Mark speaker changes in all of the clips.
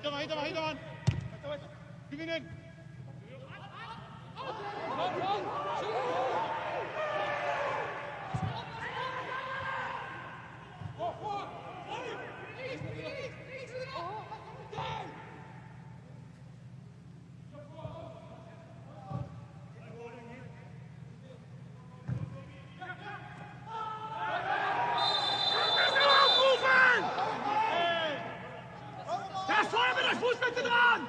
Speaker 1: Hintermann! Gewinnen!
Speaker 2: Fußbälle dran!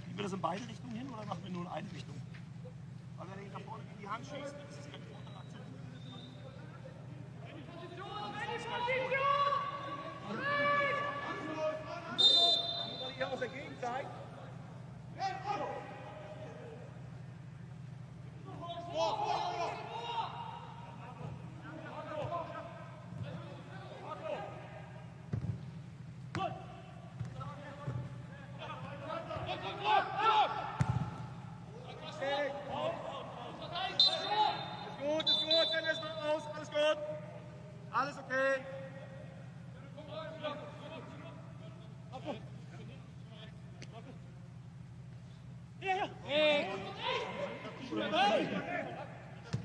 Speaker 2: Kriegen wir das in beide Richtungen hin oder machen wir nur in eine Richtung? Weil wenn ich da vorne in die Hand schießt, ist das keine Konteraktion. Hier aus der Gegend zeigt. Alles okay.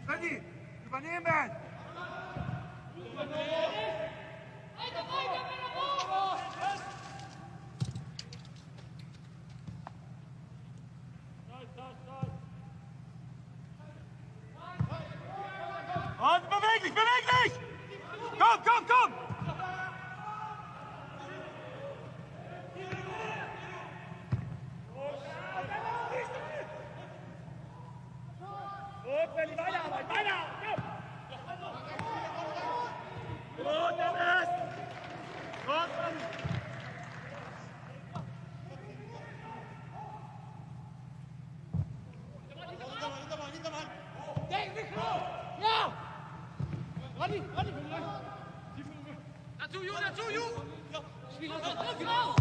Speaker 2: Freddy, übernehmen! Und beweglich, beweglich! Komm, komm, komm! Gut, Freddy, weiterarbeiten, weiter! Gut, Dennis! Gut,
Speaker 1: Hintermann!
Speaker 2: Ja!
Speaker 1: Ronny!
Speaker 2: Dazu, Ju! Spiel uns auf, genau!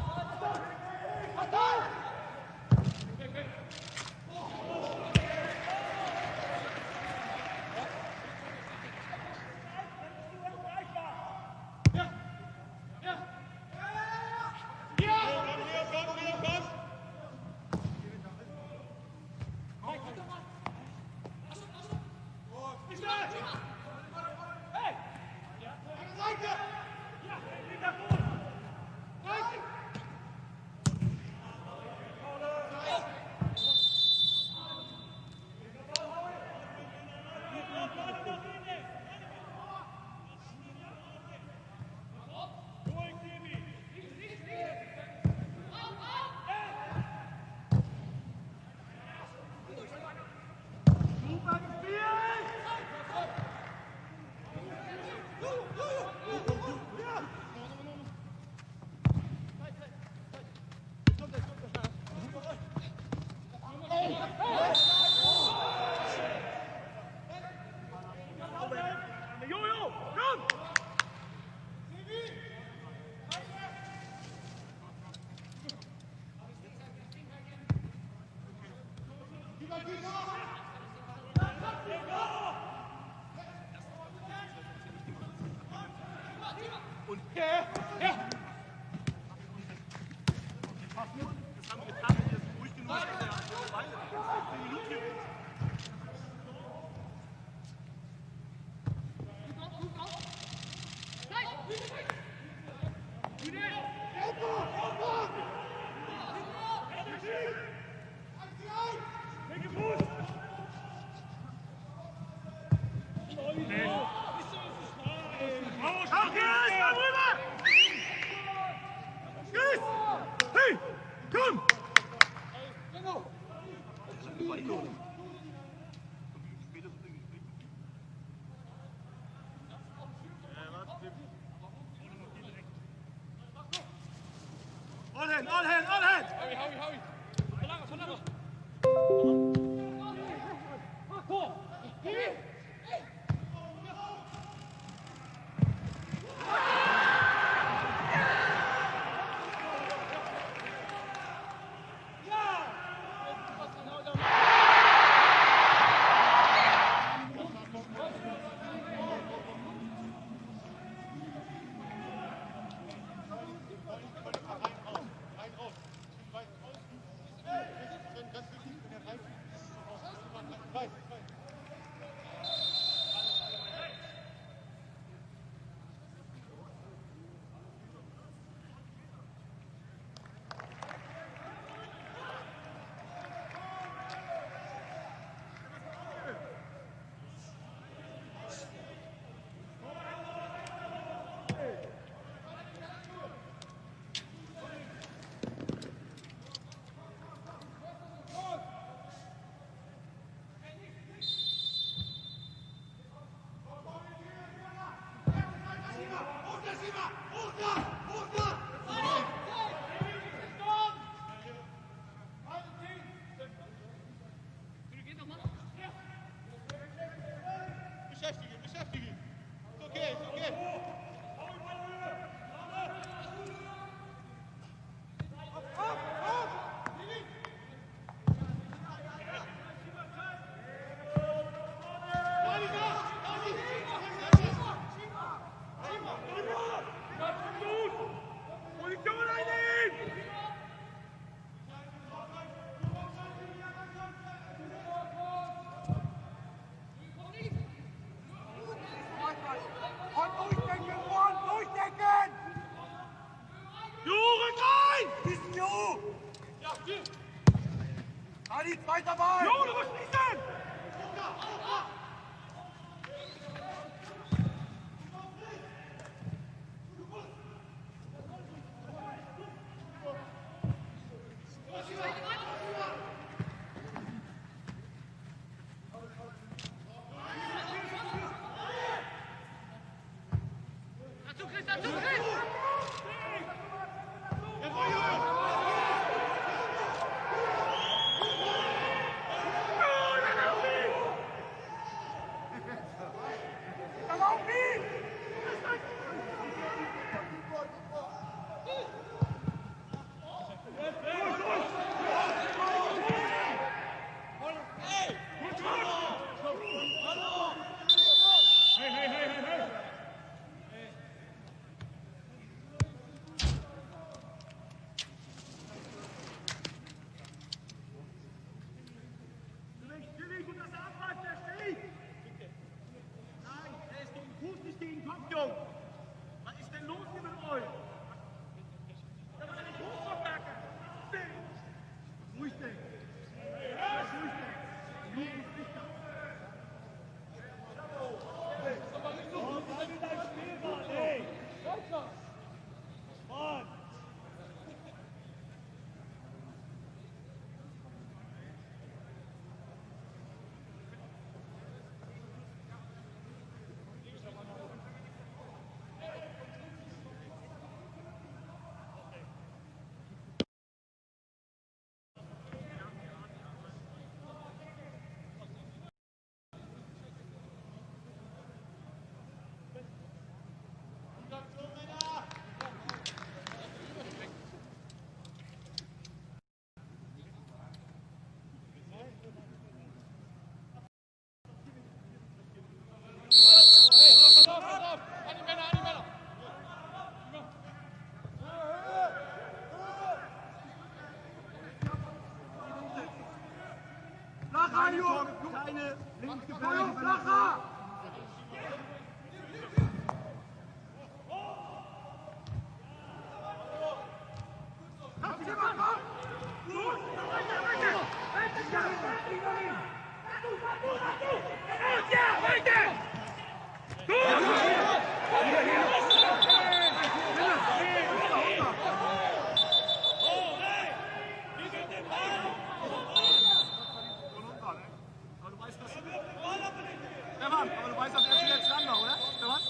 Speaker 1: Und das haben wir getan, wenn wir das ruhig genug sind, der hat eine Weile. Eine Minute.
Speaker 2: Komm!
Speaker 1: All hand!
Speaker 2: Howie! Von langer! Weiter Ball! Jo, du musst schießen! Was ist denn los hier mit euch? Das ist eine Hochverstärke. Ruhig denken. Ruhig denken. Ruhig denken. Aber nicht so gut, weil wir dein Spiel waren. Hey! Weiter! Mann! Keine linksgefährliche Flacher! Stefan, aber du weißt, dass er zuletzt dran war, oder? Stefan?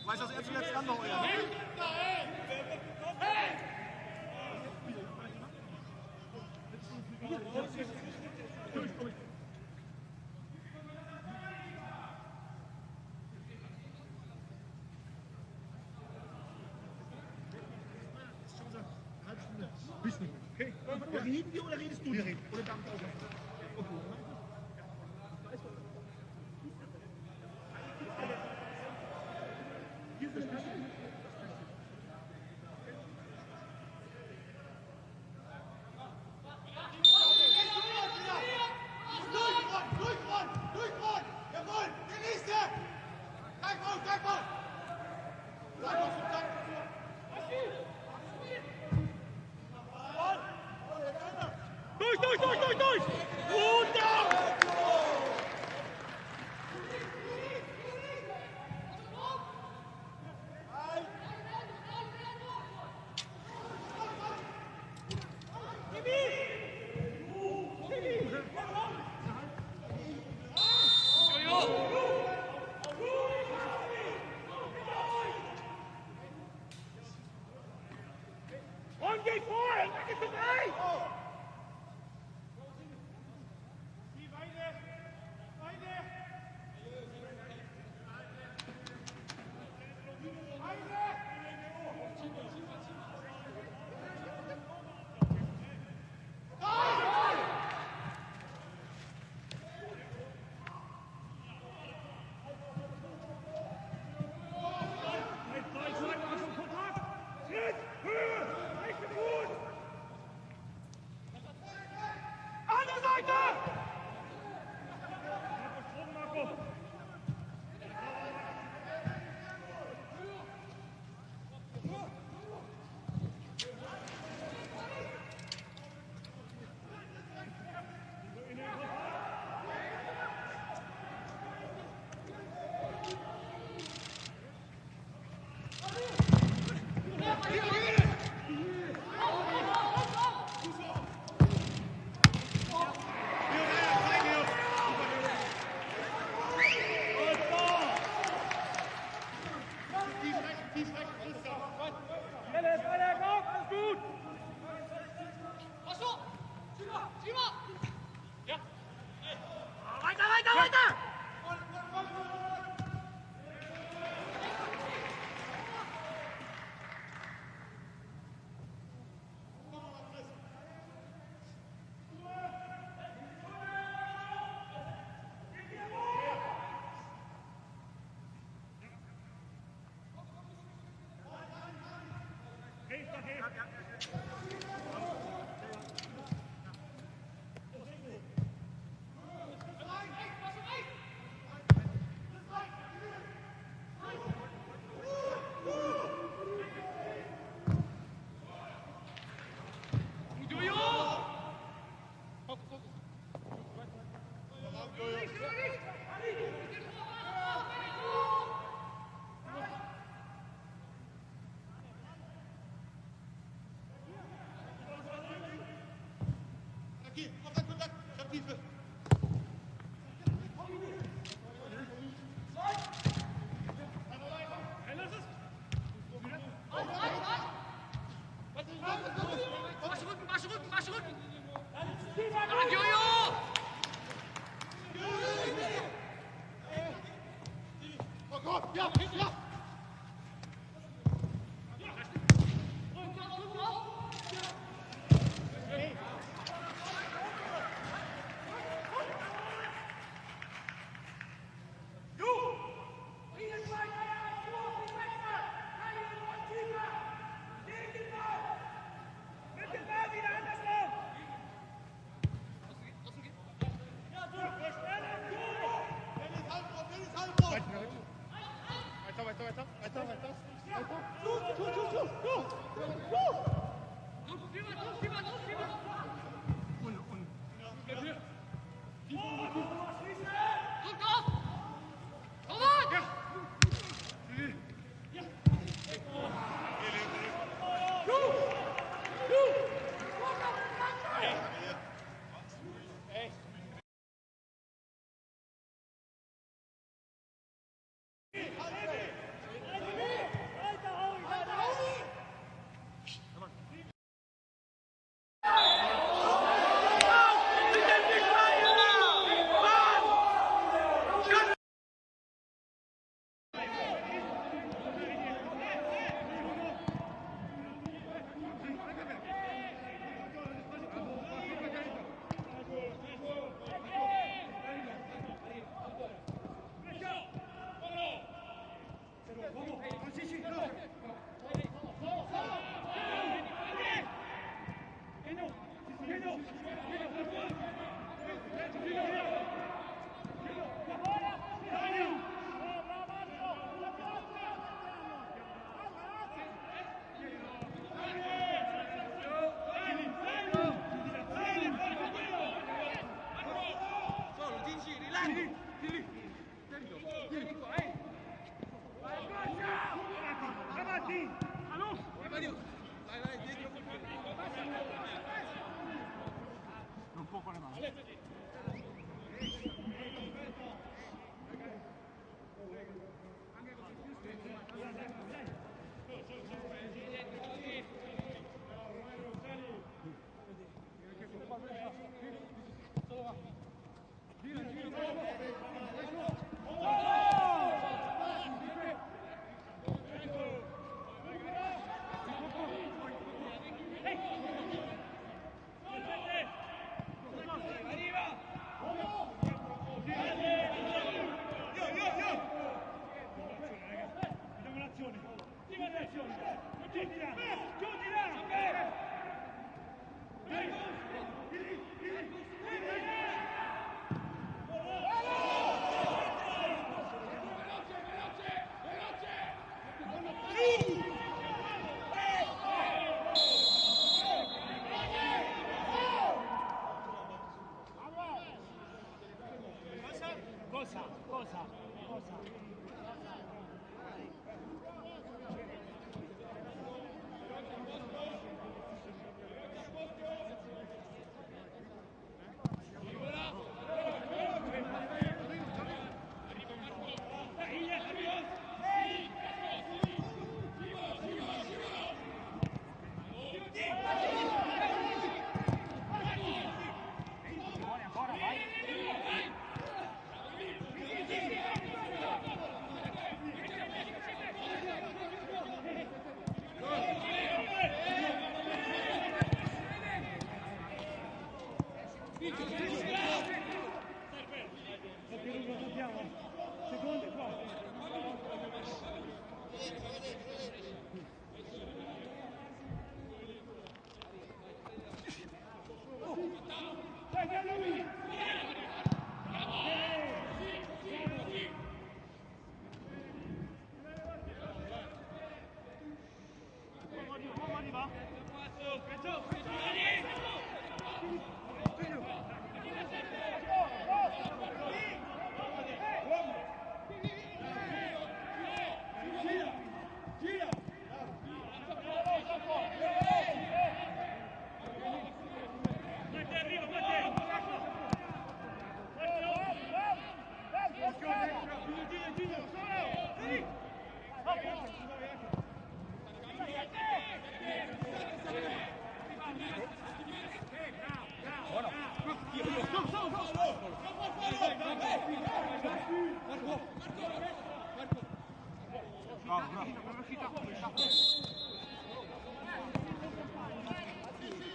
Speaker 2: Du weißt, dass er zuletzt dran war, oder? Okay. Reden wir oder redest du? Wir reden. Oder darf ich auch? Okay. Durch! Runter! Und geh vor! Geh vorbei! Andere Seite! Weiter!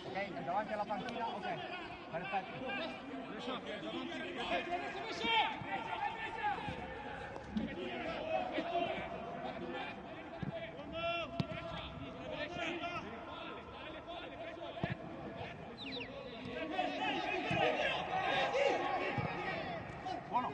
Speaker 3: Ok, davanti alla panchina, ok, perfetto.
Speaker 2: Buono.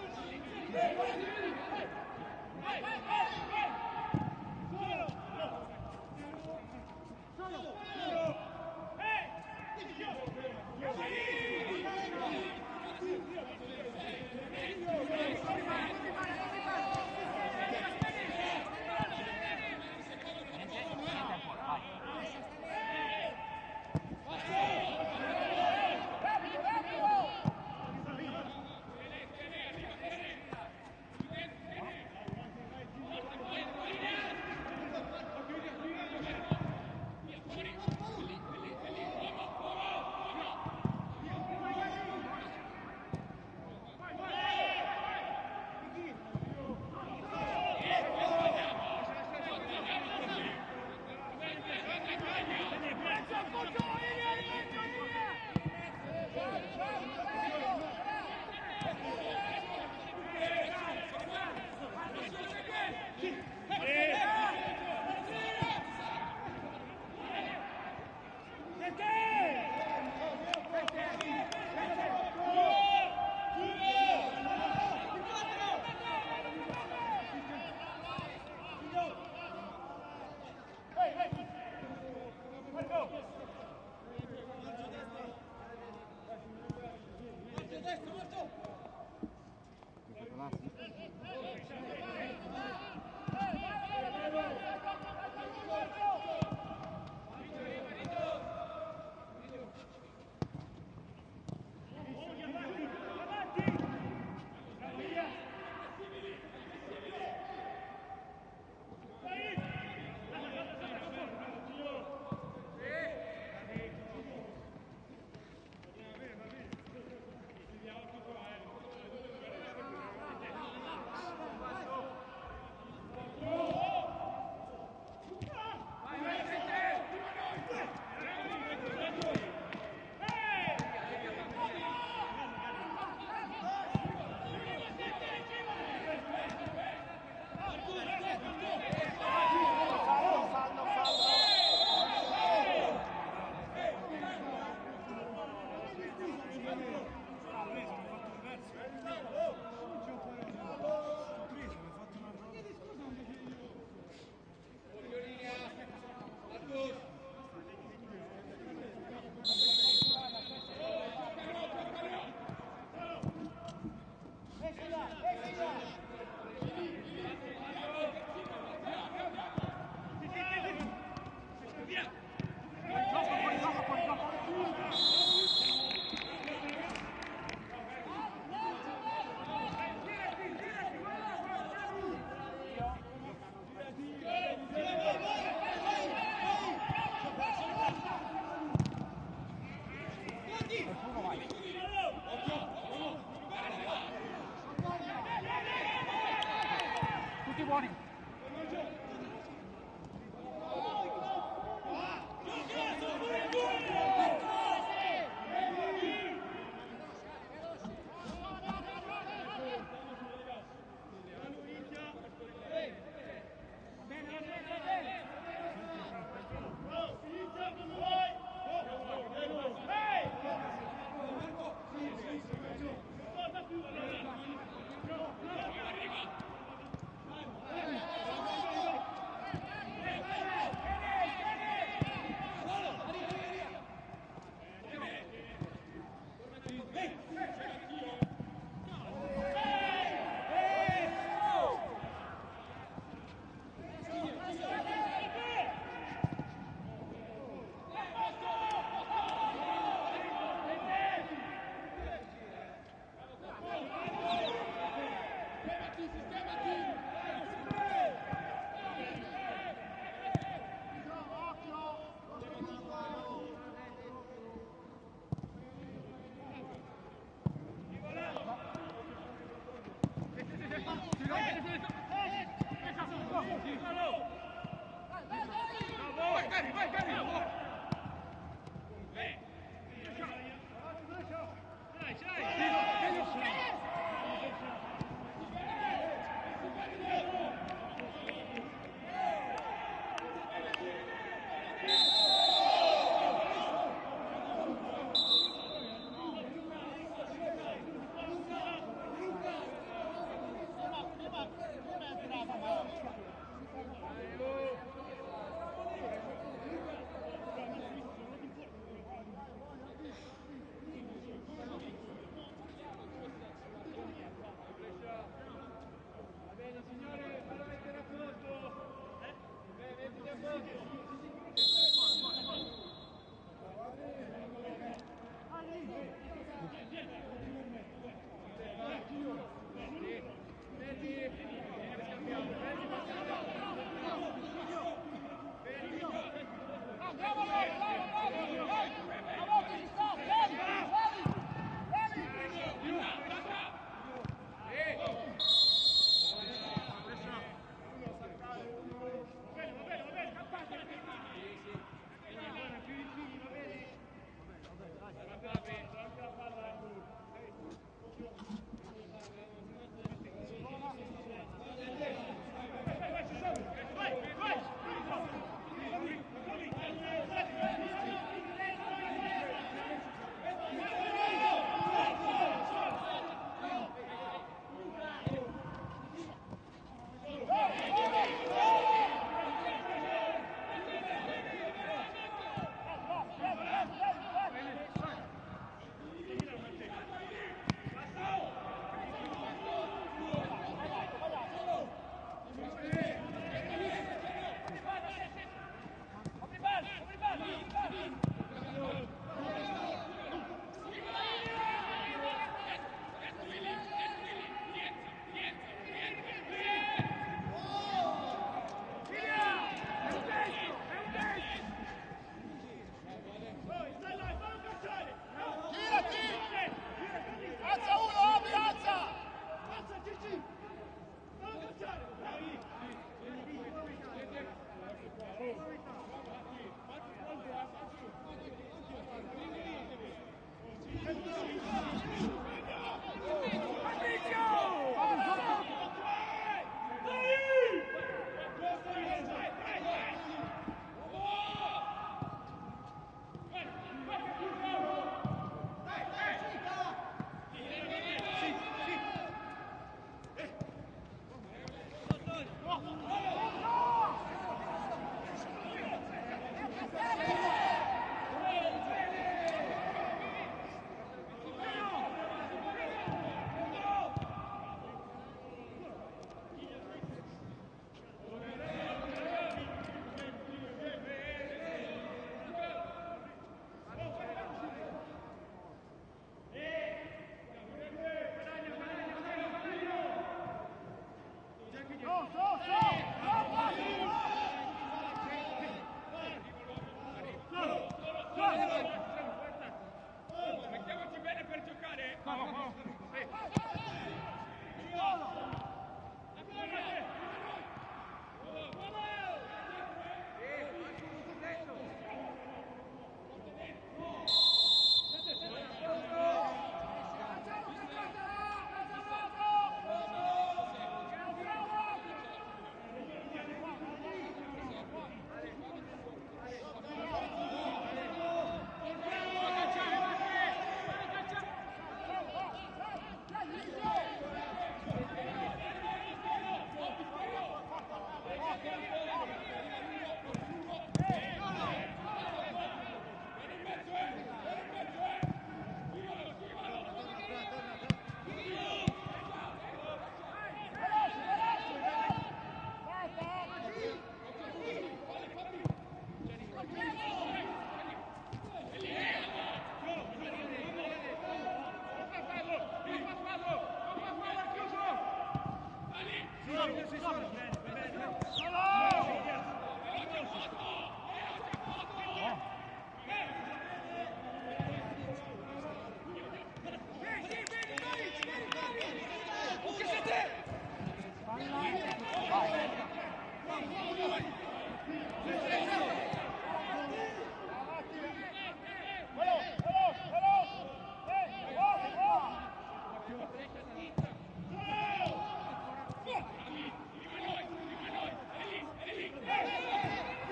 Speaker 3: Tutti buoni.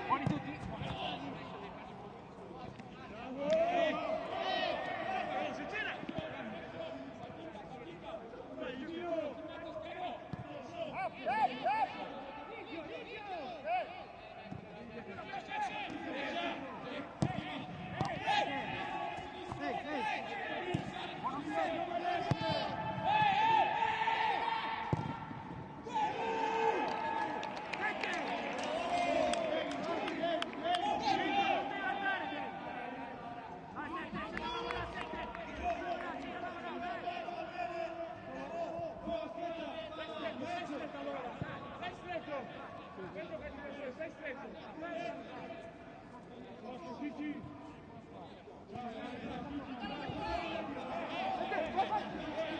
Speaker 3: Buoni tutti.
Speaker 2: Vai, vai!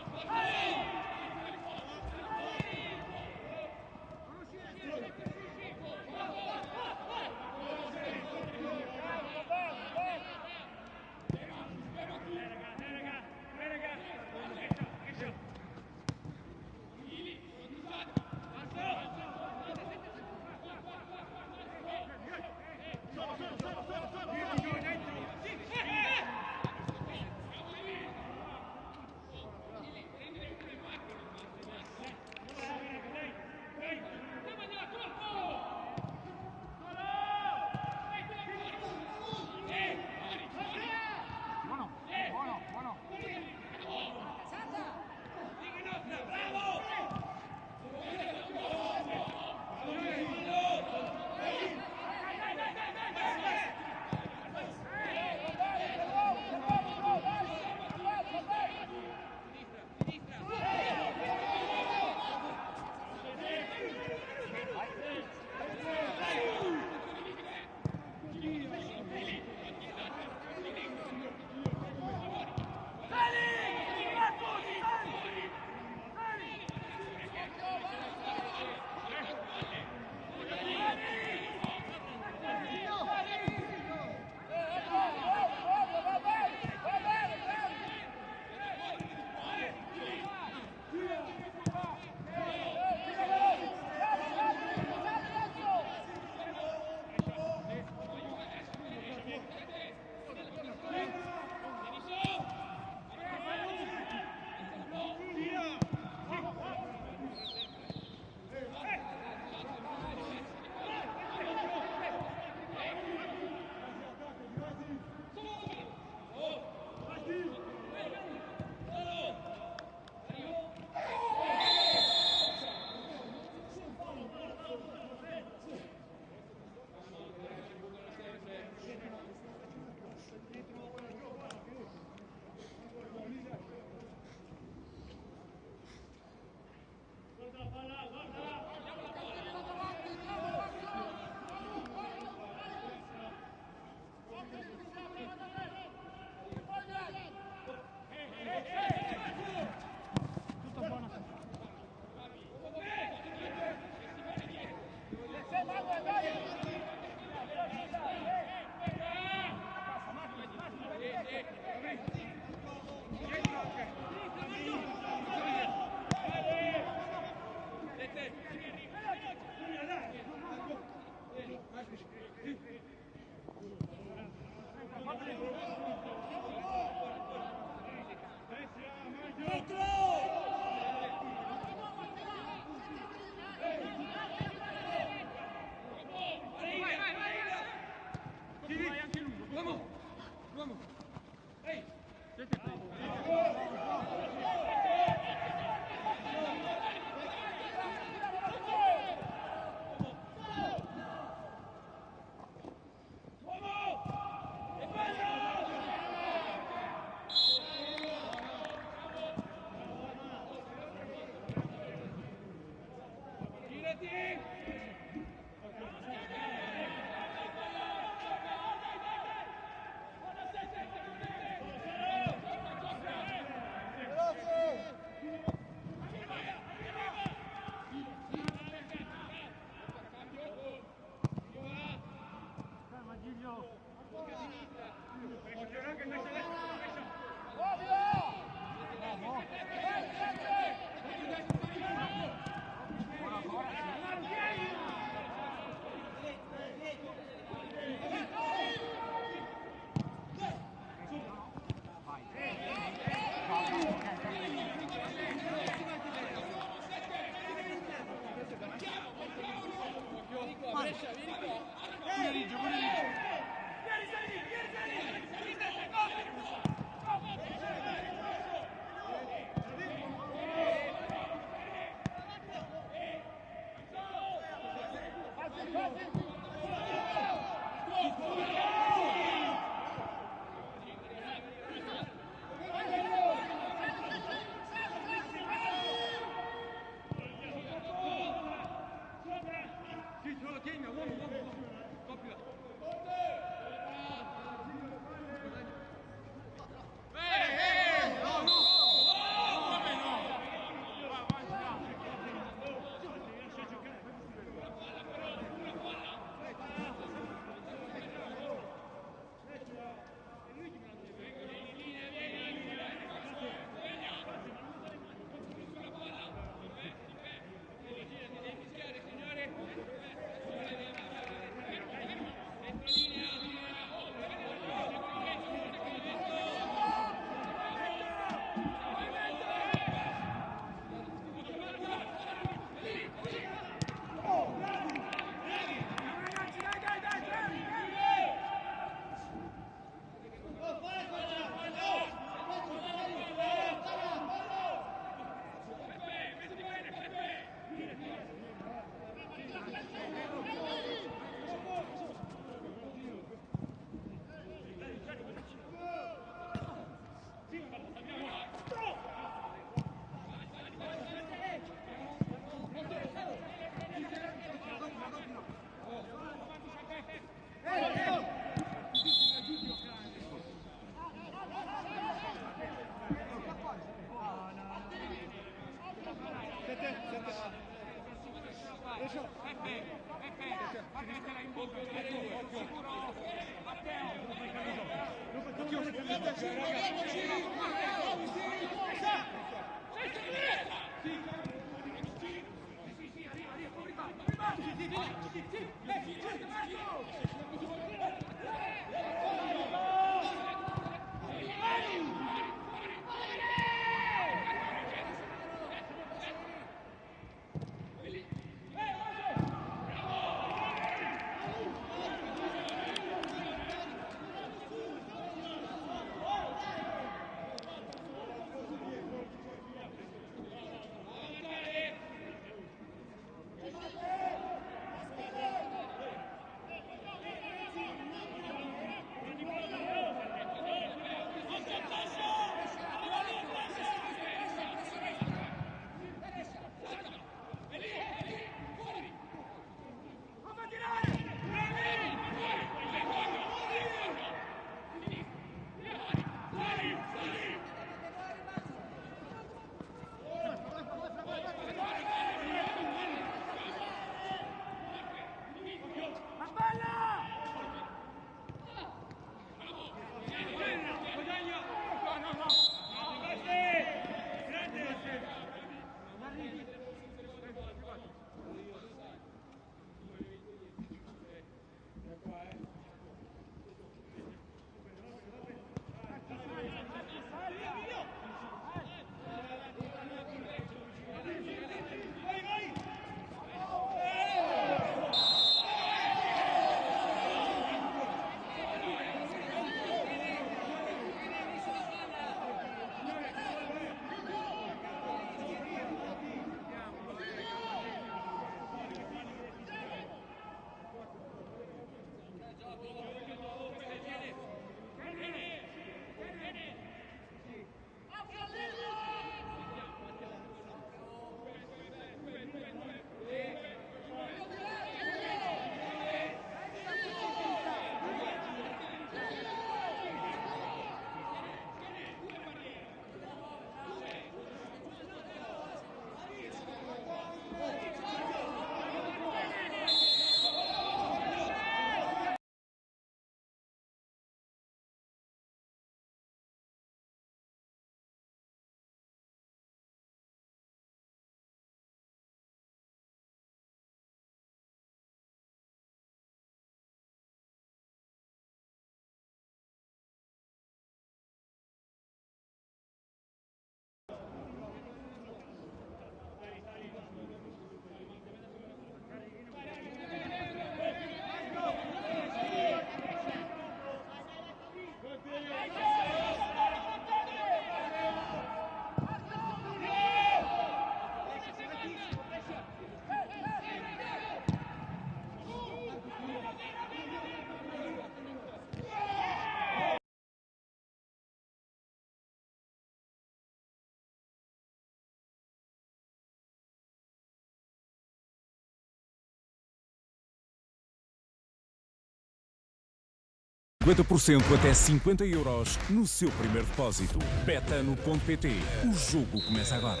Speaker 4: 50% até 50 euros no seu primeiro depósito. Betano.pt. O jogo começa agora.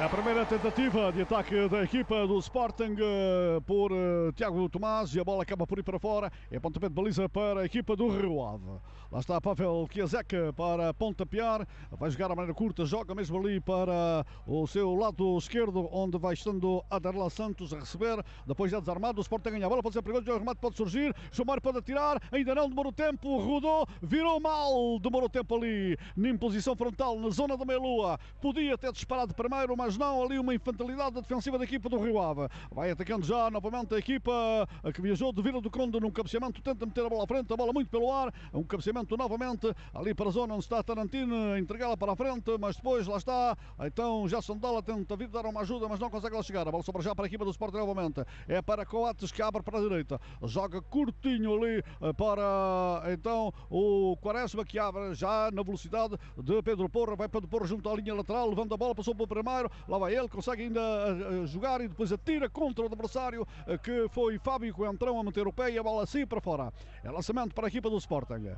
Speaker 2: A primeira tentativa de ataque da equipa do Sporting por Tiago Tomás, e a bola acaba por ir para fora. É pontapé de baliza para a equipa do Rio Ave. Lá está Pavel Kiazek para pontapear. Vai jogar a maneira curta, joga mesmo ali para o seu lado esquerdo, onde vai estando Adarlan Santos a receber. Depois já desarmado, o Sporting ganha a bola, pode ser perigoso, o remate pode surgir. João pode atirar, ainda não, demorou tempo, rodou, virou mal, demorou tempo ali, em posição frontal, na zona da meia-lua. Podia ter disparado primeiro, mas não, ali uma infantilidade defensiva da equipa do Rio Ave. Vai atacando já novamente a equipa que viajou de Vila do Conde num cabeceamento, tenta meter a bola à frente, a bola muito pelo ar, um cabeceamento novamente ali para a zona onde está Tarantino, entregá-la para a frente, mas depois lá está, então já Sondala tenta vir dar uma ajuda, mas não consegue lá chegar. A bola sobra já para a equipa do Sporting novamente, é para Coates, que abre para a direita, joga curtinho ali para então o Quaresma, que abre já na velocidade de Pedro Porra, vai Pedro Porra junto à linha lateral, levando a bola, passou para o primeiro, lá vai ele, consegue ainda jogar e depois atira contra o adversário, que foi Fábio Coentrão a meter o pé, e a bola assim para fora. É lançamento para a equipa do Sporting.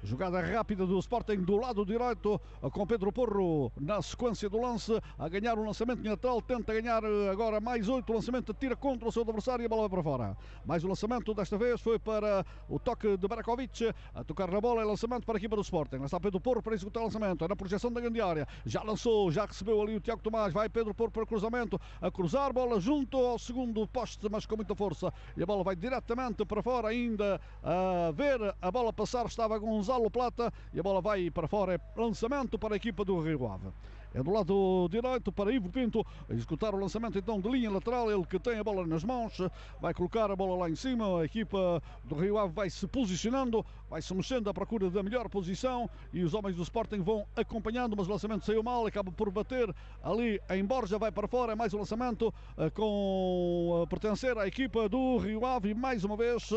Speaker 2: Jogada rápida do Sporting do lado direito, com Pedro Porro na sequência do lance, a ganhar um lançamento lateral, tenta ganhar agora mais 8, o lançamento tira contra o seu adversário e a bola vai para fora. Mais um lançamento, desta vez foi para o toque de Barakovic, a tocar na bola, é lançamento para a equipa do Sporting. Lá está Pedro Porro para executar o lançamento, é na projeção da grande área, já lançou, já recebeu ali o Tiago Tomás, vai Pedro Porro para o cruzamento, a cruzar, bola junto ao segundo poste, mas com muita força, e a bola vai diretamente para fora, ainda a ver a bola passar, estava Gonçalo Plata e a bola vai para fora, é lançamento para a equipa do Rio Ave. É do lado direito para Ivo Pinto executar o lançamento então de linha lateral, ele que tem a bola nas mãos, vai colocar a bola lá em cima, a equipa do Rio Ave vai se posicionando, vai se mexendo à procura da melhor posição e os homens do Sporting vão acompanhando, mas o lançamento saiu mal, acaba por bater ali em Borja, vai para fora, é mais um lançamento com pertencer à equipa do Rio Ave e mais uma vez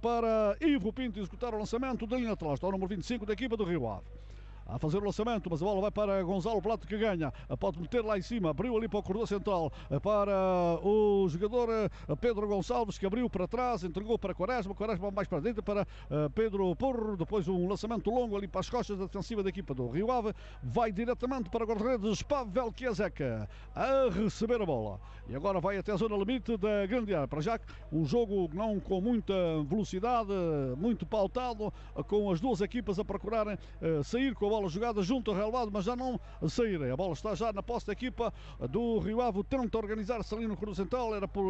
Speaker 2: para Ivo Pinto executar o lançamento de linha lateral, está o número 25 da equipa do Rio Ave a fazer o lançamento, mas a bola vai para Gonçalo Plata que ganha, pode meter lá em cima, abriu ali para o corredor central, para o jogador Pedro Gonçalves que abriu para trás, entregou para Quaresma, Quaresma mais para dentro para Pedro Porro, depois um lançamento longo ali para as costas da defensiva da equipa do Rio Ave, vai diretamente para o guarda-redes Pavel Kiesek a receber a bola e agora vai até a zona limite da grande área, para já um jogo não com muita velocidade, muito pautado, com as duas equipas a procurarem sair com a bola jogada junto ao relevado, mas já não saírem. A bola está já na posse da equipa do Rio Ave, tenta organizar-se ali no cruzamento central, era por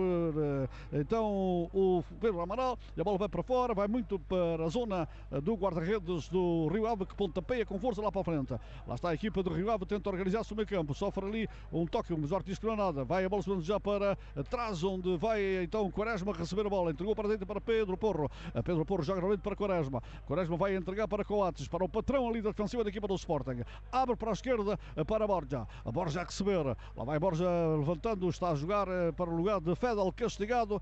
Speaker 2: então o Pedro Amaral, e a bola vai para fora, vai muito para a zona do guarda-redes do Rio Ave, que pontapeia com força lá para a frente. Lá está a equipa do Rio Ave, tenta organizar-se no meio campo, sofre ali um toque, o Mesor diz que não é nada, vai a bola já para trás, onde vai então Quaresma receber a bola, entregou para dentro para Pedro Porro, Pedro Porro joga realmente para Quaresma, Quaresma vai entregar para Coates, para o patrão ali da defensiva da equipa do Sporting, abre para a esquerda para Borja, a Borja a receber, lá vai Borja levantando, está a jogar para o lugar de Fedel castigado,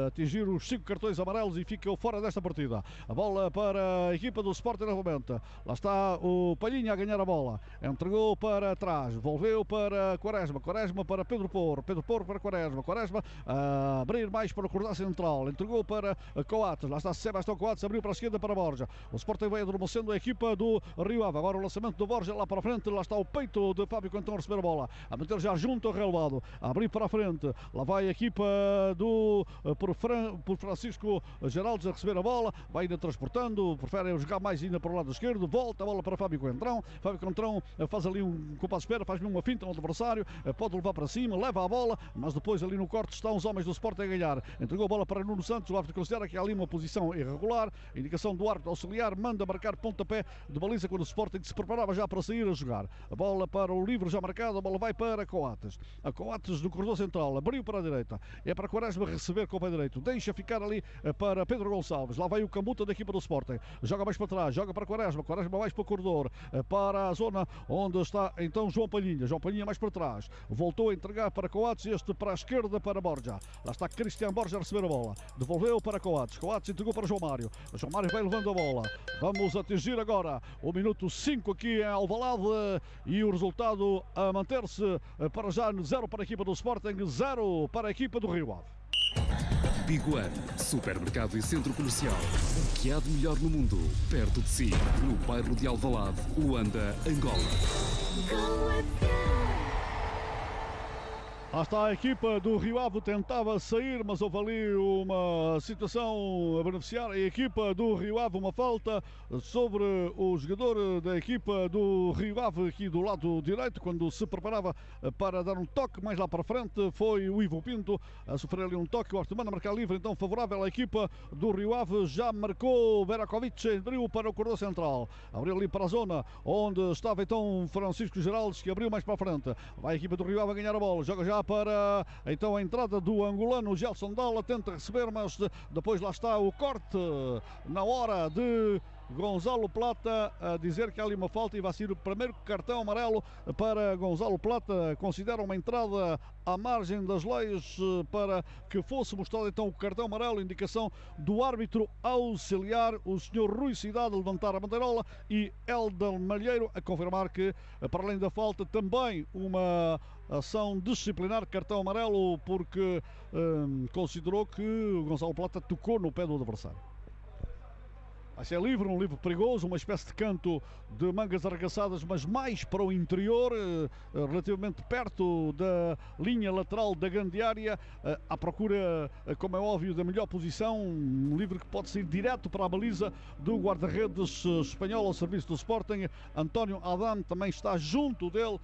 Speaker 2: atingir os 5 cartões amarelos e fica fora desta partida. A bola para a equipa do Sporting novamente, lá está o Palhinha a ganhar a bola, entregou para trás, volveu para Quaresma, Quaresma para Pedro Porro, Pedro Porro para Quaresma, Quaresma a abrir mais para o corredor central, entregou para Coates, lá está Sebastião Coates, abriu para a esquerda para Borja, o Sporting vai adormecendo a equipa do Rio Ave, agora o lançamento do Borja lá para a frente, lá está o peito de Fábio Cantão a receber a bola, a meter já junto ao relevado, a abrir para a frente, lá vai a equipa do por Francisco Geraldes a receber a bola, vai ainda transportando, prefere jogar mais ainda para o lado esquerdo, volta a bola para Fábio Cantão faz ali um compasso de espera, faz-lhe uma finta no adversário, pode levar para cima, leva a bola, mas depois ali no corte estão os homens do Sporting a ganhar, entregou a bola para Nuno Santos, o árbitro considera que há ali uma posição irregular, indicação do árbitro auxiliar, manda marcar pontapé de baliza quando o Sporting se preparava já para sair a jogar, a bola para o livre já marcado, a bola vai para Coates, a Coates do corredor central, abriu para a direita, é para Quaresma receber com o pé direito, deixa ficar ali para Pedro Gonçalves, lá vai o Cambuta da equipa do Sporting, joga mais para trás, joga para Quaresma, Quaresma mais para o corredor, para a zona onde está então João Palhinha mais para trás, voltou a entregar para Coates, este para a esquerda para Borja, lá está Cristian Borja a receber a bola, devolveu para Coates, Coates entregou para João Mário vai levando a bola, vamos atingir agora o minuto 5 aqui em Alvalade e o resultado a manter-se para já 0 para a equipa do Sporting, 0 para a equipa do Rio Ave.
Speaker 4: Biguan, supermercado e centro comercial. O que há de melhor no mundo, perto de si, no bairro de Alvalade, Luanda, Angola.
Speaker 2: Lá está a equipa do Rio Ave, tentava sair, mas houve ali uma situação a beneficiar a equipa do Rio Ave, uma falta sobre o jogador da equipa do Rio Ave aqui do lado direito, quando se preparava para dar um toque mais lá para frente, foi o Ivo Pinto a sofrer ali um toque, o árbitro manda marcar livre, então favorável à equipa do Rio Ave, já marcou Berakovic, abriu para o corredor central, abriu ali para a zona onde estava então Francisco Geraldes, que abriu mais para a frente, vai a equipa do Rio Ave a ganhar a bola, joga já para então a entrada do angolano Gelson Dalla, tenta receber, mas depois lá está o corte na hora de Gonçalo Plata a dizer que há ali uma falta e vai ser o primeiro cartão amarelo para Gonçalo Plata. Considera uma entrada à margem das leis para que fosse mostrado então o cartão amarelo, indicação do árbitro auxiliar, o senhor Rui Cidade, a levantar a bandeirola, e Helder Malheiro a confirmar que, para além da falta, também uma ação disciplinar, cartão amarelo, porque considerou que o Gonçalo Plata tocou no pé do adversário. Vai ser livre, um livre perigoso, uma espécie de canto de mangas arregaçadas, mas mais para o interior, relativamente perto da linha lateral da grande área, à procura, como é óbvio, da melhor posição, um livre que pode sair direto para a baliza do guarda-redes espanhol ao serviço do Sporting. António Adam também está junto dele,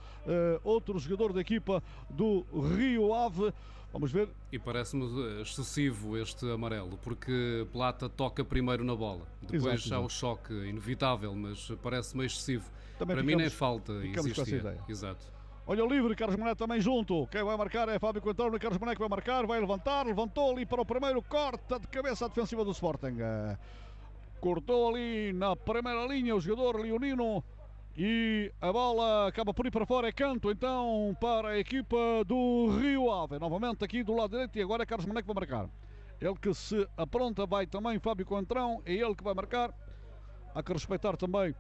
Speaker 2: outro jogador da equipa do Rio Ave. Vamos ver.
Speaker 5: E parece-me excessivo este amarelo, porque Plata toca primeiro na bola. Depois há o choque inevitável, mas parece-me excessivo.
Speaker 2: Também
Speaker 5: para mim nem falta
Speaker 2: existir.
Speaker 5: Exato.
Speaker 2: Olha o livre, Carlos Mané também junto. Quem vai marcar é Fábio Coentrão. Carlos Mané que vai marcar, vai levantou ali para o primeiro, corta de cabeça a defensiva do Sporting. Cortou ali na primeira linha o jogador leonino. E a bola acaba por ir para fora, é canto então para a equipa do Rio Ave. Novamente aqui do lado direito e agora é Carlos Mané que vai marcar. Ele que se apronta, vai também Fábio Coentrão, é ele que vai marcar. Há que respeitar também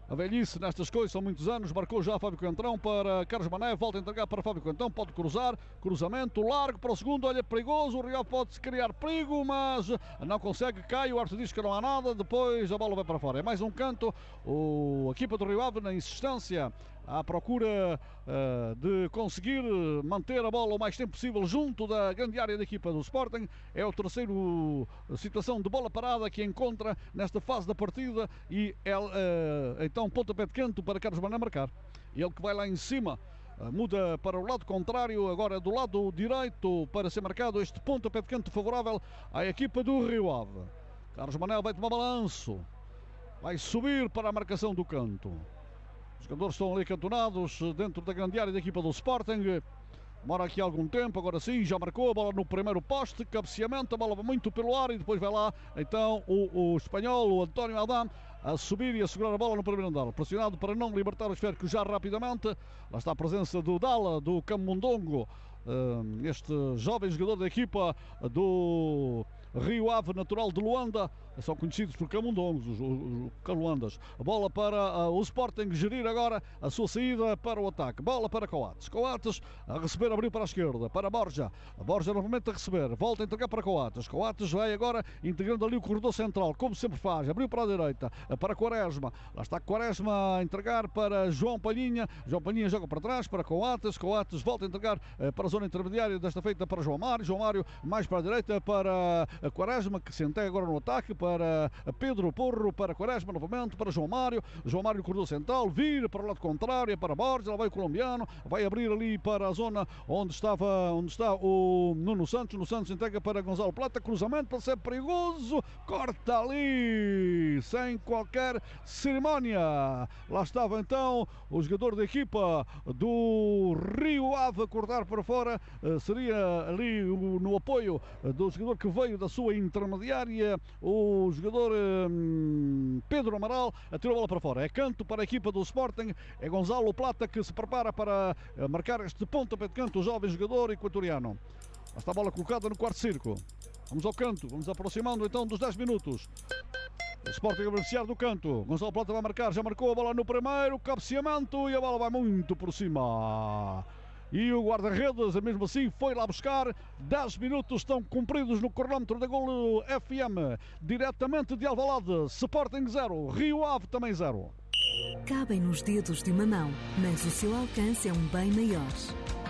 Speaker 2: a velhice nestas coisas, são muitos anos. Marcou já Fábio Coentrão para Carlos Mané, volta a entregar para Fábio Coentrão, pode cruzar, cruzamento largo para o segundo, olha, perigoso, o Rio pode criar perigo, mas não consegue, cai, o árbitro diz que não há nada, depois a bola vai para fora. É mais um canto, a equipa do Rio Ave na insistência, à procura de conseguir manter a bola o mais tempo possível junto da grande área da equipa do Sporting. É o terceiro situação de bola parada que encontra nesta fase da partida e então pontapé de canto para Carlos Mané marcar. Ele que vai lá em cima, muda para o lado contrário, agora do lado direito para ser marcado este pontapé de canto favorável à equipa do Rio Ave. Carlos Mané vai tomar balanço, vai subir para a marcação do canto. Os jogadores estão ali cantonados dentro da grande área da equipa do Sporting. Demora aqui algum tempo, agora sim, já marcou a bola no primeiro poste, cabeceamento, a bola vai muito pelo ar e depois vai lá então o espanhol, o António Adam, a subir e a segurar a bola no primeiro andar. Pressionado para não libertar o esférico já rapidamente. Lá está a presença do Dala, do Camundongo, este jovem jogador da equipa do Rio Ave, natural de Luanda. São conhecidos por camundongos, os caluandas. A bola para o Sporting gerir agora a sua saída para o ataque. Bola para Coates. Coates a receber, abriu para a esquerda, para Borja. A Borja novamente a receber, volta a entregar para Coates. Coates vai agora integrando ali o corredor central, como sempre faz. Abriu para a direita, para Quaresma. Lá está Quaresma a entregar para João Palhinha. João Palhinha joga para trás, para Coates. Coates volta a entregar para a zona intermediária, desta feita para João Mário. João Mário mais para a direita, para Quaresma, que se integra agora no ataque, para Pedro Porro, para Quaresma novamente, para João Mário no corredor central, vira para o lado contrário, para Borges, lá vai o colombiano, vai abrir ali para a zona onde está o Nuno Santos entrega para Gonzalo Plata, cruzamento para ser perigoso, corta ali, sem qualquer cerimónia. Lá estava então o jogador da equipa do Rio Ave a cortar para fora, seria ali no apoio do jogador que veio da sua intermediária, o jogador Pedro Amaral, atirou a bola para fora. É canto para a equipa do Sporting, é Gonzalo Plata que se prepara para marcar este pontapé de canto, o jovem jogador equatoriano. Está a bola colocada no quarto círculo. Vamos ao canto, vamos aproximando então dos 10 minutos. O Sporting a beneficiar do canto. Gonzalo Plata vai marcar, já marcou a bola no primeiro, cabeceamento e a bola vai muito por cima. E o guarda-redes, mesmo assim, foi lá buscar. 10 minutos estão cumpridos no cronómetro da Golo FM. Diretamente de Alvalade, Sporting 0, Rio Ave também 0.
Speaker 6: Cabem nos dedos de uma mão, mas o seu alcance é um bem maior.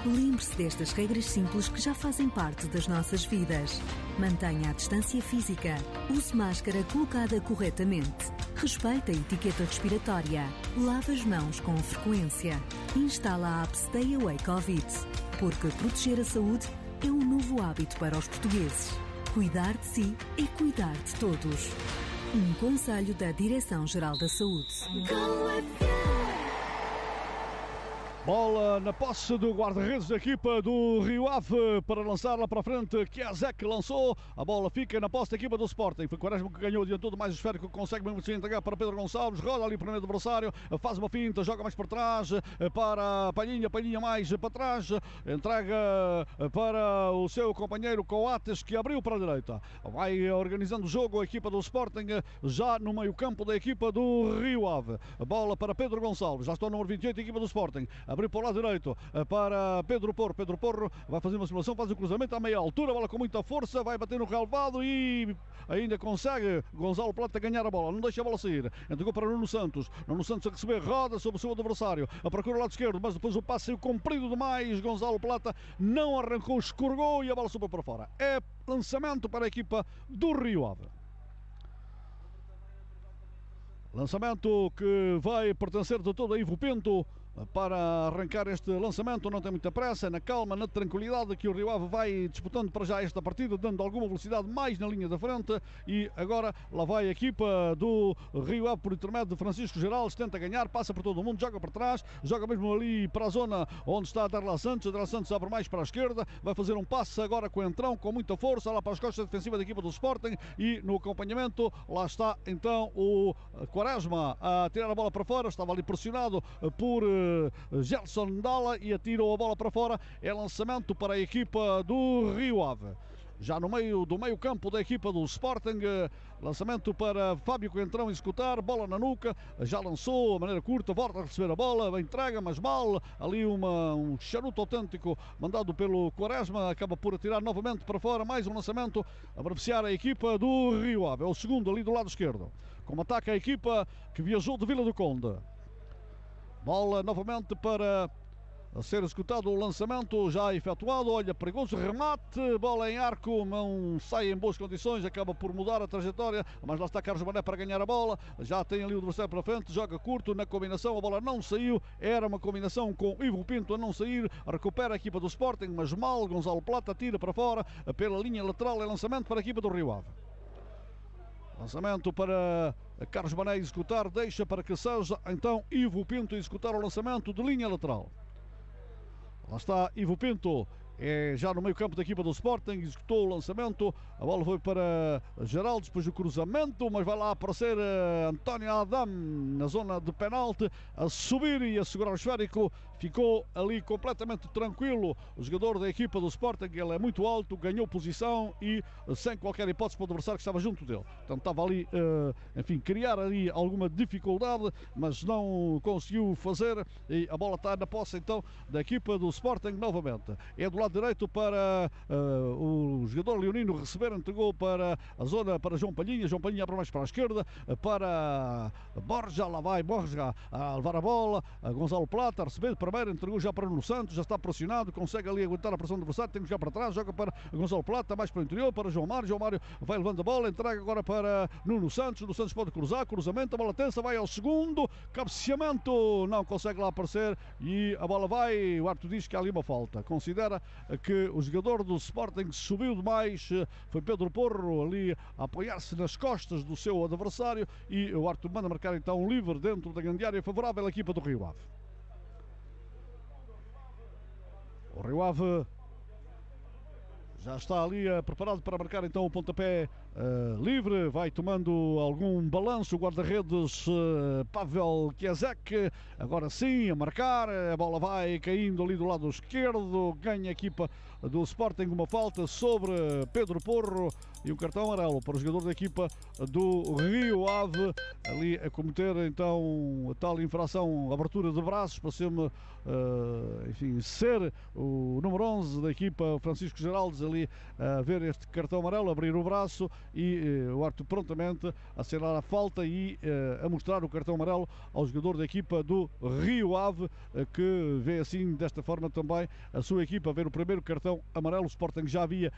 Speaker 6: Lembre-se destas regras simples que já fazem parte das nossas vidas. Mantenha a distância física. Use máscara colocada corretamente. Respeite a etiqueta respiratória. Lave as mãos com frequência. Instala a app Stay Away Covid. Porque proteger a saúde é um novo hábito para os portugueses. Cuidar de si é cuidar de todos. Um conselho da Direção-Geral da Saúde.
Speaker 2: Bola na posse do guarda-redes da equipa do Rio Ave para lançar lá para a frente. Chiazek lançou, a bola fica na posse da equipa do Sporting. Foi Quaresma que ganhou, adiantou do mais esférico, consegue mesmo assim entregar para Pedro Gonçalves, roda ali para o meio do adversário, faz uma finta, joga mais para trás, para Palhinha mais para trás, entrega para o seu companheiro Coates, que abriu para a direita. Vai organizando o jogo a equipa do Sporting, já no meio campo da equipa do Rio Ave. A bola para Pedro Gonçalves, já está o número 28, a equipa do Sporting. abriu para o lado direito para Pedro Porro. Pedro Porro vai fazer uma simulação, faz o cruzamento à meia altura, bola com muita força, vai bater no relvado e ainda consegue Gonzalo Plata ganhar a bola, não deixa a bola sair. Entregou para Nuno Santos a receber, roda sobre o seu adversário, a procura o lado esquerdo, mas depois o passe saiu comprido demais. Gonzalo Plata não arrancou, escorregou e a bola sobrou para fora. É lançamento para a equipa do Rio Ave. Lançamento que vai pertencer de todo a Ivo Pinto para arrancar este lançamento. Não tem muita pressa, na calma, na tranquilidade que o Rio Ave vai disputando para já esta partida, dando alguma velocidade mais na linha da frente. E agora lá vai a equipa do Rio Ave por intermédio de Francisco Geraldes, tenta ganhar, passa por todo o mundo, joga para trás, joga mesmo ali para a zona onde está Darla Santos. Darla Santos abre mais para a esquerda, vai fazer um passe agora com o entrão, com muita força, lá para as costas defensivas da equipa do Sporting, e no acompanhamento lá está então o Quaresma a tirar a bola para fora, estava ali pressionado por Gelson Dalla e atirou a bola para fora. É lançamento para a equipa do Rio Ave. Já no meio do meio campo da equipa do Sporting, lançamento para Fábio Coentrão executar, bola na nuca, já lançou a maneira curta, volta a receber a bola, entrega, mas mal, ali um charuto autêntico mandado pelo Quaresma, acaba por atirar novamente para fora, mais um lançamento a beneficiar a equipa do Rio Ave. É o segundo ali do lado esquerdo, como ataca a equipa que viajou de Vila do Conde. Bola novamente para ser executado o lançamento já efetuado. Olha, perigoso remate, bola em arco, não sai em boas condições, acaba por mudar a trajetória, mas lá está Carlos Mané para ganhar a bola. Já tem ali o adversário para frente, joga curto na combinação, a bola não saiu, era uma combinação com Ivo Pinto a não sair, recupera a equipa do Sporting, mas mal, Gonzalo Plata tira para fora pela linha lateral. É lançamento para a equipa do Rio Ave. Lançamento para Carlos Mané executar, deixa para que seja então Ivo Pinto executar o lançamento de linha lateral. Lá está Ivo Pinto, é já no meio campo da equipa do Sporting, executou o lançamento, a bola foi para Geraldes, depois do cruzamento, mas vai lá aparecer António Adam na zona de penalti, a subir e a segurar o esférico. Ficou ali completamente tranquilo o jogador da equipa do Sporting, ele é muito alto, ganhou posição e sem qualquer hipótese para o adversário que estava junto dele. Portanto, estava ali, enfim, criar ali alguma dificuldade, mas não conseguiu fazer, e a bola está na posse então da equipa do Sporting novamente. É do lado direito para o jogador leonino receber, entregou para a zona para João Palhinha abre mais para a esquerda, para Borja, lá vai Borja a levar a bola, a Gonzalo Plata a receber primeiro, entregou já para Nuno Santos, já está pressionado, consegue ali aguentar a pressão do adversário, tem que jogar para trás, joga para Gonzalo Plata, mais para o interior, para João Mário vai levando a bola, entrega agora para Nuno Santos pode cruzar, cruzamento, a bola tensa, vai ao segundo, cabeceamento, não consegue lá aparecer e a bola vai, o árbitro diz que há ali uma falta, considera que o jogador do Sporting subiu demais, foi Pedro Porro ali a apoiar-se nas costas do seu adversário e o árbitro manda marcar então um livre dentro da grande área favorável à equipa do Rio Ave. O Rio Ave já está ali preparado para marcar então o pontapé livre, vai tomando algum balanço o guarda-redes Pavel Kiezek, agora sim a marcar, a bola vai caindo ali do lado esquerdo, ganha a equipa do Sporting uma falta sobre Pedro Porro e um cartão amarelo para o jogador da equipa do Rio Ave, ali a cometer então a tal infração, abertura de braços, para enfim, ser o número 11 da equipa, Francisco Geraldes, ali a ver este cartão amarelo, abrir o braço e o árbitro prontamente a assinalar a falta e a mostrar o cartão amarelo ao jogador da equipa do Rio Ave, que vê assim desta forma também a sua equipa ver o primeiro cartão amarelo. O Sporting já havia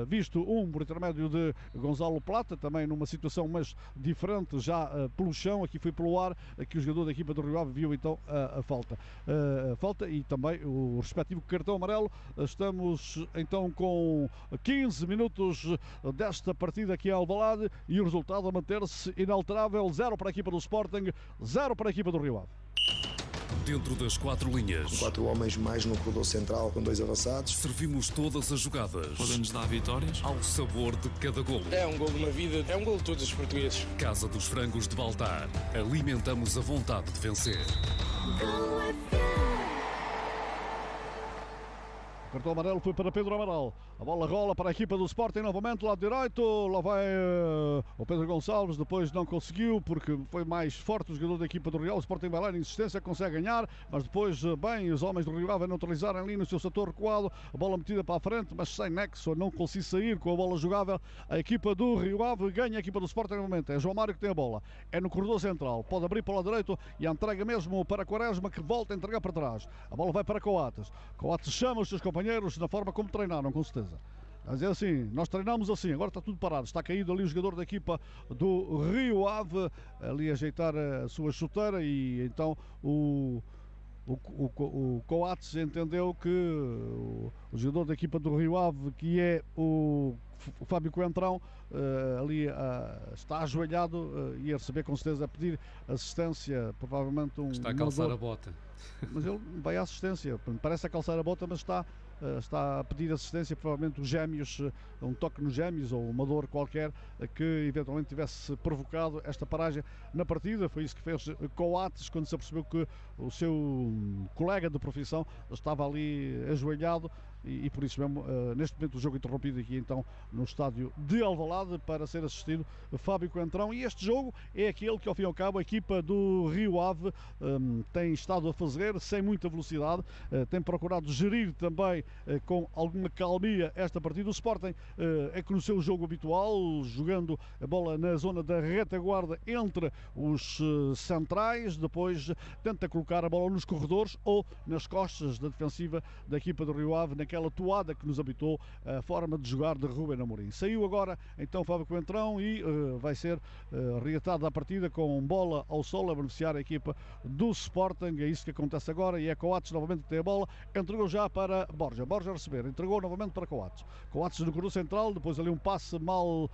Speaker 2: visto um por intermédio de Gonzalo Plata, também numa situação mas diferente, já pelo chão, aqui foi pelo ar, que o jogador da equipa do Rio Ave viu então a falta e também o respectivo cartão amarelo. Estamos então com 15 minutos desta partida aqui a Alvalade e o resultado a manter-se inalterável, 0 para a equipa do Sporting, 0 para a equipa do Rio Ave.
Speaker 4: Dentro das 4 linhas,
Speaker 7: 4 homens mais no corredor central com 2 avançados.
Speaker 4: Servimos todas as jogadas.
Speaker 8: Podem-nos dar vitórias
Speaker 4: ao sabor de cada golo.
Speaker 9: É um golo de uma vida, é um golo de todos os portugueses.
Speaker 4: Casa dos Frangos de Baltar. Alimentamos a vontade de vencer.
Speaker 2: O cartão amarelo foi para Pedro Amaral. A bola rola para a equipa do Sporting novamente, lado direito. Lá vai o Pedro Gonçalves, depois não conseguiu porque foi mais forte o jogador da equipa do Rio Ave. O Sporting vai lá na insistência, consegue ganhar, mas depois, bem, os homens do Rio Ave neutralizarem ali no seu setor recuado. A bola metida para a frente, mas sem nexo, não consigo sair com a bola jogável. A equipa do Rio Ave ganha a equipa do Sporting no momento. É João Mário que tem a bola. É no corredor central. Pode abrir para o lado direito e entrega mesmo para Quaresma, que volta a entregar para trás. A bola vai para Coates. Coates chama os seus companheiros na forma como treinaram, com certeza. Mas é assim, nós treinamos assim, agora está tudo parado. Está caído ali o jogador da equipa do Rio Ave, ali a ajeitar a sua chuteira, e então o Coates entendeu que o jogador da equipa do Rio Ave, que é o Fábio Coentrão, ali está ajoelhado e a receber, com certeza, a pedir assistência, provavelmente
Speaker 5: está a calçar a bota.
Speaker 2: Mas ele vai à assistência, parece a calçar a bota, mas está a pedir assistência, provavelmente os gêmeos, um toque nos gêmeos ou uma dor qualquer que eventualmente tivesse provocado esta paragem na partida. Foi isso que fez Coates quando se apercebeu que o seu colega de profissão estava ali ajoelhado, e por isso mesmo, neste momento, o jogo interrompido aqui então no estádio de Alvalade para ser assistido Fábio Coentrão. E este jogo é aquele que, ao fim e ao cabo, a equipa do Rio Ave tem estado a fazer sem muita velocidade, tem procurado gerir também com alguma calmia esta partida. O Sporting é que no seu jogo habitual, jogando a bola na zona da retaguarda entre os centrais, depois tenta colocar a bola nos corredores ou nas costas da defensiva da equipa do Rio Ave, naquela toada que nos habitou a forma de jogar de Rúben Amorim. Saiu agora então Fábio Coentrão e vai ser reatada a partida com bola ao solo a beneficiar a equipa do Sporting. É isso que acontece agora, e é Coates novamente que tem a bola, entregou já para Borja a receber, entregou novamente para Coates no corredor central, depois ali um passe mal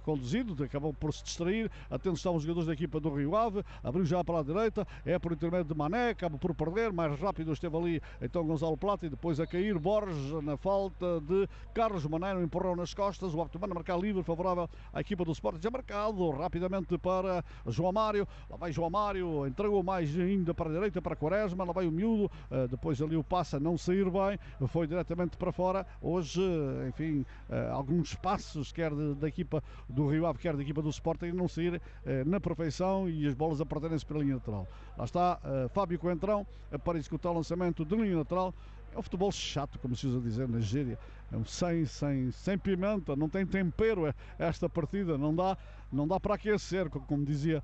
Speaker 2: conduzido, acabou por se distrair. Atentos estão os jogadores da equipa do Rio Ave, abriu já para a direita, é por intermédio de Mané, acaba por perder, mais rápido esteve ali então Gonçalo Plata, e depois a cair Borja na falta de Carlos Mané, um empurrão nas costas. O árbitro manda marcar livre favorável à equipa do Sporting, já marcado rapidamente para João Mário. Lá vai João Mário, entregou mais ainda para a direita para Quaresma, lá vai o miúdo, depois ali o passa não sair bem, foi diretamente para fora. Hoje, enfim, alguns passos, quer da equipa do Rio Ave, quer da equipa do Sporting, não sair na perfeição e as bolas a perderem-se pela linha lateral. Lá está Fábio Coentrão para executar o lançamento de linha lateral. É um futebol chato, como se usa dizer na gíria, sem pimenta, não tem tempero esta partida, não dá para aquecer, como dizia,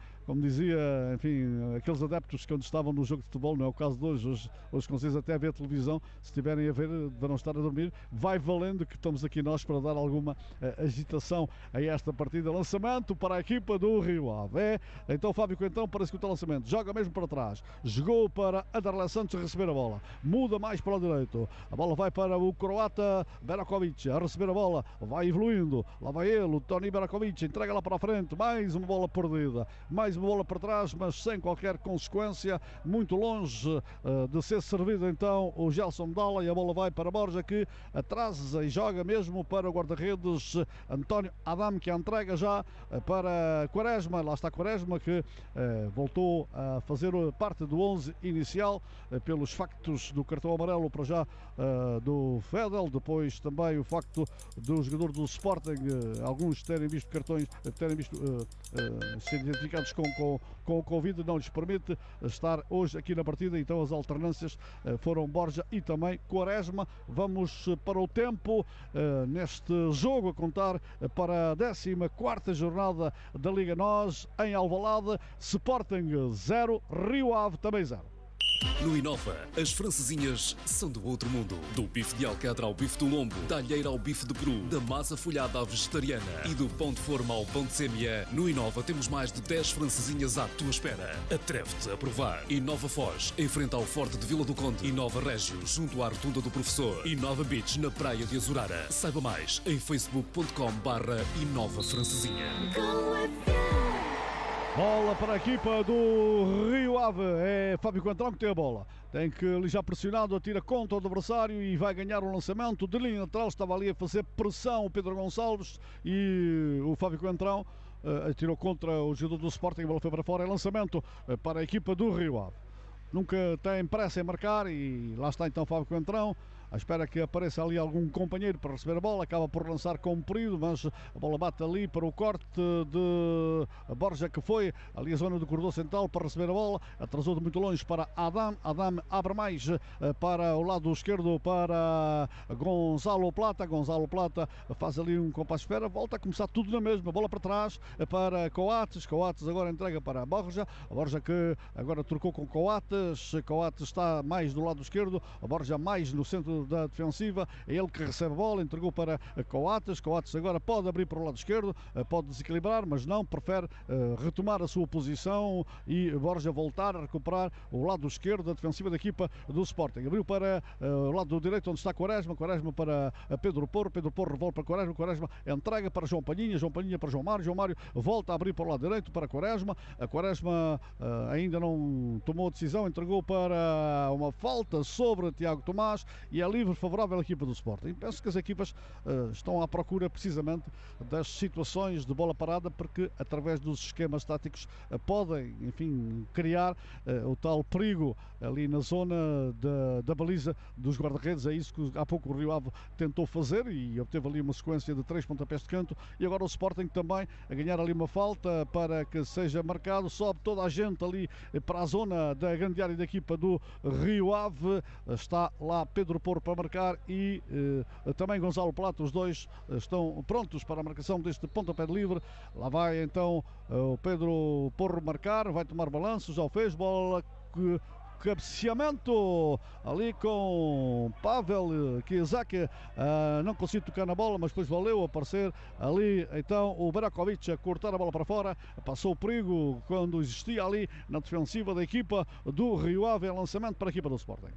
Speaker 2: enfim, aqueles adeptos que quando estavam no jogo de futebol, não é o caso de hoje consegues até ver a televisão, se estiverem a ver, deverão estar a dormir. Vai valendo que estamos aqui nós para dar alguma agitação a esta partida. Lançamento para a equipa do Rio Ave, então Fábio Coentrão para executar o lançamento, joga mesmo para trás, jogou para Anderle Santos a receber a bola, muda mais para o direito, a bola vai para o croata Berakovic a receber a bola, vai evoluindo, lá vai ele, o Toni Berakovic, entrega lá para a frente, mais uma bola perdida, mais uma bola para trás, mas sem qualquer consequência, muito longe de ser servido então o Gelson Dalla, e a bola vai para Borja, que atrasa e joga mesmo para o guarda-redes António Adam, que a entrega já para Quaresma. Lá está Quaresma, que voltou a fazer parte do 11 inicial pelos factos do cartão amarelo para já do Fedel, depois também o facto do jogador do Sporting, alguns terem visto cartões, ser identificados com o Covid, não lhes permite estar hoje aqui na partida. Então as alternâncias foram Borja e também Quaresma. Vamos para o tempo neste jogo, a contar para a 14ª jornada da Liga NOS em Alvalade. Sporting 0, Rio Ave também 0.
Speaker 4: No Inova, as francesinhas são do outro mundo. Do bife de alcatra ao bife do lombo, da alheira ao bife de peru, da massa folhada à vegetariana e do pão de forma ao pão de sêmia, no Inova temos mais de 10 francesinhas à tua espera. Atreve-te a provar. Inova Foz, em frente ao Forte de Vila do Conde. Inova Régio, junto à Rotunda do Professor. Inova Beach, na praia de Azurara. Saiba mais em facebook.com/Inova Francesinha.
Speaker 2: Bola para a equipa do Rio Ave, é Fábio Coentrão que tem a bola, tem que ali já pressionado, atira contra o adversário e vai ganhar um lançamento de linha lateral. Estava ali a fazer pressão o Pedro Gonçalves e o Fábio Coentrão atirou contra o jogador do Sporting, a bola foi para fora. É lançamento para a equipa do Rio Ave, nunca tem pressa em marcar, e lá está então Fábio Coentrão à espera que apareça ali algum companheiro para receber a bola, acaba por lançar comprido, mas a bola bate ali para o corte de Borja, que foi ali a zona do corredor central para receber a bola, atrasou de muito longe para Adam abre mais para o lado esquerdo para Gonzalo Plata faz ali um compasso de espera, volta a começar tudo na mesma, bola para trás para Coates agora entrega para Borja que agora trocou com Coates está mais do lado esquerdo, a Borja mais no centro da defensiva, é ele que recebe a bola, entregou para Coates agora pode abrir para o lado esquerdo, pode desequilibrar, mas não, prefere retomar a sua posição e Borja voltar a recuperar o lado esquerdo da defensiva da equipa do Sporting. Abriu para o lado direito onde está Quaresma para Pedro Porro revolve para Quaresma entrega para João Palhinha para João Mário volta a abrir para o lado direito para Quaresma ainda não tomou a decisão, entregou para uma falta sobre Tiago Tomás e é livre favorável à equipa do Sporting. Penso que as equipas estão à procura precisamente das situações de bola parada, porque através dos esquemas táticos podem, enfim, criar o tal perigo ali na zona da baliza dos guarda-redes. É isso que há pouco o Rio Ave tentou fazer e obteve ali uma sequência de 3 pontapés de canto, e agora o Sporting também a ganhar ali uma falta para que seja marcado, sobe toda a gente ali para a zona da grande área da equipa do Rio Ave, está lá Pedro Porro para marcar e também Gonzalo Plata, os dois estão prontos para a marcação deste pontapé de livre. Lá vai então o Pedro Porro marcar, vai tomar balanço, já o fez, bola que cabeceamento ali com Pavel Chiesek, não conseguiu tocar na bola, mas depois valeu aparecer ali então o Berakovic a cortar a bola para fora, passou o perigo quando existia ali na defensiva da equipa do Rio Ave. Lançamento para a equipa do Sporting.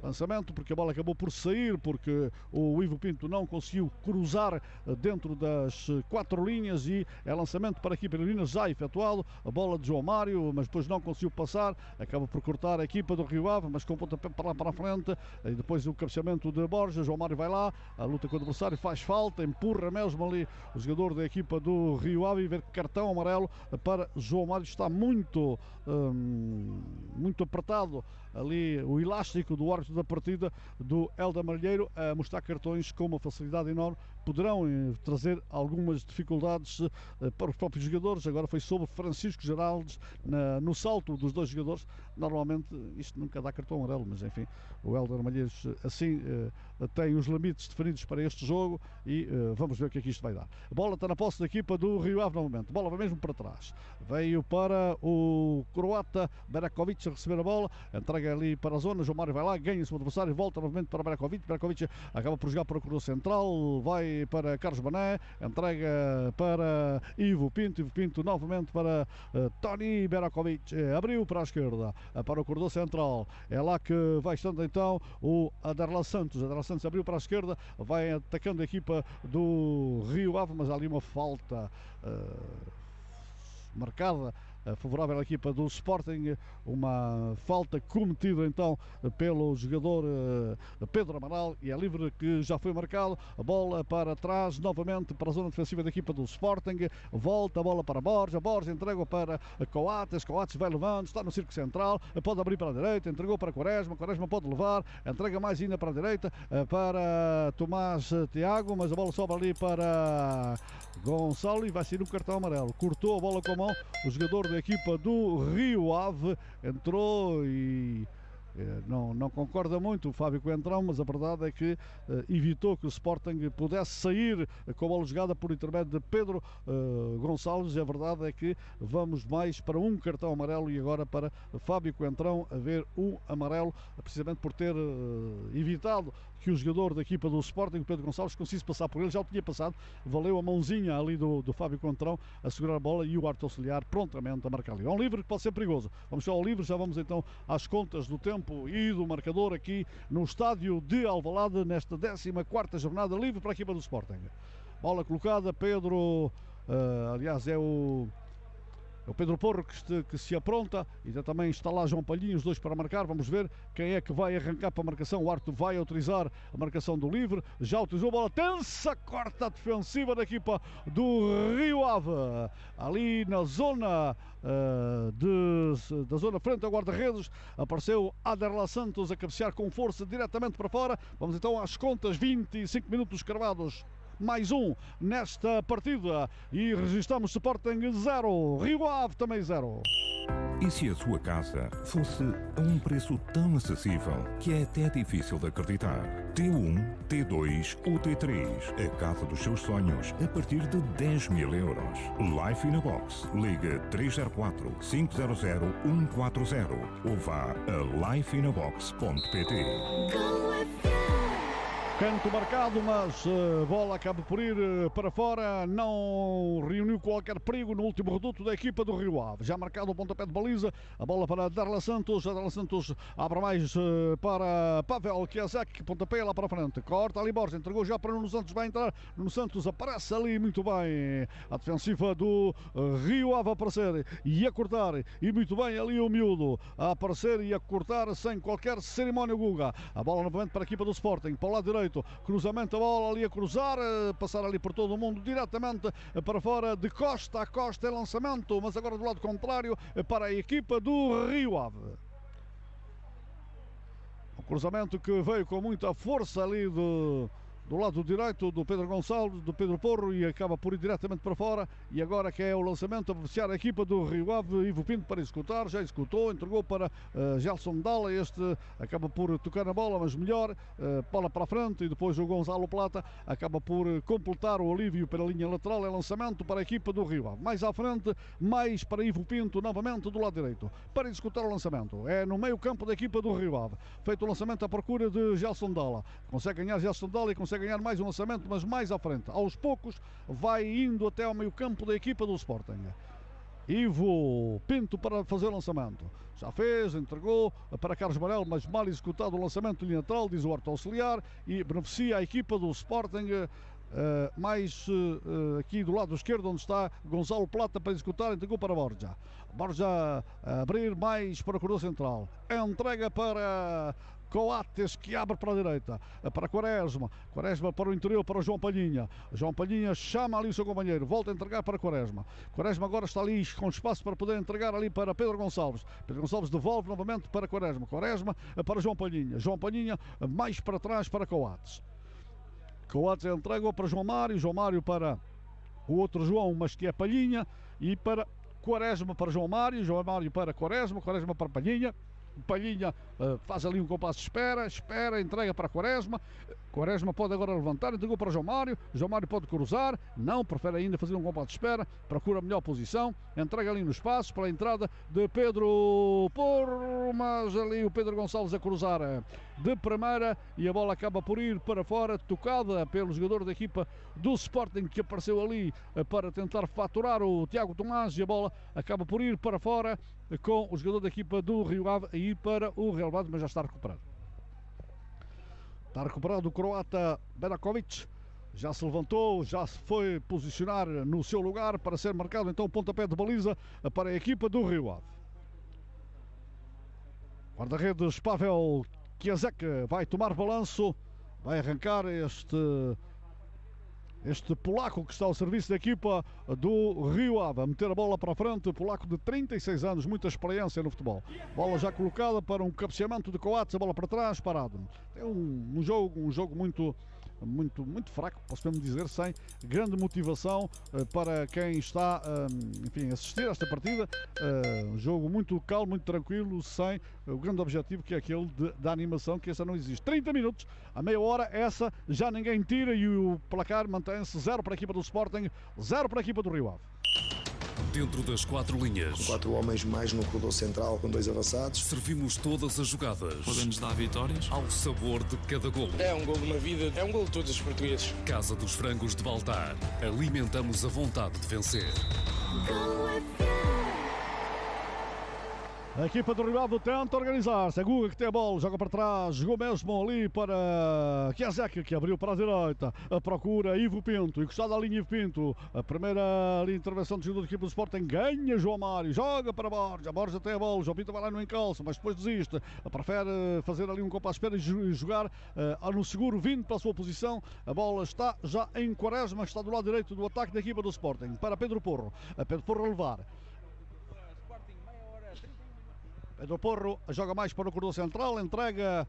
Speaker 2: Lançamento porque a bola acabou por sair, porque o Ivo Pinto não conseguiu cruzar dentro das 4 linhas, e é lançamento para a equipa de Minas já efetuado, a bola de João Mário, mas depois não conseguiu passar, acaba por cortar a equipa do Rio Ave, mas com pontapé para lá para a frente, e depois o cabeceamento de Borja, João Mário vai lá, a luta com o adversário, faz falta, empurra mesmo ali o jogador da equipa do Rio Ave, e ver cartão amarelo para João Mário. Está muito apertado ali o elástico do árbitro da partida do Helder Malheiro, a mostrar cartões com uma facilidade enorme. Poderão trazer algumas dificuldades para os próprios jogadores. Agora foi sobre Francisco Geraldes no salto dos dois jogadores. Normalmente isto nunca dá cartão amarelo, mas enfim, o Helder Malheiros assim tem os limites definidos para este jogo, e vamos ver o que é que isto vai dar. A bola está na posse da equipa do Rio Ave novamente, a bola vai mesmo para trás, veio para o croata Berakovic a receber a bola, entrega ali para a zona, João Mário vai lá, ganha-se o adversário, volta novamente para Berakovic acaba por jogar para o corredor central, vai para Carlos Bané, entrega para Ivo Pinto novamente para Toni Berakovic, abriu para a esquerda, para o corredor central, é lá que vai estando então o Aderlan Santos abriu para a esquerda, vai atacando a equipa do Rio Ave, mas há ali uma falta marcada favorável à equipa do Sporting, uma falta cometida então pelo jogador Pedro Amaral, e é livre que já foi marcado. A bola para trás novamente para a zona defensiva da equipa do Sporting, volta a bola para Borja entrega para Coates vai levando, está no círculo central, pode abrir para a direita, entregou para Quaresma pode levar, entrega mais ainda para a direita para Tomás Tiago, mas a bola sobe ali para Gonçalo e vai sair um cartão amarelo. Cortou a bola com a mão o jogador da equipa do Rio Ave, entrou e não concorda muito o Fábio Coentrão, mas a verdade é que evitou que o Sporting pudesse sair com a bola jogada por intermédio de Pedro Gonçalves, e a verdade é que vamos mais para um cartão amarelo, e agora para Fábio Coentrão a ver um amarelo, precisamente por ter evitado que o jogador da equipa do Sporting, o Pedro Gonçalves, conseguisse passar por ele. Já o tinha passado, valeu a mãozinha ali do Fábio Coentrão a segurar a bola, e o árbitro auxiliar prontamente a marcar ali. É um livre que pode ser perigoso. Vamos só ao livre, já vamos então às contas do tempo e do marcador aqui no estádio de Alvalade, nesta 14ª jornada, livre para a equipa do Sporting. Bola colocada, Pedro, aliás é o É o Pedro Porro que se apronta e também está lá João Palhinha, os dois para marcar. Vamos ver quem é que vai arrancar para a marcação. O árbitro vai autorizar a marcação do livre. Já autorizou a bola. Tensa corta defensiva da equipa do Rio Ave. Ali na zona da zona frente ao guarda-redes apareceu Aderla Santos a cabecear com força diretamente para fora. Vamos então às contas. 25 minutos cravados. Mais um nesta partida e registramos Sporting 0, Rio Ave também 0.
Speaker 8: E se a sua casa fosse a um preço tão acessível que é até difícil de acreditar? T1, T2 ou T3, a casa dos seus sonhos a partir de 10 mil euros. Life in a Box. Liga 304-500-140 ou vá a lifeinabox.pt.
Speaker 2: Canto marcado, mas a bola acaba por ir para fora, não reuniu qualquer perigo no último reduto da equipa do Rio Ave. Já marcado o pontapé de baliza, a bola para Aderla Santos abre mais para Pavel Kiesek, pontapé lá para a frente, corta ali Borges, entregou já para Nuno Santos, vai entrar, Nuno Santos aparece ali muito bem, a defensiva do Rio Ave a aparecer e a cortar, e muito bem ali o miúdo a aparecer e a cortar sem qualquer cerimónia. Guga, a bola novamente para a equipa do Sporting, para o lado direito, cruzamento, a bola ali a cruzar, passar ali por todo o mundo, diretamente para fora, de costa a costa, é lançamento, mas agora do lado contrário para a equipa do Rio Ave. O cruzamento que veio com muita força ali do lado direito do Pedro Gonçalves, do Pedro Porro, e acaba por ir diretamente para fora. E agora que é o lançamento a beneficiar a equipa do Rio Ave, Ivo Pinto para executar, já executou, entregou para Gelson Dalla, este acaba por tocar na bola, mas melhor, bola para a frente, e depois o Gonçalo Plata acaba por completar o alívio para a linha lateral, é lançamento para a equipa do Rio Ave. Mais à frente, mais para Ivo Pinto, novamente do lado direito, para executar o lançamento. É no meio campo da equipa do Rio Ave, feito o lançamento à procura de Gelson Dalla, consegue ganhar Gelson Dalla e consegue ganhar mais um lançamento, mas mais à frente, aos poucos vai indo até ao meio campo da equipa do Sporting. Ivo Pinto para fazer o lançamento, já fez, entregou para Carlos Varela, mas mal executado o lançamento de linha lateral, diz o árbitro auxiliar, e beneficia a equipa do Sporting. Aqui do lado esquerdo, onde está Gonçalo Plata para executar, entregou para Borja a abrir mais para o corredor central, entrega para Coates, que abre para a direita, para Quaresma para o interior, para o João Palhinha chama ali o seu companheiro, volta a entregar para Quaresma agora está ali com espaço para poder entregar ali para Pedro Gonçalves devolve novamente para Quaresma para João Palhinha mais para trás para Coates entrega para João Mário para o outro João, mas que é Palhinha, e para Quaresma para João Mário para Quaresma para Palhinha faz ali um compasso de espera, entrega para Quaresma pode agora levantar, entregou para João Mário pode cruzar, não, prefere ainda fazer um compasso de espera, procura a melhor posição, entrega ali no espaço para a entrada de Pedro Porro, mas ali o Pedro Gonçalves a cruzar de primeira e a bola acaba por ir para fora, tocada pelo jogador da equipa do Sporting, que apareceu ali para tentar faturar o Tiago Tomás, e a bola acaba por ir para fora com o jogador da equipa do Rio Ave a ir para o relevado, mas já está recuperado. Está recuperado o croata Benakovic, já se levantou, já se foi posicionar no seu lugar para ser marcado então o pontapé de baliza para a equipa do Rio Ave. Guarda-redes Pavel Kiesek vai tomar balanço, vai arrancar este polaco que está ao serviço da equipa do Rio Ave, a meter a bola para a frente, polaco de 36 anos, muita experiência no futebol. Bola já colocada para um cabeceamento de Coates, a bola para trás, parado. É um jogo muito fraco, posso mesmo dizer, sem grande motivação para quem está a assistir a esta partida. Um jogo muito calmo, muito tranquilo, sem o grande objetivo, que é aquele da animação, que essa não existe. 30 minutos, a meia hora, essa já ninguém tira, e o placar mantém-se 0 para a equipa do Sporting, 0 para a equipa do Rio Ave.
Speaker 4: Dentro das 4 linhas,
Speaker 7: 4 homens mais no corredor central com 2 avançados.
Speaker 4: Servimos todas as jogadas.
Speaker 10: Podemos dar vitórias
Speaker 4: ao sabor de cada golo.
Speaker 9: É um golo de uma vida, é um golo de todos os portugueses.
Speaker 4: Casa dos Frangos de Baltar. Alimentamos a vontade de vencer.
Speaker 2: A equipa do Rio Ave tenta organizar-se. A Guga que tem a bola, joga para trás, jogou mesmo ali para Kiazek, que abriu para a direita. A procura Ivo Pinto, encostado à linha Ivo Pinto. A primeira ali, intervenção do jogador da equipa do Sporting, ganha João Mário, joga para Borja. Borja tem a bola, João Pinto vai lá no encalço, mas depois desiste. Prefere fazer ali um compasso de espera e jogar no seguro, vindo para a sua posição. A bola está já em Quaresma, está do lado direito do ataque da equipa do Sporting. Para Pedro Porro. A Pedro Porro a levar. Pedro Porro joga mais para o corredor central, entrega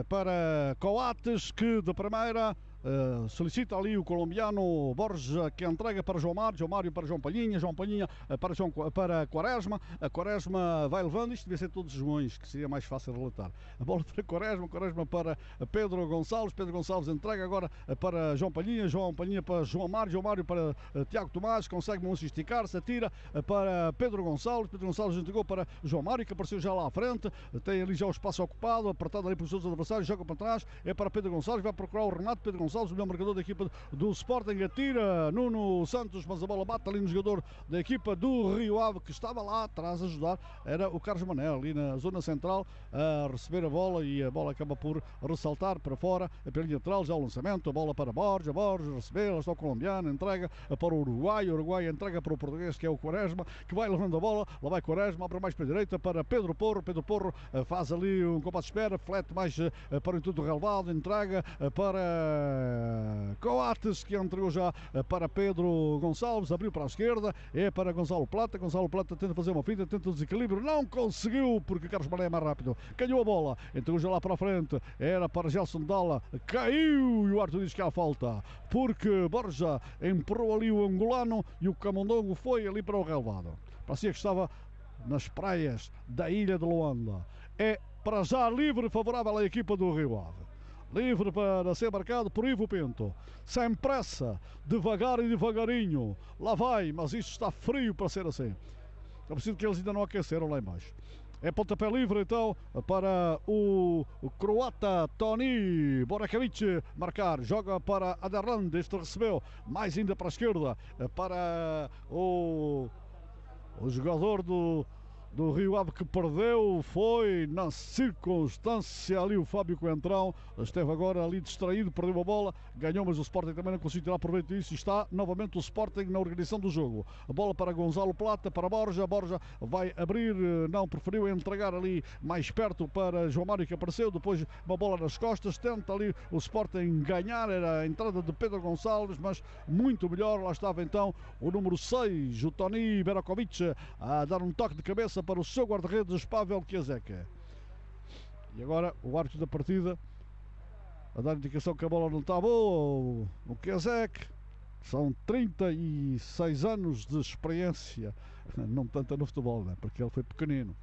Speaker 2: para Coates, que de primeira solicita ali o colombiano Borja, que entrega para João Mário, João Mário para João Palhinha, João Palhinha para Quaresma. A Quaresma vai levando, isto devia ser todos Joões, que seria mais fácil relatar. A bola para Quaresma, Quaresma para Pedro Gonçalves, Pedro Gonçalves entrega agora para João Palhinha, João Palhinha para João Mário para Tiago Tomás, consegue não se esticar, se atira para Pedro Gonçalves entregou para João Mário, que apareceu já lá à frente, tem ali já o espaço ocupado, apertado ali pelos seus adversários, joga para trás, é para Pedro Gonçalves, vai procurar o remate, Pedro Gonçalves, o melhor marcador da equipa do Sporting, atira Nuno Santos, mas a bola bate ali no jogador da equipa do Rio Ave, que estava lá atrás a ajudar, era o Carlos Mané, ali na zona central, a receber a bola, e a bola acaba por ressaltar para fora, pela linha lateral, já o lançamento, a bola para Borja recebeu, lá está o colombiano, entrega para o Uruguai entrega para o português, que é o Quaresma, que vai levando a bola, lá vai Quaresma, abre mais para a direita para Pedro Porro faz ali um compasso de espera, flete mais para o intuito relevado, entrega para Coates, que entregou já para Pedro Gonçalves, abriu para a esquerda, é para Gonçalo Plata tenta fazer uma finta, tenta o desequilíbrio, não conseguiu, porque Carlos Mané é mais rápido, ganhou a bola, entregou já lá para a frente, era para Gelson Dalla, caiu, e o árbitro diz que há falta, porque Borja empurrou ali o angolano, e o Camundongo foi ali para o relevado, parecia que estava nas praias da ilha de Luanda. É para já livre, favorável à equipa do Rio Ave. Livre para ser marcado por Ivo Pinto. Sem pressa, devagar e devagarinho. Lá vai, mas isto está frio para ser assim. É preciso que eles ainda não aqueceram lá embaixo. É pontapé livre então para o croata Toni Borakovic marcar. Joga para Aderland, este recebeu mais ainda para a esquerda para o jogador do Rio Ave, que perdeu, foi na circunstância ali o Fábio Coentrão, esteve agora ali distraído, perdeu a bola, ganhou, mas o Sporting também não conseguiu tirar proveito disso, e está novamente o Sporting na organização do jogo. A bola para Gonçalo Plata, para Borja vai abrir, não, preferiu entregar ali mais perto para João Mário, que apareceu, depois uma bola nas costas, tenta ali o Sporting ganhar, era a entrada de Pedro Gonçalves, mas muito melhor, lá estava então o número 6, o Toni Borakovic, a dar um toque de cabeça para o seu guarda-redes Pavel Kiazek. E agora o árbitro da partida a dar indicação que a bola não está boa. O Kiazek, são 36 anos de experiência, não tanto no futebol, né? Porque ele foi pequenino,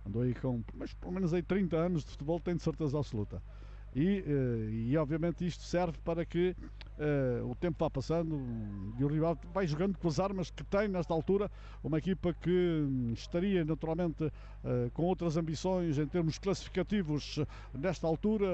Speaker 2: andou aí mas pelo menos aí 30 anos de futebol, tem de certeza absoluta. E obviamente isto serve para que o tempo vá passando e o rival vai jogando com as armas que tem nesta altura, uma equipa que estaria naturalmente com outras ambições em termos classificativos. Nesta altura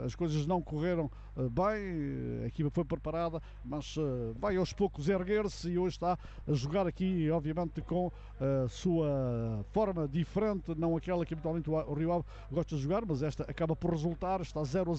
Speaker 2: as coisas não correram bem, a equipa foi preparada, mas vai aos poucos erguer-se, e hoje está a jogar aqui obviamente com a sua forma diferente, não aquela que habitualmente o Rio Ave gosta de jogar, mas esta acaba por resultar, está 0-0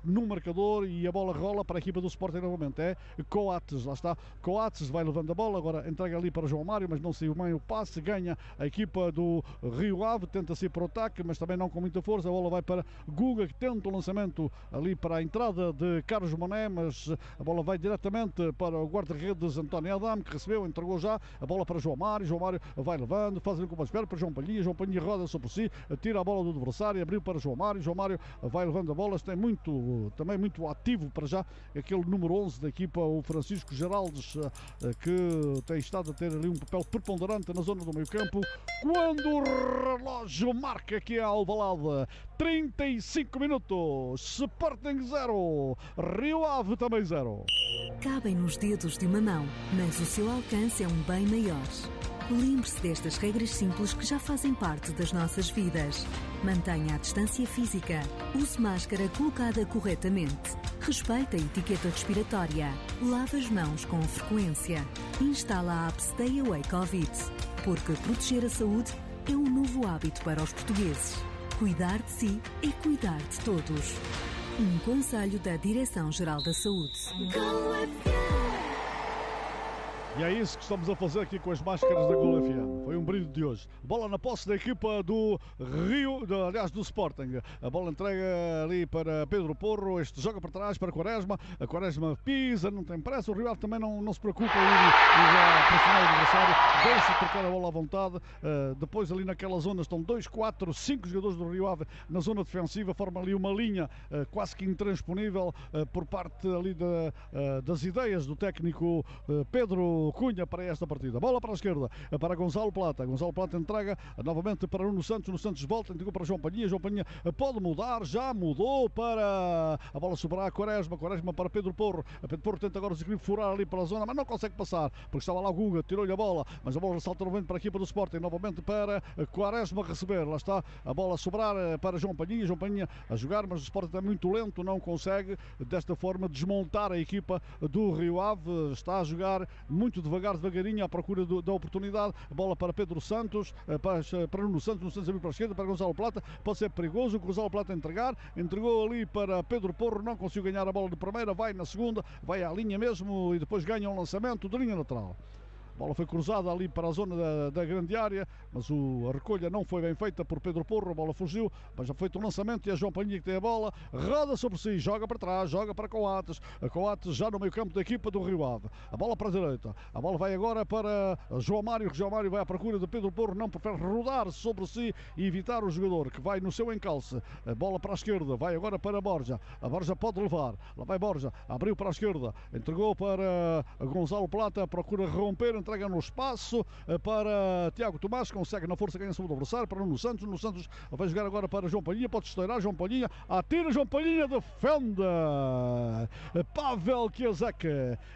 Speaker 2: no marcador, e a bola rola para a equipa do Sporting novamente, é Coates, lá está Coates, vai levando a bola, agora entrega ali para João Mário, mas não saiu bem o passe, ganha a equipa do Rio Ave, tenta-se ir para o ataque, mas também não com muita força, a bola vai para Guga, que tenta o lançamento ali para a entrada de Carlos Mané, mas a bola vai diretamente para o guarda-redes António Adame, que recebeu, entregou já a bola para João Mário vai levando, faz ali com uma espera para João Palhinha roda sobre si, tira a bola do adversário, abriu para João Mário vai levando a bola, tem também muito ativo para já aquele número 11 da equipa, o Francisco Geraldes, que tem estado a ter ali um papel preponderante na zona do meio campo, quando o relógio marca aqui a Alvalade, 35 minutos, Sporting 0, Rio Ave também 0.
Speaker 6: Cabem nos dedos de uma mão, mas o seu alcance é um bem maior. Lembre-se destas regras simples que já fazem parte das nossas vidas. Mantenha a distância física. Use máscara colocada corretamente. Respeite a etiqueta respiratória. Lave as mãos com frequência. Instala a app Stay Away Covid. Porque proteger a saúde é um novo hábito para os portugueses. Cuidar de si é cuidar de todos. Um conselho da Direção-Geral da Saúde.
Speaker 2: E é isso que estamos a fazer aqui com as máscaras da Gol FM. Foi um brinde de hoje. Bola na posse da equipa do do Sporting. A bola entrega ali para Pedro Porro. Este joga para trás para Quaresma. A Quaresma pisa, não tem pressa. O rival também não se preocupa em já pressionar o adversário. Deixa trocar a bola à vontade. Depois ali naquela zona estão 2, 4, 5 jogadores do Rio Ave na zona defensiva. Forma ali uma linha quase que intransponível por parte ali das ideias do técnico Pedro Cunha para esta partida. Bola para a esquerda, para Gonçalo Plata. Gonçalo Plata entrega novamente para Nuno Santos. Nuno Santos volta, entregou para João Palhinha. João Palhinha pode mudar, já mudou para a bola sobrar a Quaresma. Quaresma para Pedro Porro. Pedro Porro tenta agora furar ali pela zona, mas não consegue passar, porque estava lá o Guga, tirou-lhe a bola, mas a bola ressalta novamente para a equipa do Sporting. Novamente para Quaresma receber. Lá está a bola a sobrar para João Palhinha. João Palhinha a jogar, mas o Sporting é muito lento, não consegue desta forma desmontar a equipa do Rio Ave. Está a jogar muito devagarinho à procura da oportunidade. A bola para Pedro Santos, para Nuno Santos. Nuno Santos abriu para a esquerda para Gonçalo Plata. Pode ser perigoso o Gonçalo Plata entregou ali para Pedro Porro, não conseguiu ganhar a bola de primeira, vai na segunda, vai à linha mesmo e depois ganha um lançamento de linha lateral. A bola foi cruzada ali para a zona da grande área, mas a recolha não foi bem feita por Pedro Porro. A bola fugiu, mas já foi um lançamento e é João Palhinha que tem a bola, roda sobre si, joga para trás, joga para Coates. A Coates já no meio campo da equipa do Rio Ave. A bola para a direita, a bola vai agora para João Mário. João Mário vai à procura de Pedro Porro, não prefere rodar sobre si e evitar o jogador que vai no seu encalce. A bola para a esquerda, vai agora para Borja. A Borja pode levar, lá vai Borja, abriu para a esquerda, entregou para Gonçalo Plata, procura romper, entrega no espaço para Tiago Tomás, consegue na força, ganha sobre o adversário, para Nuno Santos. Nuno Santos vai jogar agora para João Palhinha, pode estourar, João Palhinha atira, João Palhinha defende. Pavel Kiesek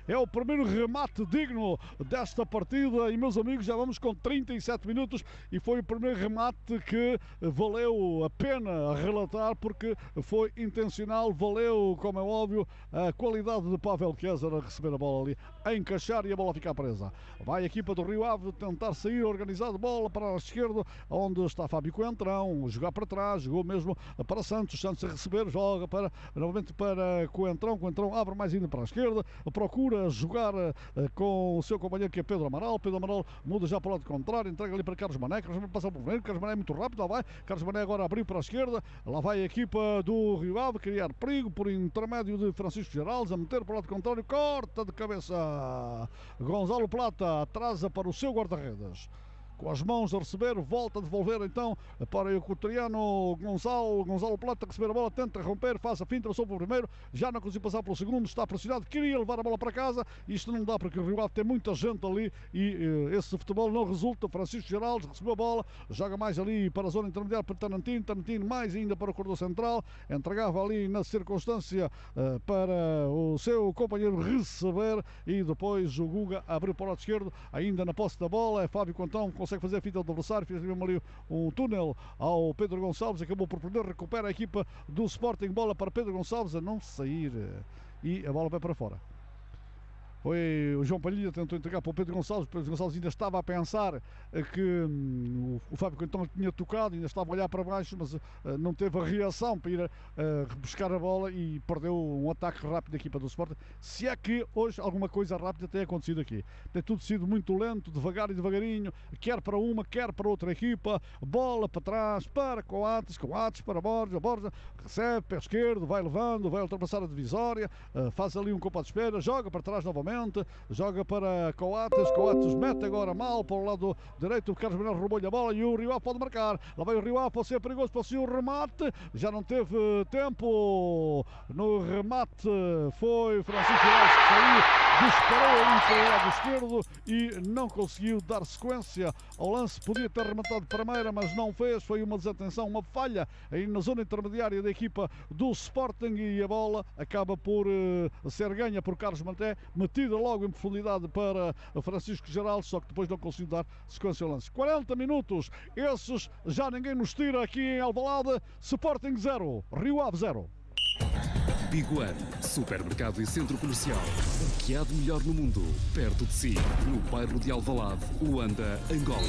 Speaker 2: é o primeiro remate digno desta partida e, meus amigos, já vamos com 37 minutos e foi o primeiro remate que valeu a pena relatar porque foi intencional, valeu, como é óbvio, a qualidade de Pavel Kiesek a receber a bola ali, a encaixar e a bola ficar presa. Vai a equipa do Rio Ave tentar sair organizado, bola para a esquerda, onde está Fábio Coentrão, jogar para trás, jogou mesmo para Santos. Santos a receber, joga novamente para Coentrão. Coentrão abre mais ainda para a esquerda, procura jogar com o seu companheiro que é Pedro Amaral. Pedro Amaral muda já para o lado contrário, entrega ali para Carlos Mané. Carlos Mané passa por primeiro, Carlos Mané é muito rápido, lá vai. Carlos Mané agora abriu para a esquerda, lá vai a equipa do Rio Ave criar perigo por intermédio de Francisco Geraldes, a meter para o lado contrário, corta de cabeça Gonçalo Plata, atrasa para o seu guarda-redes. Com as mãos a receber, volta a devolver então para o equatoriano Gonçalo Plata, receber a bola, tenta romper, faz a finta, passou pelo primeiro, já não conseguiu passar pelo segundo, está pressionado, queria levar a bola para casa, isto não dá porque o Rio Ave tem muita gente ali e esse futebol não resulta. Francisco Geraldes recebeu a bola, joga mais ali para a zona intermediária para Tarantino mais ainda para o corredor central, entregava ali na circunstância para o seu companheiro receber e depois o Guga abriu para o lado esquerdo, ainda na posse da bola, é Fábio Contão, consegue fazer a fita do adversário, fez mesmo ali um túnel ao Pedro Gonçalves, acabou por perder, recupera a equipa do Sporting, bola para Pedro Gonçalves a não sair e a bola vai para fora. Foi o João Palhinha, tentou entregar para o Pedro Gonçalves. Pedro Gonçalves ainda estava a pensar que o Fábio Contão tinha tocado, ainda estava a olhar para baixo, mas não teve a reação para ir buscar a bola e perdeu um ataque rápido da equipa do Sporting. Se é que hoje alguma coisa rápida tem acontecido aqui. Tem tudo sido muito lento, devagar e devagarinho, quer para uma, quer para outra equipa. Bola para trás, para Coates para Borja, Borja recebe, pé esquerdo, vai levando, vai ultrapassar a divisória, faz ali um compasso de espera, joga para trás novamente, joga para Coates mete agora mal para o lado direito, o Carlos Manuel roubou-lhe a bola e o Rio Ave pode marcar, lá vai o Rio Ave, pode ser perigoso, pode ser o remate, já não teve tempo no remate, foi Francisco Geraldes que saiu, disparou ali para o lado esquerdo e não conseguiu dar sequência ao lance, podia ter rematado de primeira, mas não fez, foi uma desatenção, uma falha aí na zona intermediária da equipa do Sporting e a bola acaba por ser ganha por Carlos Manté, metida logo em profundidade para Francisco Geraldes, só que depois não conseguiu dar sequência ao lance. 40 minutos, esses já ninguém nos tira aqui em Alvalade. Sporting 0, Rio Ave 0.
Speaker 4: Big One, supermercado e centro comercial. O que há de melhor no mundo, perto de si, no bairro de Alvalade, Luanda, Angola.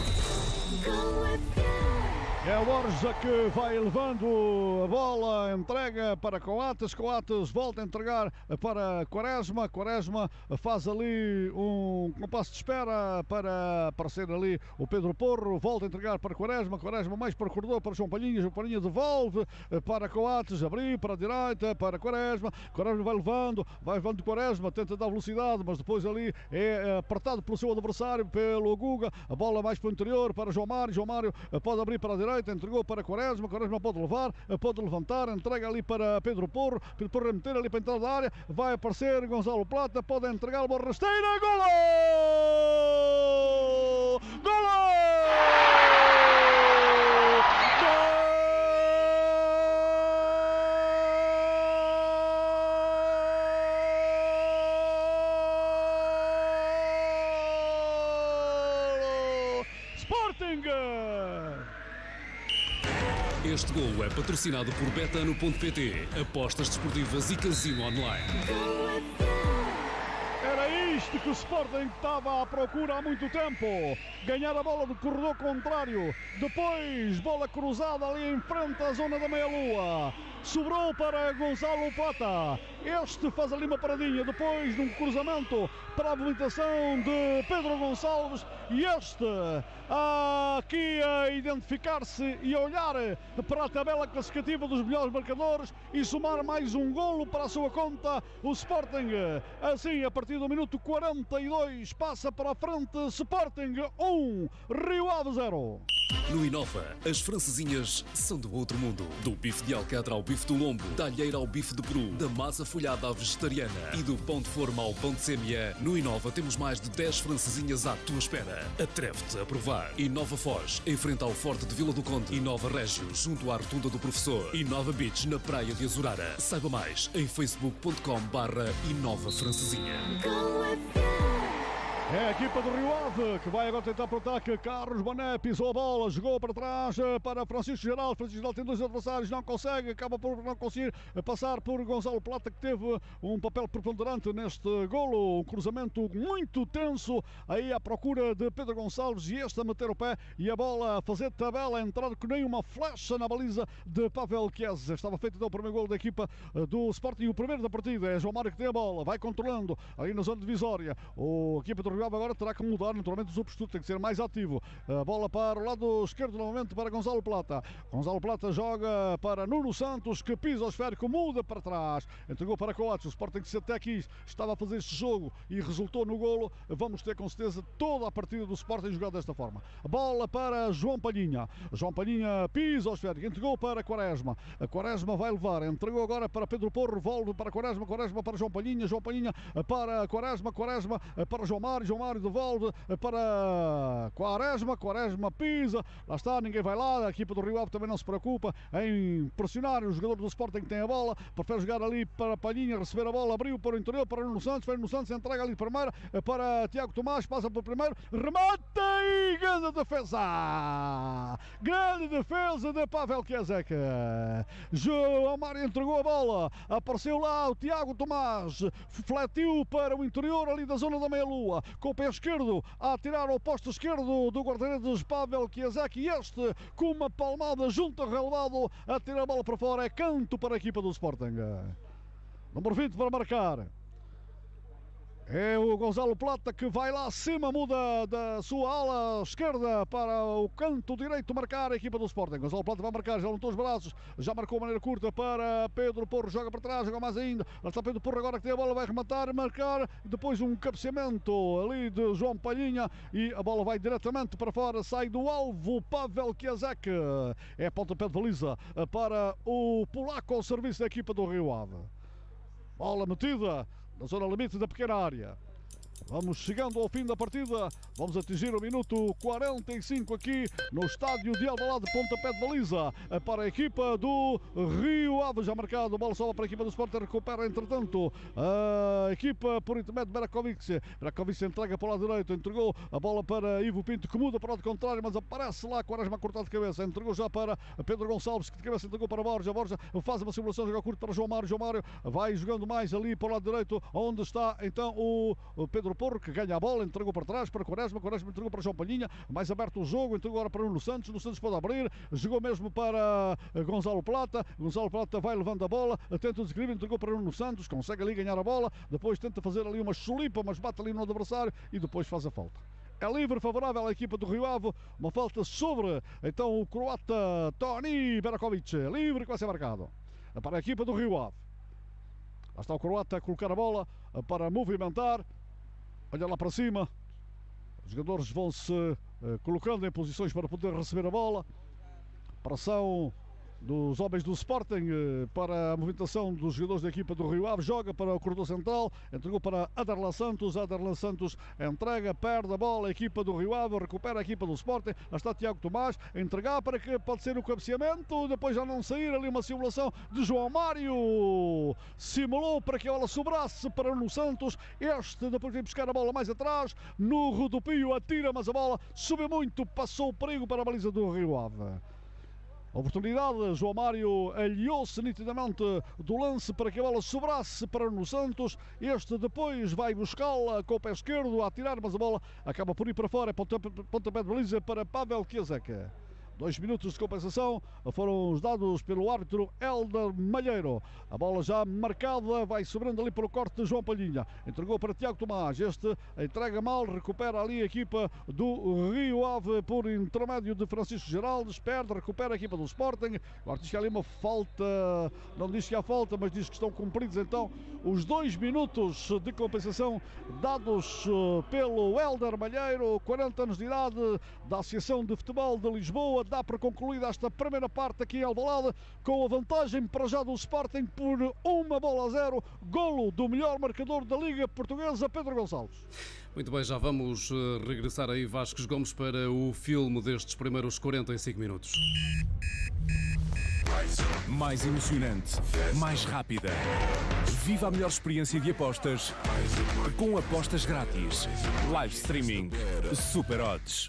Speaker 2: É o Borja que vai levando a bola, entrega para Coates, Coates volta a entregar para Quaresma, Quaresma faz ali um compasso de espera para aparecer ali o Pedro Porro, volta a entregar para Quaresma, Quaresma mais para o corredor para João Palhinha, João Palhinha devolve para Coates, abrir para a direita, para Quaresma, Quaresma vai levando Quaresma, tenta dar velocidade, mas depois ali é apertado pelo seu adversário, pelo Guga, a bola mais para o interior para João Mário pode abrir para a direita, entregou para Quaresma, Quaresma pode levar, pode levantar, entrega ali para Pedro Porro a meter ali para entrar da área, vai aparecer Gonçalo Plata, pode entregar a bola rasteira, golo! Golo! Sporting!
Speaker 4: Este golo é patrocinado por Betano.pt, apostas desportivas e casino online.
Speaker 2: Era isto que o Sporting estava à procura há muito tempo. Ganhar a bola do corredor contrário. Depois, bola cruzada ali em frente à zona da meia-lua. Sobrou para Gonçalo Plata. Este faz ali uma paradinha. Depois, num cruzamento para a habilitação de Pedro Gonçalves. E este aqui a identificar-se e a olhar para a tabela classificativa dos melhores marcadores e somar mais um golo para a sua conta. O Sporting, assim, a partir do minuto 42, passa para a frente. Sporting 1, Rio Ave 0.
Speaker 4: No Inova, as francesinhas são do outro mundo. Do bife de alcatra ao bife do lombo, da alheira ao bife de peru, da massa folhada à vegetariana e do pão de forma ao pão de sêmia, no Inova temos mais de 10 francesinhas à tua espera. Atreve-te a provar. Inova Foz, em frente ao Forte de Vila do Conde. Inova Régio, junto à Rotunda do Professor. Inova Beach, na praia de Azurara. Saiba mais em facebook.com/Inova Francesinha.
Speaker 2: É a equipa do Rio Ave que vai agora tentar para o ataque. Carlos Boné pisou a bola, jogou para trás para Francisco Geraldo. Francisco Geraldo tem dois adversários, não consegue, acaba por não conseguir passar por Gonçalo Plata, que teve um papel preponderante neste golo. Um cruzamento muito tenso aí à procura de Pedro Gonçalves e este a meter o pé e a bola a fazer tabela, a entrar que nem uma flecha na baliza de Pavel Chiesa. Estava feito então o primeiro golo da equipa do Sporting, o primeiro da partida. É João Mário que tem a bola, vai controlando ali na zona divisória. A equipa do Rio Ave agora terá que mudar naturalmente o substituto, tem que ser mais ativo. A bola para o lado esquerdo novamente para Gonçalo Plata. Gonçalo Plata joga para Nuno Santos, que pisa o esférico, muda para trás, entregou para Coates. O Sporting que se até aqui estava a fazer este jogo e resultou no golo. Vamos ter com certeza toda a partida do Sporting jogada desta forma. A bola para João Palhinha. João Palhinha pisa o esférico, entregou para Quaresma. A Quaresma vai levar, entregou agora para Pedro Porro, volve para Quaresma, Quaresma para João Palhinha para Quaresma, Quaresma para João Mário devolve para Quaresma pisa, lá está, ninguém vai lá. A equipa do Rio Ave também não se preocupa em pressionar o jogador do Sporting que tem a bola, prefere jogar ali para Palhinha, receber a bola, abriu para o interior para Nuno Santos, vai Nuno Santos, entrega ali primeiro para Tiago Tomás, passa por primeiro, remata e grande defesa de Pavel Chiesa. João Mário entregou a bola, apareceu lá o Tiago Tomás, fletiu para o interior ali da zona da meia-lua, com o pé esquerdo a tirar ao posto esquerdo do guarda-redes Pavel Chiesa, e este com uma palmada junto ao relevado a tirar a bola para fora. É canto para a equipa do Sporting. Número 20 para marcar. É o Gonçalo Plata que vai lá acima, muda da sua ala esquerda para o canto direito marcar a equipa do Sporting. Gonçalo Plata vai marcar, já levantou os braços, já marcou de maneira curta para Pedro Porro, joga para trás, joga mais ainda. Lá está Pedro Porro agora que tem a bola, vai rematar, marcar, depois um cabeceamento ali de João Palhinha e a bola vai diretamente para fora, sai do alvo Pavel Chiesa. É pontapé de baliza para o polaco ao serviço da equipa do Rio Ave. Bola metida na zona limite da pequena área. Vamos chegando ao fim da partida, vamos atingir o minuto 45 aqui no estádio de Alvalade, pontapé de baliza para a equipa do Rio Ave, já marcado, a bola sobe para a equipa do Sporting, recupera entretanto a equipa por intermédio de Berakovic. Berakovic entrega para o lado direito, entregou a bola para Ivo Pinto, que muda para o lado contrário, mas aparece lá Quaresma cortado de cabeça, entregou já para Pedro Gonçalves, que de cabeça entregou para Borja faz uma simulação, joga curto para João Mário vai jogando mais ali para o lado direito, onde está então o Pedro Pedro Porro, que ganha a bola, entregou para trás para Quaresma entregou para João Palhinha, mais aberto o jogo, entregou agora para Nuno Santos pode abrir, jogou mesmo para Gonçalo Plata vai levando a bola, tenta o desequilíbrio, entregou para Nuno Santos, consegue ali ganhar a bola, depois tenta fazer ali uma chulipa, mas bate ali no adversário e depois faz a falta. É livre, favorável à equipa do Rio Ave, uma falta sobre então o croata Toni Berakovic, livre que vai ser marcado para a equipa do Rio Ave. Lá está o croata a colocar a bola para movimentar, olha lá para cima, os jogadores vão-se colocando em posições para poder receber a bola, pressão dos homens do Sporting para a movimentação dos jogadores da equipa do Rio Ave, joga para o corredor central, entregou para Aderlan Santos entrega, perde a bola, a equipa do Rio Ave recupera a equipa do Sporting, lá está Tiago Tomás a entregar para que pode ser o cabeceamento, depois já não sair ali uma simulação de João Mário, simulou para que a bola sobrasse para Nuno Santos, este depois de buscar a bola mais atrás, no rodopio atira, mas a bola subiu muito, passou o perigo para a baliza do Rio Ave. Oportunidade, João Mário aliou-se nitidamente do lance para que a bola sobrasse para Nuno Santos, este depois vai buscá-la com o pé esquerdo a atirar, mas a bola acaba por ir para fora, pontapé de baliza para Pavel Kiesek. 2 minutos de compensação foram os dados pelo árbitro Hélder Malheiro. A bola já marcada, vai sobrando ali para o corte de João Palhinha. Entregou para Tiago Tomás. Este entrega mal, recupera ali a equipa do Rio Ave por intermédio de Francisco Geraldes. Perde, recupera a equipa do Sporting. Agora diz que há ali uma falta, não diz que há falta, mas diz que estão cumpridos então os 2 minutos de compensação dados pelo Hélder Malheiro, 40 anos de idade, da Associação de Futebol de Lisboa. Dá para concluir esta primeira parte aqui em Alvalade com a vantagem para já do Sporting por 1-0, golo do melhor marcador da Liga Portuguesa, Pedro Gonçalves.
Speaker 5: Muito bem, já vamos regressar aí, Vasco Gomes, para o filme destes primeiros 45 minutos.
Speaker 10: Mais emocionante, mais rápida. Viva a melhor experiência de apostas com apostas grátis, live streaming, super odds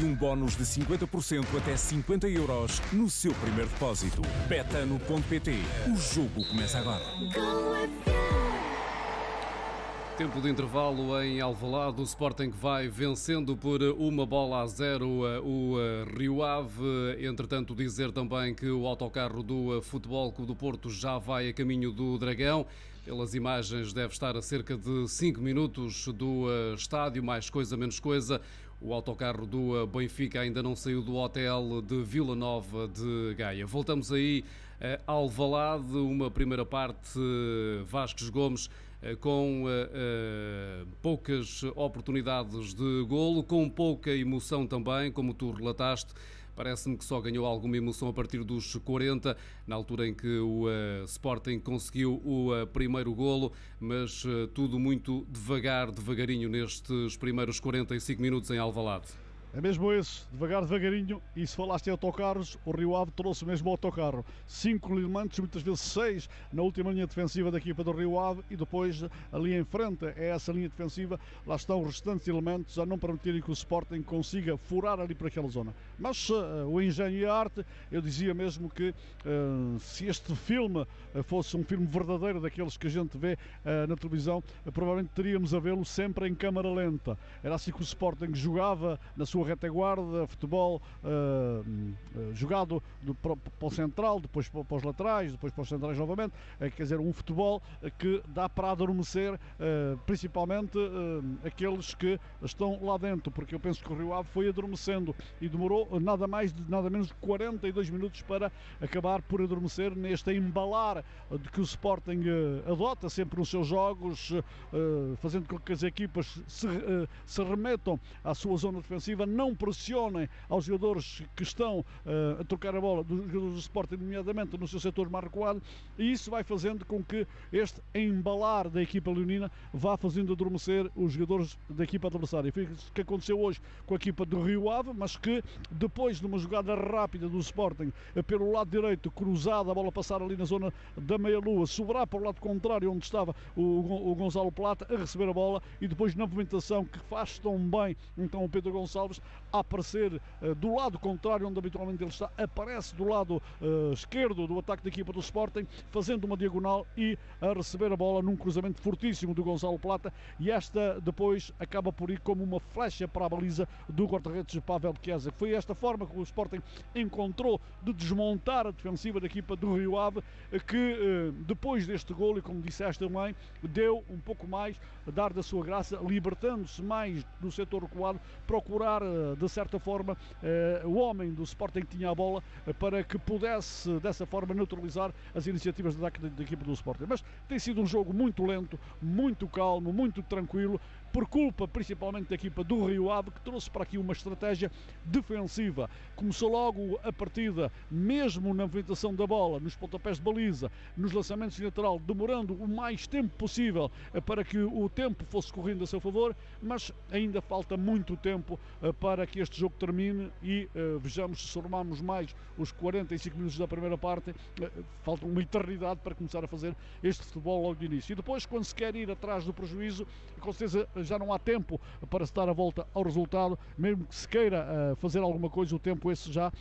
Speaker 10: e um bónus de 50% até 50 € no seu primeiro depósito. Betano.pt. O jogo começa agora.
Speaker 5: Tempo de intervalo em Alvalade, o Sporting vai vencendo por 1-0 o Rio Ave. Entretanto, dizer também que o autocarro do Futebol Clube do Porto já vai a caminho do Dragão. Pelas imagens deve estar a cerca de 5 minutos do estádio, mais coisa, menos coisa. O autocarro do Benfica ainda não saiu do hotel de Vila Nova de Gaia. Voltamos aí a Alvalade, uma primeira parte, Vasco Gomes, com poucas oportunidades de golo, com pouca emoção também, como tu relataste. Parece-me que só ganhou alguma emoção a partir dos 40, na altura em que o Sporting conseguiu o primeiro golo, mas tudo muito devagarinho nestes primeiros 45 minutos em Alvalade.
Speaker 2: É mesmo isso, devagarinho, e se falaste em autocarros, o Rio Ave trouxe mesmo o autocarro. 5 elementos, muitas vezes 6, na última linha defensiva da equipa do Rio Ave, e depois ali em frente é essa linha defensiva, lá estão os restantes elementos a não permitirem que o Sporting consiga furar ali para aquela zona. Mas o engenho e a arte, eu dizia mesmo que se este filme fosse um filme verdadeiro, daqueles que a gente vê na televisão, provavelmente teríamos a vê-lo sempre em câmara lenta. Era assim que o Sporting jogava na sua retaguarda, futebol jogado para o central, depois para os laterais, depois para os centrais novamente, quer dizer, um futebol que dá para adormecer principalmente aqueles que estão lá dentro, porque eu penso que o Rio Ave foi adormecendo e demorou nada mais de nada menos de 42 minutos para acabar por adormecer neste embalar de que o Sporting adota sempre nos seus jogos, fazendo com que as equipas se remetam à sua zona defensiva, não pressionem aos jogadores que estão a trocar a bola, dos jogadores do Sporting, nomeadamente no seu setor mais recuado, e isso vai fazendo com que este embalar da equipa leonina vá fazendo adormecer os jogadores da equipa adversária. Foi isso que aconteceu hoje com a equipa do Rio Ave, mas que depois de uma jogada rápida do Sporting pelo lado direito, cruzada, a bola passar ali na zona da meia-lua, sobrar para o lado contrário onde estava o Gonçalo Plata a receber a bola, e depois na movimentação que faz tão bem então o Pedro Gonçalves, vezes a aparecer do lado contrário onde habitualmente ele está, aparece do lado esquerdo do ataque da equipa do Sporting, fazendo uma diagonal e a receber a bola num cruzamento fortíssimo do Gonçalo Plata, e esta depois acaba por ir como uma flecha para a baliza do guarda-redes Pavel Chiesa. Foi esta forma que o Sporting encontrou de desmontar a defensiva da equipa do Rio Ave, que depois deste golo, e como disseste também, deu um pouco mais a dar da sua graça, libertando-se mais do setor recuado, procurar de certa forma o homem do Sporting que tinha a bola para que pudesse dessa forma neutralizar as iniciativas de ataque da equipa do Sporting. Mas tem sido um jogo muito lento, muito calmo, muito tranquilo, por culpa principalmente da equipa do Rio Ave, que trouxe para aqui uma estratégia defensiva. Começou logo a partida, mesmo na movimentação da bola, nos pontapés de baliza, nos lançamentos de lateral, demorando o mais tempo possível para que o tempo fosse correndo a seu favor, mas ainda falta muito tempo para que este jogo termine e vejamos se somarmos mais os 45 minutos da primeira parte, falta uma eternidade para começar a fazer este futebol logo de início. E depois, quando se quer ir atrás do prejuízo, com certeza já não há tempo para se dar a volta ao resultado, mesmo que se queira fazer alguma coisa, o tempo esse já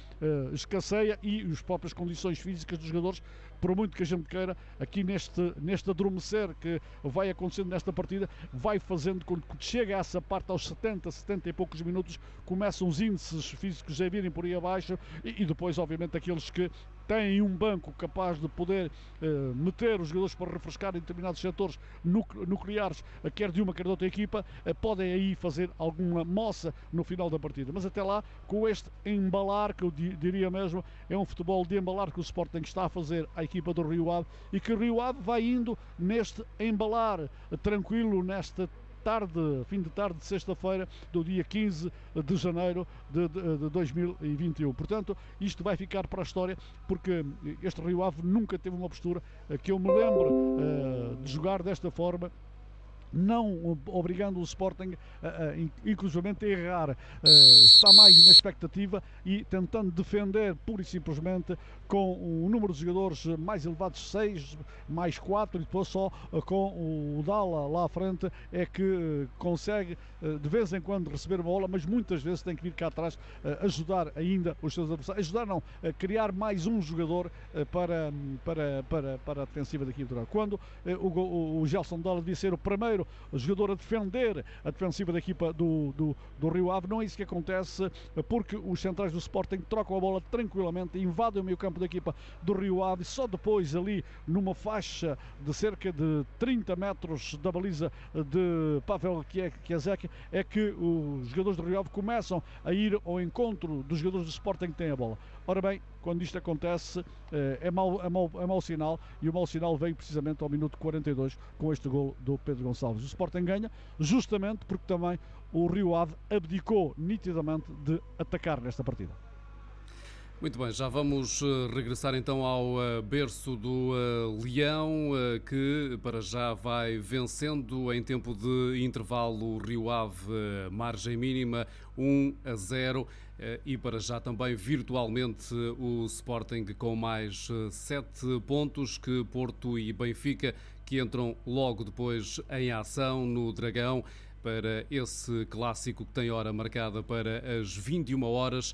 Speaker 2: escasseia, e as próprias condições físicas dos jogadores, por muito que a gente queira, aqui neste adormecer que vai acontecendo nesta partida, vai fazendo com que chegue a essa parte aos 70 e poucos minutos, começam os índices físicos a virem por aí abaixo, e depois obviamente aqueles que têm um banco capaz de poder meter os jogadores para refrescar em determinados setores nucleares, quer de uma, quer de outra equipa, podem aí fazer alguma moça no final da partida. Mas até lá, com este embalar, que eu diria mesmo, é um futebol de embalar que o Sporting está a fazer à equipa do Rio Ave, e que o Rio Ave vai indo neste embalar tranquilo, nesta fim de tarde de sexta-feira do dia 15 de janeiro de 2021. Portanto, isto vai ficar para a história, porque este Rio Ave nunca teve uma postura que eu me lembro de jogar desta forma, não obrigando o Sporting inclusivamente a errar, está mais na expectativa e tentando defender pura e simplesmente com o número de jogadores mais elevados, 6 mais 4, e depois só com o Dalla lá à frente é que consegue de vez em quando receber a bola, mas muitas vezes tem que vir cá atrás ajudar ainda os seus adversários, ajudar não, criar mais um jogador para a defensiva da equipe. Quando o Gelson Dalla devia ser o primeiro jogador a defender a defensiva da equipa do Rio Ave, não é isso que acontece, porque os centrais do Sporting trocam a bola tranquilamente, invadem o meio campo da equipa do Rio Ave, e só depois ali numa faixa de cerca de 30 metros da baliza de Pavel Chiesa é que os jogadores do Rio Ave começam a ir ao encontro dos jogadores do Sporting que têm a bola. Ora bem, quando isto acontece é mau sinal, e o mau sinal veio precisamente ao minuto 42 com este golo do Pedro Gonçalves. O Sporting ganha justamente porque também o Rio Ave abdicou nitidamente de atacar nesta partida.
Speaker 5: Muito bem, já vamos regressar então ao berço do Leão, que para já vai vencendo em tempo de intervalo o Rio Ave, margem mínima 1-0, e para já também virtualmente o Sporting com mais 7 pontos que Porto e Benfica, que entram logo depois em ação no Dragão para esse clássico que tem hora marcada para as 21 horas.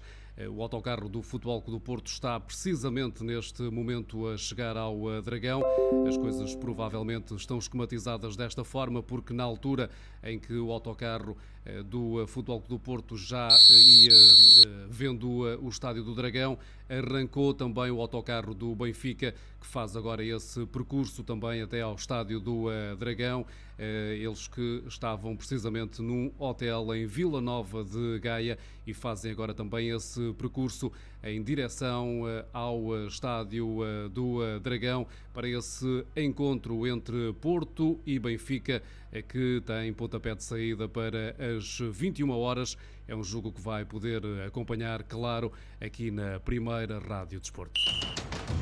Speaker 5: O autocarro do Futebol Clube do Porto está precisamente neste momento a chegar ao Dragão. As coisas provavelmente estão esquematizadas desta forma, porque na altura em que o autocarro do Futebol Clube do Porto já ia vendo o estádio do Dragão, arrancou também o autocarro do Benfica, que faz agora esse percurso também até ao estádio do Dragão. Eles que estavam precisamente num hotel em Vila Nova de Gaia e fazem agora também esse percurso em direção ao estádio do Dragão para esse encontro entre Porto e Benfica, que tem pontapé de saída para as 21 horas. É um jogo que vai poder acompanhar, claro, aqui na Primeira Rádio Desporto.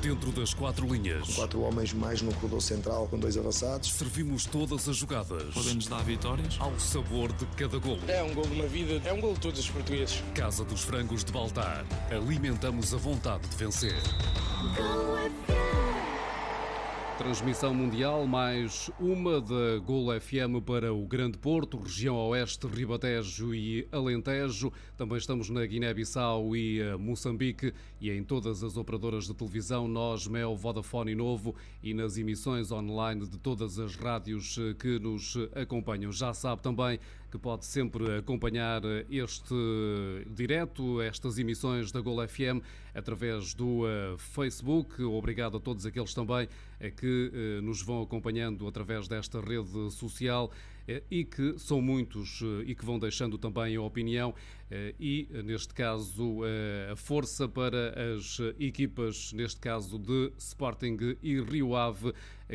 Speaker 4: Dentro das 4 linhas.
Speaker 7: 4 homens mais no corredor central com 2 avançados.
Speaker 4: Servimos todas as jogadas.
Speaker 10: Podemos dar vitórias
Speaker 4: ao sabor de cada golo.
Speaker 9: É um golo de uma vida, é um golo de todos os portugueses.
Speaker 4: Casa dos Frangos de Baltar. Alimentamos a vontade de vencer.
Speaker 5: Transmissão mundial, mais uma da Golo FM para o Grande Porto, região oeste, Ribatejo e Alentejo. Também estamos na Guiné-Bissau e Moçambique e em todas as operadoras de televisão, Nós, Mel, Vodafone e Novo, e nas emissões online de todas as rádios que nos acompanham. Já sabe também que pode sempre acompanhar este direto, estas emissões da Golo FM, através do Facebook. Obrigado a todos aqueles também que nos vão acompanhando através desta rede social e que são muitos e que vão deixando também a opinião e, neste caso, a força para as equipas, neste caso de Sporting e Rio Ave,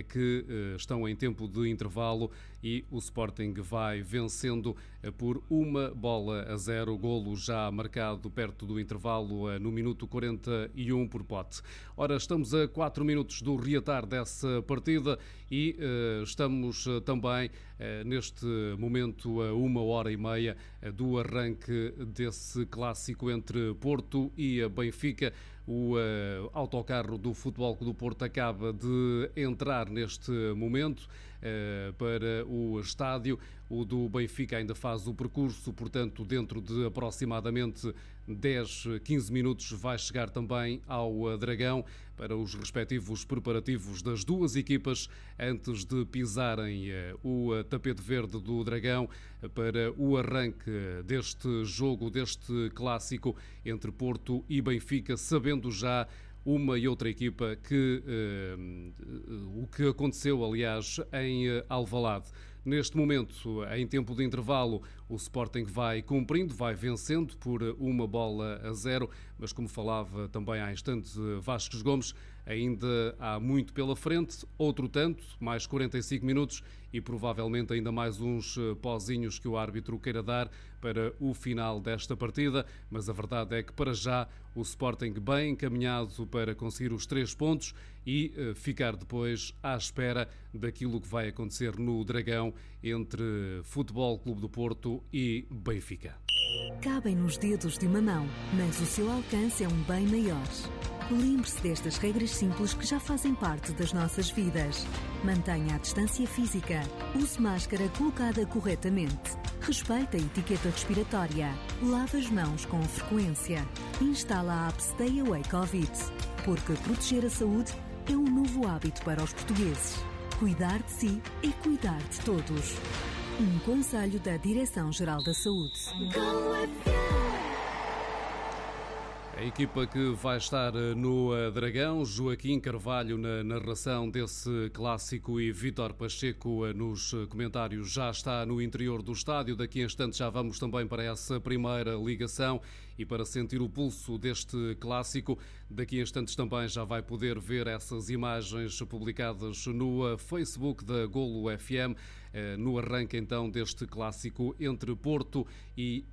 Speaker 5: que estão em tempo de intervalo e o Sporting vai vencendo por 1-0, golo já marcado perto do intervalo no minuto 41 por Pote. Ora, estamos a 4 minutos do reatar dessa partida e estamos também neste momento a 1h30 do arranque desse clássico entre Porto e Benfica. O autocarro do Futebol Clube do Porto acaba de entrar neste momento para o estádio. O do Benfica ainda faz o percurso, portanto, dentro de aproximadamente 10, 15 minutos vai chegar também ao Dragão para os respectivos preparativos das duas equipas antes de pisarem o tapete verde do Dragão para o arranque deste jogo, deste clássico entre Porto e Benfica, sabendo já uma e outra equipa que o que aconteceu, aliás, em Alvalade. Neste momento, em tempo de intervalo, o Sporting vai cumprindo, vai vencendo por 1-0, mas como falava também há instantes Vasco Gomes, ainda há muito pela frente, outro tanto, mais 45 minutos e provavelmente ainda mais uns pozinhos que o árbitro queira dar para o final desta partida, mas a verdade é que para já o Sporting bem encaminhado para conseguir os 3 pontos e ficar depois à espera daquilo que vai acontecer no Dragão entre Futebol Clube do Porto e Benfica.
Speaker 6: Cabem nos dedos de uma mão, mas o seu alcance é um bem maior. Lembre-se destas regras simples que já fazem parte das nossas vidas. Mantenha a distância física. Use máscara colocada corretamente. Respeite a etiqueta respiratória. Lave as mãos com frequência. Instala a app Stay Away Covid. Porque proteger a saúde é um novo hábito para os portugueses. Cuidar de si é cuidar de todos. Um conselho da Direção-Geral da Saúde.
Speaker 5: A equipa que vai estar no Dragão, Joaquim Carvalho na narração desse clássico e Vítor Pacheco nos comentários, já está no interior do estádio. Daqui a instantes já vamos também para essa primeira ligação e para sentir o pulso deste clássico. Daqui a instantes também já vai poder ver essas imagens publicadas no Facebook da Golo FM, no arranque então deste clássico entre Porto e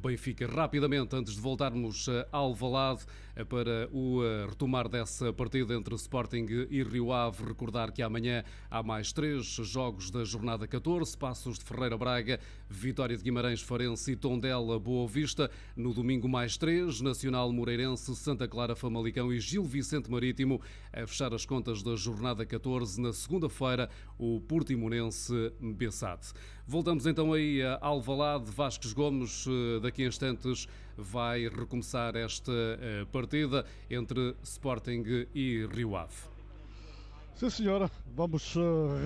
Speaker 5: Benfica. Rapidamente, antes de voltarmos ao Alvalade para o retomar dessa partida entre Sporting e Rio Ave, recordar que amanhã há mais 3 jogos da jornada 14, Passos de Ferreira Braga, Vitória de Guimarães Farense e Tondela Boa Vista. No domingo mais 3, Nacional Moreirense, Santa Clara Famalicão e Gil Vicente Marítimo. A fechar as contas da jornada 14, na segunda-feira, o Portimonense Bessade. Voltamos então aí a Alvalade. Vasco Gomes, daqui a instantes, vai recomeçar esta partida entre Sporting e Rio Ave.
Speaker 2: Sim, senhora. Vamos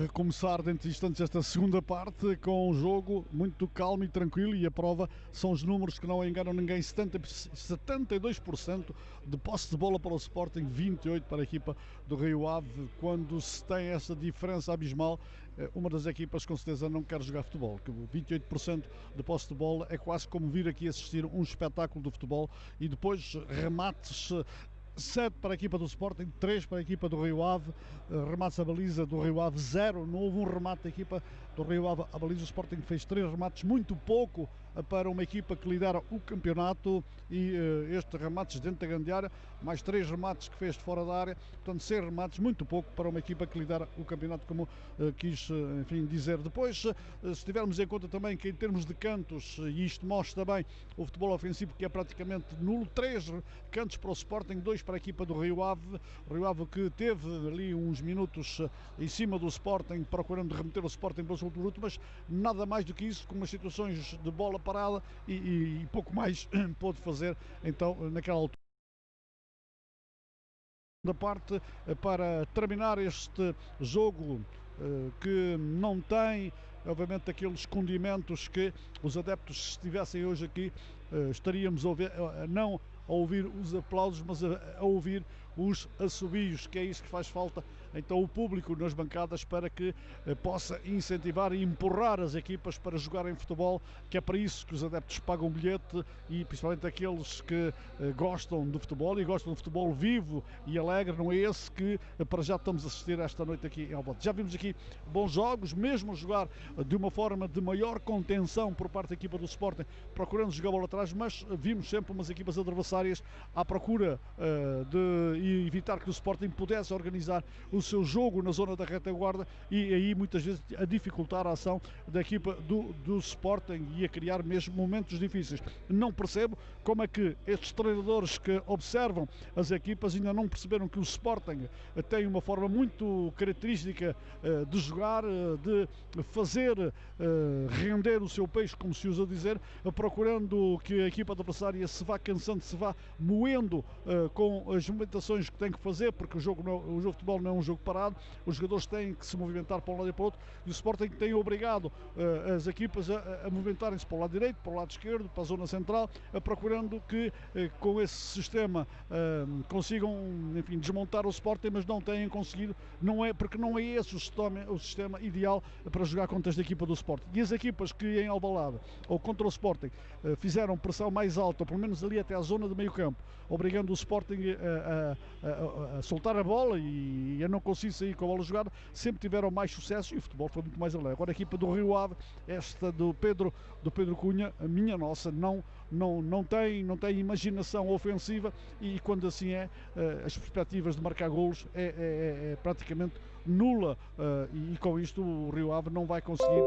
Speaker 2: recomeçar dentro de instantes esta segunda parte com um jogo muito calmo e tranquilo, e a prova são os números que não enganam ninguém. 72% de posse de bola para o Sporting, 28% para a equipa do Rio Ave. Quando se tem essa diferença abismal, uma das equipas com certeza não quer jogar futebol. 28% de posse de bola é quase como vir aqui assistir um espetáculo de futebol, e depois remates 7 para a equipa do Sporting, 3 para a equipa do Rio Ave, remates à baliza do Rio Ave 0, não houve um remate da equipa do Rio Ave à baliza. O Sporting fez 3 remates, muito pouco para uma equipa que lidera o campeonato, e estes remates dentro da grande área, mais 3 remates que fez de fora da área, portanto 6 remates, muito pouco para uma equipa que lidera o campeonato, como quis enfim dizer. Depois, se tivermos em conta também que em termos de cantos, e isto mostra bem o futebol ofensivo que é praticamente nulo, 3 cantos para o Sporting, 2 para para a equipa do Rio Ave. O Rio Ave que teve ali uns minutos em cima do Sporting, procurando remeter o Sporting para o segundo minuto, mas nada mais do que isso, com umas situações de bola parada e pouco mais pôde fazer então naquela altura. Da parte para terminar este jogo que não tem obviamente aqueles condimentos que os adeptos, se estivessem hoje aqui, estaríamos não a ouvir os aplausos, mas a ouvir os assobios, que é isso que faz falta. Então o público nas bancadas para que possa incentivar e empurrar as equipas para jogarem futebol, que é para isso que os adeptos pagam bilhete, e principalmente aqueles que gostam do futebol e gostam de futebol vivo e alegre. Não é esse que para já estamos a assistir esta noite aqui em Alvalade. Já vimos aqui bons jogos, mesmo jogar de uma forma de maior contenção por parte da equipa do Sporting, procurando jogar bola atrás, mas vimos sempre umas equipas adversárias à procura de evitar que o Sporting pudesse organizar o seu jogo na zona da retaguarda, e aí muitas vezes a dificultar a ação da equipa do Sporting e a criar mesmo momentos difíceis. Não percebo como é que estes treinadores que observam as equipas ainda não perceberam que o Sporting tem uma forma muito característica de jogar, de fazer render o seu peixe, como se usa dizer, procurando que a equipa adversária se vá cansando, se vá moendo com as movimentações que tem que fazer, porque o jogo de futebol não é um jogo parado, os jogadores têm que se movimentar para um lado e para o outro, e o Sporting tem obrigado as equipas a movimentarem-se para o lado direito, para o lado esquerdo, para a zona central, procurando que com esse sistema consigam, enfim, desmontar o Sporting, mas não têm conseguido, porque não é esse o sistema ideal para jogar contra esta equipa do Sporting. E as equipas que em Alvalade ou contra o Sporting fizeram pressão mais alta, ou pelo menos ali até à zona de meio campo, obrigando o Sporting a soltar a bola e a não conseguir sair com a bola jogada, sempre tiveram mais sucesso e o futebol foi muito mais alegre. Agora a equipa do Rio Ave, esta do Pedro Cunha, a minha nossa, não tem imaginação ofensiva, e quando assim as perspectivas de marcar golos é praticamente nula, e com isto o Rio Ave não vai conseguir,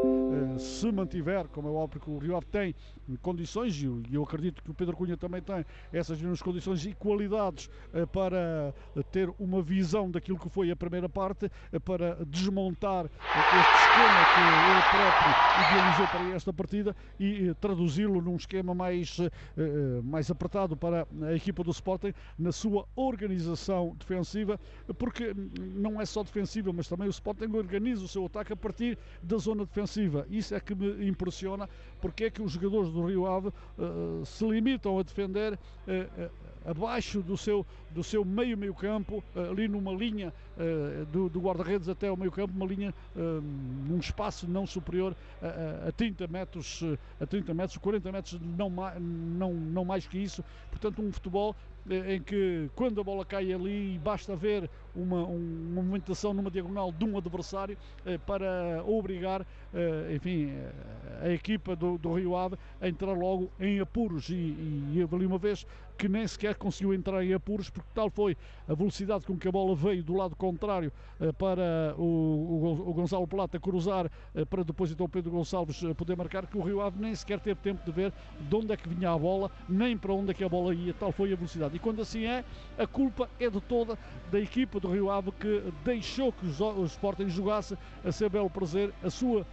Speaker 2: se mantiver, como é óbvio que o Rio Ave tem condições, e eu acredito que o Pedro Cunha também tem essas mesmas condições e qualidades para ter uma visão daquilo que foi a primeira parte, para desmontar este esquema que ele próprio idealizou para esta partida e traduzi-lo num esquema mais apertado para a equipa do Sporting na sua organização defensiva, porque não é só defensiva, mas também o Sporting organiza o seu ataque a partir da zona defensiva. Isso é que me impressiona, porque é que os jogadores do Rio Ave se limitam a defender abaixo do seu meio campo, ali numa linha do guarda-redes até o meio campo, uma linha num espaço não superior a 30 metros, 40 metros, não mais que isso. Portanto, um futebol em que quando a bola cai ali basta ver uma movimentação numa diagonal de um adversário para obrigar, enfim, a equipa do Rio Ave a entrar logo em apuros, e eu ali uma vez que nem sequer conseguiu entrar em apuros, porque tal foi a velocidade com que a bola veio do lado contrário para o Gonçalo Plata cruzar, para depois então o Pedro Gonçalves poder marcar, que o Rio Ave nem sequer teve tempo de ver de onde é que vinha a bola, nem para onde é que a bola ia, tal foi a velocidade. E quando assim a culpa é de toda da equipa do Rio Ave, que deixou que o Sporting jogasse a seu belo prazer, a sua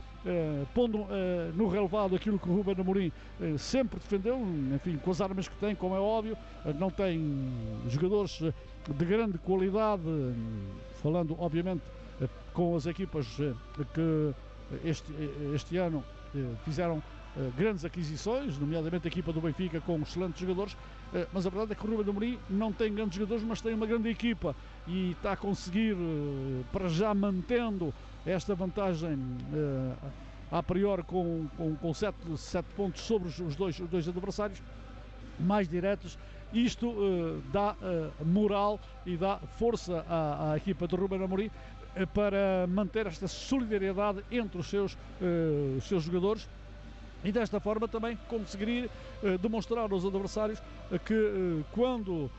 Speaker 2: pondo no relevado aquilo que o Ruben Amorim sempre defendeu, enfim, com as armas que tem, como é óbvio. Não tem jogadores de grande qualidade, falando obviamente com as equipas que este ano fizeram grandes aquisições, nomeadamente a equipa do Benfica com excelentes jogadores, mas a verdade é que o Ruben Amorim não tem grandes jogadores, mas tem uma grande equipa e está a conseguir, para já mantendo esta vantagem a priori com 7 pontos sobre os dois adversários mais diretos. Isto dá moral e dá força à equipa do Ruben Amorim para manter esta solidariedade entre os seus jogadores, e desta forma também conseguir demonstrar aos adversários que quando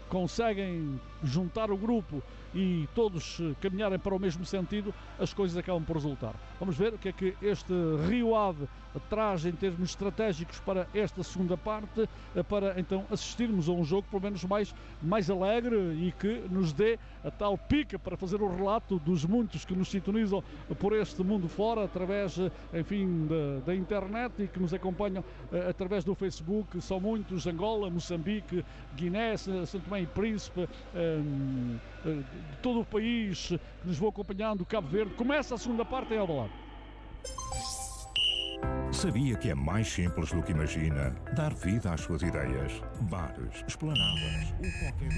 Speaker 2: conseguem juntar o grupo e todos caminharem para o mesmo sentido, as coisas acabam por resultar. Vamos ver o que é que este Rio Ave traz em termos estratégicos para esta segunda parte, para então assistirmos a um jogo pelo menos mais alegre e que nos dê a tal pica para fazer o relato dos muitos que nos sintonizam por este mundo fora, através, enfim, da internet e que nos acompanham através do Facebook. São muitos: Angola, Moçambique, Guiné, São Tomé e Príncipe, de todo o país que nos vão acompanhando, Cabo Verde. Começa a segunda parte em Alvalade.
Speaker 8: Sabia que é mais simples do que imagina dar vida às suas ideias? Bares, esplanadas ou qualquer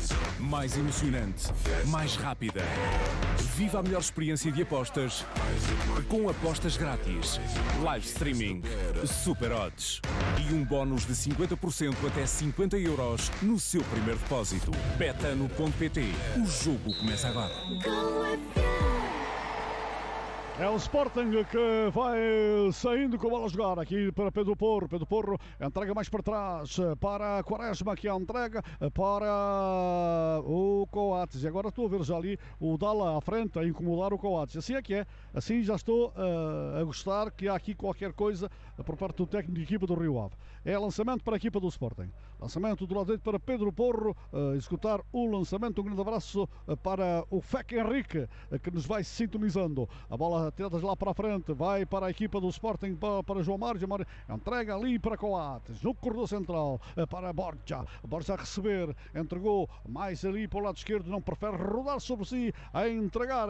Speaker 8: outro.
Speaker 10: Mais emocionante, mais rápida. Viva a melhor experiência de apostas com apostas grátis, live streaming, Super Odds e um bónus de 50% até 50 euros no seu primeiro depósito. Betano.pt. O jogo começa agora.
Speaker 2: É o Sporting que vai saindo com a bola a jogar aqui para Pedro Porro. Pedro Porro entrega mais para trás para Quaresma, que a entrega para o Coates. E agora estou a ver já ali o Dala à frente a incomodar o Coates. Assim é que é. Assim já estou a gostar que há aqui qualquer coisa por parte do técnico de equipa do Rio Ave. É lançamento para a equipa do Sporting. Lançamento do lado direito para Pedro Porro, executar o lançamento. Um grande abraço para o Fec Henrique, que nos vai sintonizando. A bola tirada lá para a frente, vai para a equipa do Sporting, para João Mário. João Mário entrega ali para Coates, no corredor central, para Borja. Borja a receber, entregou mais ali para o lado esquerdo, não prefere rodar sobre si, a entregar.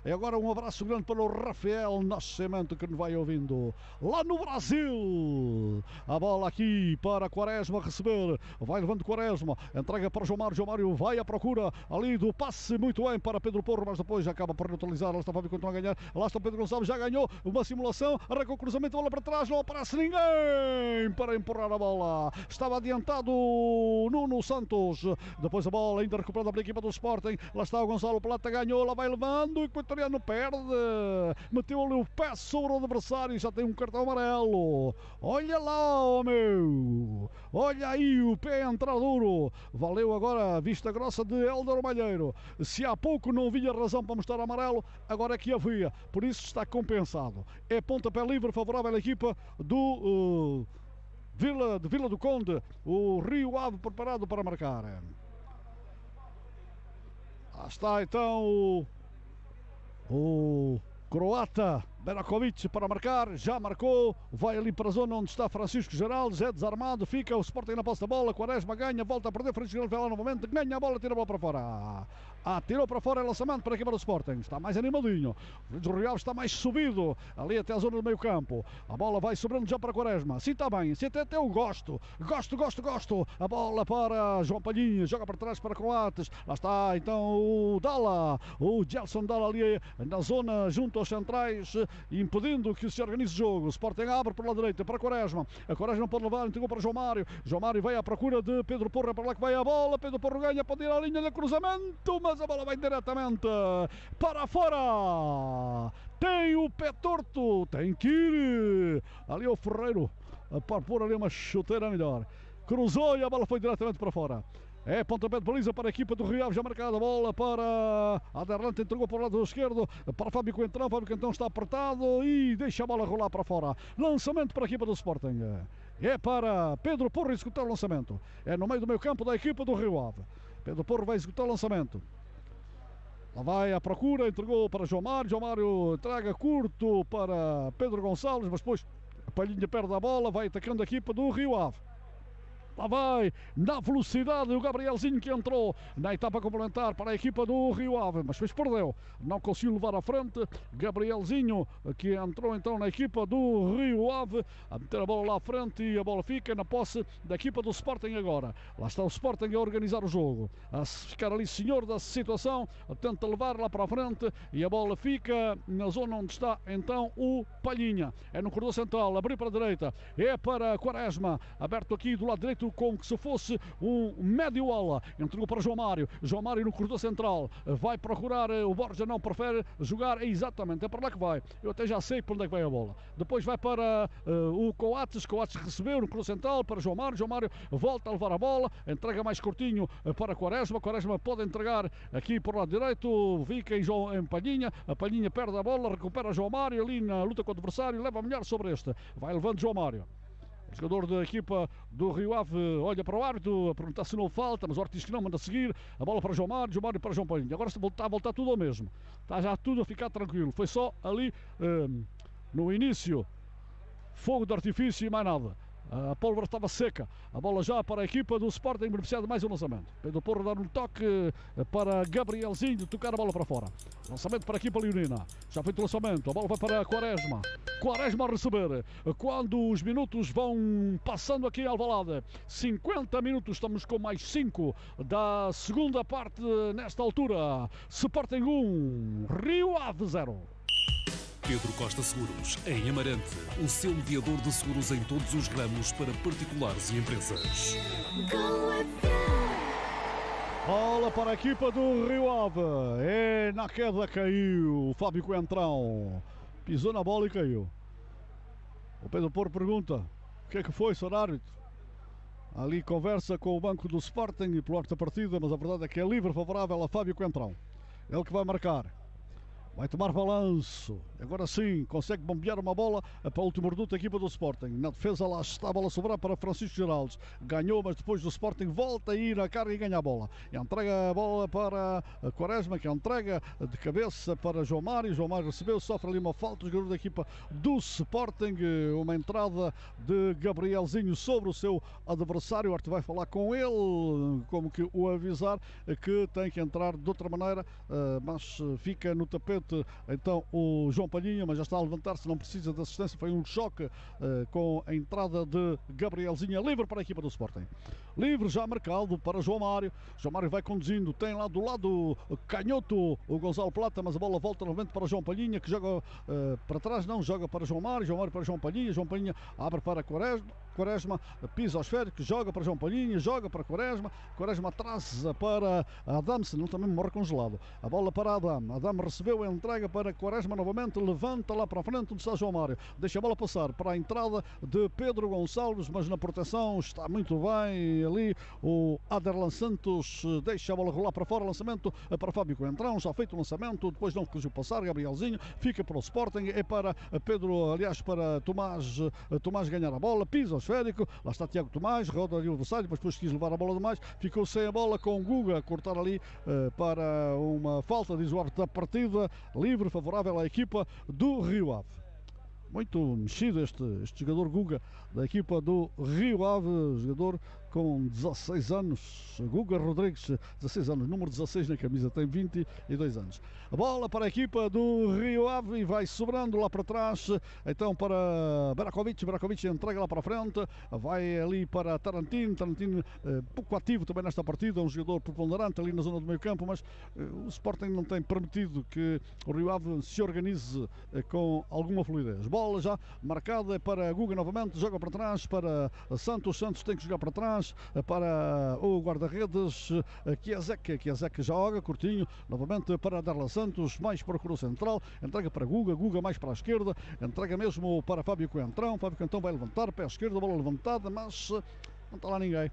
Speaker 2: E agora um abraço grande para o Rafael Nascimento, que nos vai ouvindo lá no Brasil. A bola aqui para Quaresma receber, vai levando Quaresma, entrega para João Mário. João Mário vai à procura ali do passe, muito bem para Pedro Porro, mas depois acaba por neutralizar. Lá está Fábio, continua a ganhar. Lá está Pedro Gonçalves, já ganhou uma simulação, arranca o cruzamento, bola para trás, não aparece ninguém para empurrar a bola. Estava adiantado Nuno Santos. Depois a bola ainda recuperada pela equipa do Sporting. Lá está o Gonçalo Plata, ganhou, lá vai levando, o equatoriano perde, meteu ali o pé sobre o adversário e já tem um cartão amarelo. Olha lá, oh meu, olha aí o pé entrar duro. Valeu agora a vista grossa de Hélder Malheiro. Se há pouco não havia razão para mostrar amarelo, agora é que havia, por isso está compensado. É pontapé livre favorável à equipa do Vila do Conde. O Rio Ave preparado para marcar. Lá está então o croata Berakovic para marcar, já marcou, vai ali para a zona onde está Francisco Geraldes, é desarmado, fica o Sporting na posse da bola, Quaresma ganha, volta a perder, Francisco Geraldes vai lá novamente, ganha a bola, tira a bola para fora. Tirou para fora, é lançamento para a equipa do Sporting, está mais animadinho, o Rio Ave está mais subido, ali até a zona do meio campo, a bola vai sobrando já para Quaresma, sim está bem, sim até eu gosto, a bola para João Palhinha, joga para trás para Coates, lá está então o Dala, o Gelson Dala ali na zona junto aos centrais, impedindo que se organize o jogo. O Sporting abre para a direita para Quaresma, a Quaresma não pode levar, entregou para João Mário. João Mário vai à procura de Pedro Porro, é para lá que vai a bola. Pedro Porro ganha, pode ir à linha de cruzamento, mas a bola vai diretamente para fora. Tem o pé torto, tem que ir ali o Ferreiro para pôr ali uma chuteira melhor. Cruzou e a bola foi diretamente para fora. É pontapé de baliza para a equipa do Rio Ave, já marcada a bola para Aderlante, entregou para o lado esquerdo, para Fábio Coentrão. Fábio Coentrão está apertado e deixa a bola rolar para fora. Lançamento para a equipa do Sporting. É para Pedro Porro executar o lançamento. É no meio do meio campo da equipa do Rio Ave. Pedro Porro vai executar o lançamento. Lá vai à procura, entregou para João Mário. João Mário entrega curto para Pedro Gonçalves, mas depois a Palhinha perde a bola, vai atacando a equipa do Rio Ave. Lá vai, na velocidade, o Gabrielzinho que entrou na etapa complementar para a equipa do Rio Ave, mas depois perdeu, não conseguiu levar à frente. Gabrielzinho que entrou então na equipa do Rio Ave, a meter a bola lá à frente e a bola fica na posse da equipa do Sporting agora. Lá está o Sporting a organizar o jogo, a ficar ali senhor da situação, tenta levar lá para a frente e a bola fica na zona onde está então o Palhinha. É no corredor central, abriu para a direita, é para Quaresma, aberto aqui do lado direito feito como que se fosse um médio ala. Entregou para João Mário no corredor central, vai procurar o Borja, não, prefere jogar, exatamente, é para lá que vai. Eu até já sei para onde é que vai a bola. Depois vai para o Coates recebeu no corredor central para João Mário volta a levar a bola, entrega mais curtinho para Quaresma pode entregar aqui por lado direito, fica em Palhinha, a Palhinha perde a bola, recupera João Mário ali na luta com o adversário, leva melhor sobre este, vai levando João Mário. O jogador da equipa do Rio Ave olha para o árbitro a perguntar se não falta, mas o Ortiz que não manda seguir, a bola para João Mário para João Palhinha. Agora está a voltar tudo ao mesmo, está já tudo a ficar tranquilo, foi só ali no início fogo de artifício e mais nada. A pólvora estava seca, a bola já para a equipa do Sporting, beneficiar de mais um lançamento. Pedro Porro dar um toque para Gabrielzinho, tocar a bola para fora. Lançamento para a equipa leonina, já feito o lançamento, a bola vai para Quaresma a receber, quando os minutos vão passando aqui em Alvalade, 50 minutos, estamos com mais 5 da segunda parte nesta altura. Sporting 1, Rio Ave 0.
Speaker 4: Pedro Costa Seguros, em Amarante, o seu mediador de seguros em todos os ramos para particulares e empresas.
Speaker 2: Bola para a equipa do Rio Ave, na queda caiu o Fábio Coentrão, pisou na bola e caiu. O Pedro Porro pergunta, o que é que foi, senhor árbitro? Ali conversa com o banco do Sporting e pelo da partida, mas a verdade é que é livre favorável a Fábio Coentrão. Ele que vai marcar. Vai tomar balanço, agora sim, consegue bombear uma bola para o último reduto da equipa do Sporting. Na defesa lá está a bola a sobrar para Francisco Geraldes. Ganhou, mas depois do Sporting volta a ir à carga e ganha a bola. E entrega a bola para Quaresma, que entrega de cabeça para João Mário. João Mário recebeu, sofre ali uma falta. O jogador da equipa do Sporting, uma entrada de Gabrielzinho sobre o seu adversário. O Arte vai falar com ele, como que o avisar que tem que entrar de outra maneira, mas fica no tapete então o João Palhinha, mas já está a levantar-se, não precisa de assistência. Foi um choque com a entrada de Gabrielzinho, livre para a equipa do Sporting. Livre já marcado para João Mário. João Mário vai conduzindo, tem lá do lado canhoto o Gonçalo Plata, mas a bola volta novamente para João Palhinha, que joga para trás, não, joga para João Mário para João Palhinha. João Palhinha abre para Quaresma, pisa ao esférico, joga para João Palhinha, joga para Quaresma atrasa para Adamson, ele também morre congelado. A bola para Adam recebeu, entrega para Quaresma novamente, levanta lá para a frente onde está João Mário, deixa a bola passar para a entrada de Pedro Gonçalves, mas na proteção está muito bem ali o Aderlan Santos, deixa a bola rolar para fora, lançamento para Fábio Coentrão, já feito o lançamento, depois não conseguiu passar, Gabrielzinho fica para o Sporting, é para Pedro, aliás para Tomás ganhar a bola, pisa ao esférico, lá está Tiago Tomás, roda ali o adversário, depois quis levar a bola demais, ficou sem a bola com Guga a cortar ali para uma falta, diz o árbitro da partida, livre, favorável à equipa do Rio Ave. Muito mexido este jogador Guga da equipa do Rio Ave, jogador com 16 anos, Guga Rodrigues, 16 anos, número 16 na camisa, tem 22 anos. A bola para a equipa do Rio Ave e vai sobrando lá para trás, então para Brakovic entrega lá para a frente, vai ali para Tarantino, pouco ativo também nesta partida, um jogador preponderante ali na zona do meio campo, mas o Sporting não tem permitido que o Rio Ave se organize com alguma fluidez. Bola já marcada para Guga novamente, joga para trás para Santos tem que jogar para trás, para o guarda-redes Chiazek joga curtinho, novamente para Darla Santos, mais para o corredor central, entrega para Guga mais para a esquerda, entrega mesmo para Fábio Coentrão vai levantar, pé esquerdo, bola levantada, mas não está lá ninguém.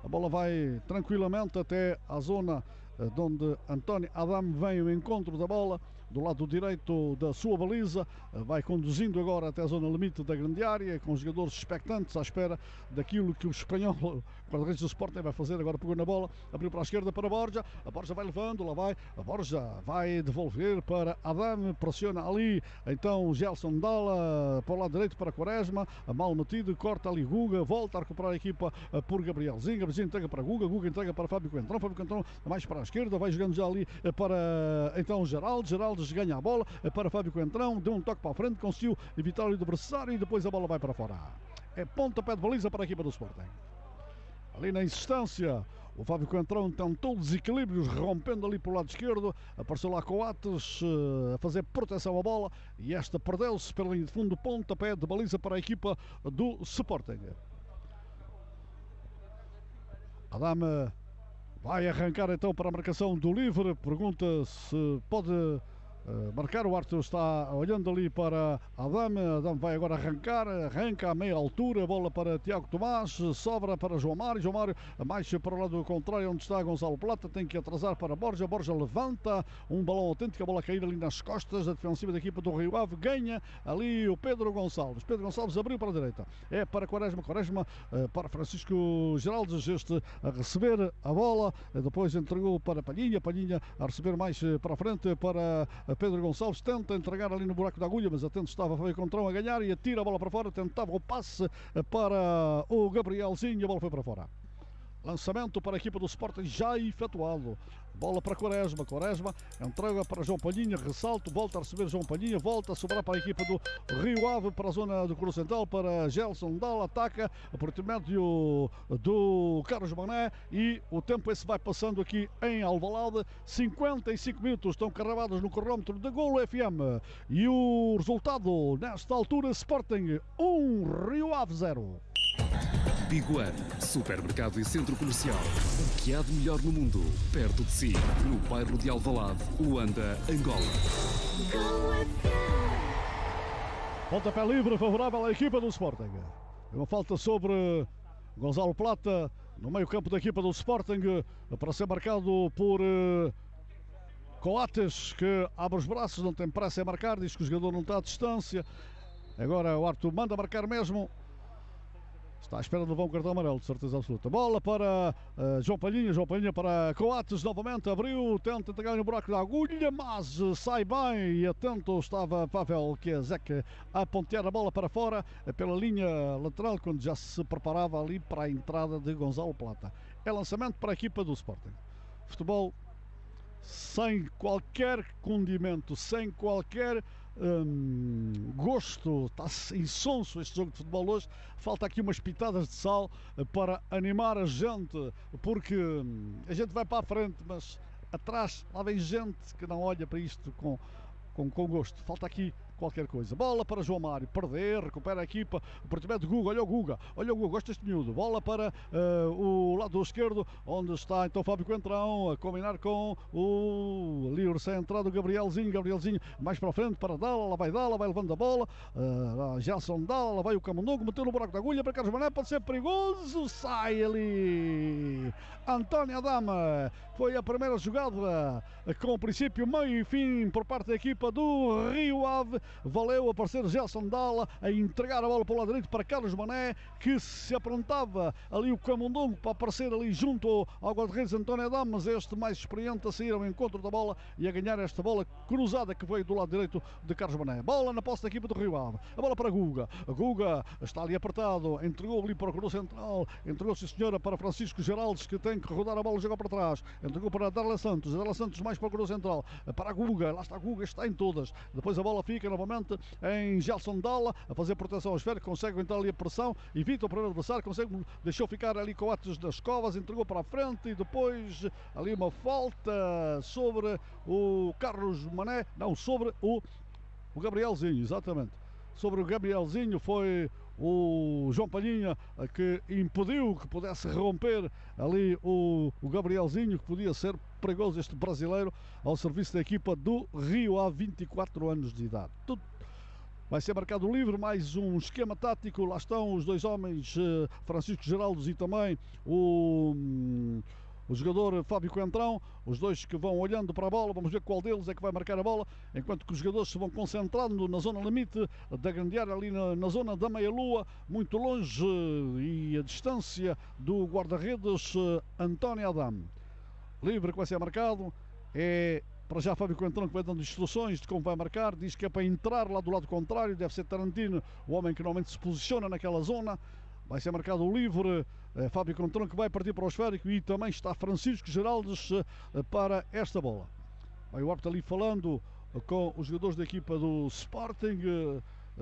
Speaker 2: A bola vai tranquilamente até a zona de onde António Adam vem ao encontro da bola, do lado direito da sua baliza, vai conduzindo agora até a zona limite da grande área, com os jogadores expectantes à espera daquilo que o espanhol, o guarda-redes do Sporting, vai fazer. Agora pegou na bola, abriu para a esquerda para Borja, a Borja vai levando, lá vai, a Borja vai devolver para Adam, pressiona ali, então Gelson Dalla para o lado direito para Quaresma, mal metido, corta ali Guga, volta a recuperar a equipa por Gabrielzinho entrega para Guga entrega para Fábio Coentrão mais para a esquerda, vai jogando já ali para então Geraldes ganha a bola para Fábio Coentrão, deu um toque para a frente, conseguiu evitar o adversário e depois a bola vai para fora. É pontapé de baliza para a equipa do Sporting. Ali na insistência, o Fábio Coentrão tentou desequilíbrios, rompendo ali para o lado esquerdo, apareceu lá Coates a fazer proteção à bola e esta perdeu-se pela linha de fundo, pontapé de baliza para a equipa do Sporting. Adame vai arrancar então para a marcação do livre. Pergunta se pode marcar. O árbitro está olhando ali para Adame. Adame vai agora arrancar. Arranca a meia altura. Bola para Tiago Tomás. Sobra para João Mário. João Mário mais para o lado contrário, onde está Gonçalo Plata. Tem que atrasar para Borja. Borja levanta. Um balão autêntico. A bola a cair ali nas costas da defensiva da equipa do Rio Ave. Ganha ali o Pedro Gonçalves. Pedro Gonçalves abriu para a direita. É para Quaresma. Quaresma para Francisco Geraldes. Este a receber a bola. Depois entregou para Palhinha. Palhinha a receber mais para a frente para Pedro Gonçalves. Tenta entregar ali no buraco da agulha, mas atento estava Fábio Contrão a ganhar e atira a bola para fora. Tentava o passe para o Gabrielzinho. A bola foi para fora. Lançamento para a equipa do Sporting já efetuado. Bola para Quaresma. Quaresma entrega para João Palhinha. Ressalto. Volta a receber João Palhinha. Volta a sobrar para a equipa do Rio Ave. Para a zona do Coro Central. Para Gelson Dal. Ataca por intermédio do Carlos Mané. E o tempo esse vai passando aqui em Alvalade. 55 minutos estão carregados no cronómetro da Golo FM. E o resultado nesta altura: Sporting 1, Rio Ave 0.
Speaker 4: Biguan, supermercado e centro comercial. O que há de melhor no mundo, perto de si, no bairro de Alvalade, Luanda, Angola.
Speaker 2: Pontapé livre favorável à equipa do Sporting. Uma falta sobre Gonçalo Plata no meio campo da equipa do Sporting para ser marcado por Coates, que abre os braços, não tem pressa em marcar, diz que o jogador não está à distância. Agora o árbitro manda marcar mesmo. Está à espera de levar um cartão amarelo, de certeza absoluta. Bola para João Palhinha. João Palhinha para Coates. Novamente abriu. Tenta entregar no buraco da agulha, mas sai bem. E atento estava Pavel Kiezek a pontear a bola para fora pela linha lateral, quando já se preparava ali para a entrada de Gonçalo Plata. É lançamento para a equipa do Sporting. Futebol sem qualquer condimento, sem qualquer gosto. Está insonso este jogo de futebol hoje. Falta aqui umas pitadas de sal para animar a gente, porque a gente vai para a frente, mas atrás lá vem gente que não olha para isto com gosto. Falta aqui qualquer coisa. Bola para João Mário, perder, recupera a equipa, o portimento de Guga, olha o Guga, gosta deste miúdo. Bola para o lado esquerdo, onde está então Fábio Coentrão a combinar com o livre sem entrada, o Gabrielzinho mais para a frente para Dala, vai levando a bola, Gelson Dala, vai o Camundongo, meteu no buraco da agulha para Carlos Mané, pode ser perigoso, sai ali António Adame. Foi a primeira jogada com princípio, meio e fim por parte da equipa do Rio Ave. Valeu aparecer Gelson Dalla a entregar a bola para o lado direito para Carlos Mané, que se aprontava ali o Camundongo para aparecer ali junto ao guarda-redes António Adame, mas este mais experiente a sair ao encontro da bola e a ganhar esta bola cruzada que veio do lado direito de Carlos Mané. Bola na posse da equipa do Rio Ave. A bola para Guga. Guga está ali apertado, entregou ali para o Coro Central, entregou-se a senhora para Francisco Geraldes, que tem que rodar a bola e jogar para trás. Entregou para Darla Santos mais para o Coro Central, para a Guga. Lá está a Guga, está em todas. Depois a bola fica novamente em Gelson Dalla a fazer proteção ao esférico, consegue entrar ali a pressão, evita o primeiro adversário, deixou ficar ali com Coates das Covas, entregou para a frente e depois ali uma falta sobre o Carlos Mané, não, sobre o Gabrielzinho, exatamente. Sobre o Gabrielzinho foi o João Palhinha que impediu que pudesse romper ali o Gabrielzinho, que podia ser perigoso, este brasileiro ao serviço da equipa do Rio há 24 anos de idade. Tudo vai ser marcado livre, mais um esquema tático. Lá estão os dois homens, Francisco Geraldes e também o jogador Fábio Coentrão, os dois que vão olhando para a bola. Vamos ver qual deles é que vai marcar a bola, enquanto que os jogadores se vão concentrando na zona limite da grande área, ali na zona da meia-lua, muito longe e a distância do guarda-redes António Adame. Livre que vai ser marcado, é para já Fábio Coentrão, que vai dando instruções de como vai marcar, diz que é para entrar lá do lado contrário, deve ser Tarantino, o homem que normalmente se posiciona naquela zona. Vai ser marcado o livre, Fábio Coentrão, que vai partir para o esférico, e também está Francisco Geraldes para esta bola. Vai o árbitro ali falando com os jogadores da equipa do Sporting,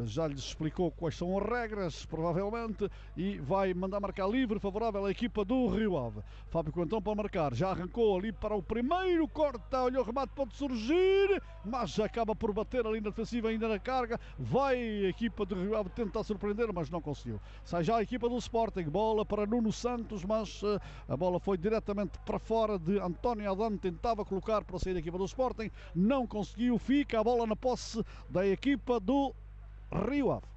Speaker 2: já lhes explicou quais são as regras, provavelmente, e vai mandar marcar livre, favorável à equipa do Rio Ave. Fábio Coentão para marcar, já arrancou ali para o primeiro corte, olha o remate, pode surgir, mas acaba por bater ali na defensiva, ainda na carga. Vai a equipa do Rio Ave tentar surpreender, mas não conseguiu. Sai já a equipa do Sporting, bola para Nuno Santos, mas a bola foi diretamente para fora de António Adame, tentava colocar para sair a equipa do Sporting, não conseguiu, fica a bola na posse da equipa do Rio Ave.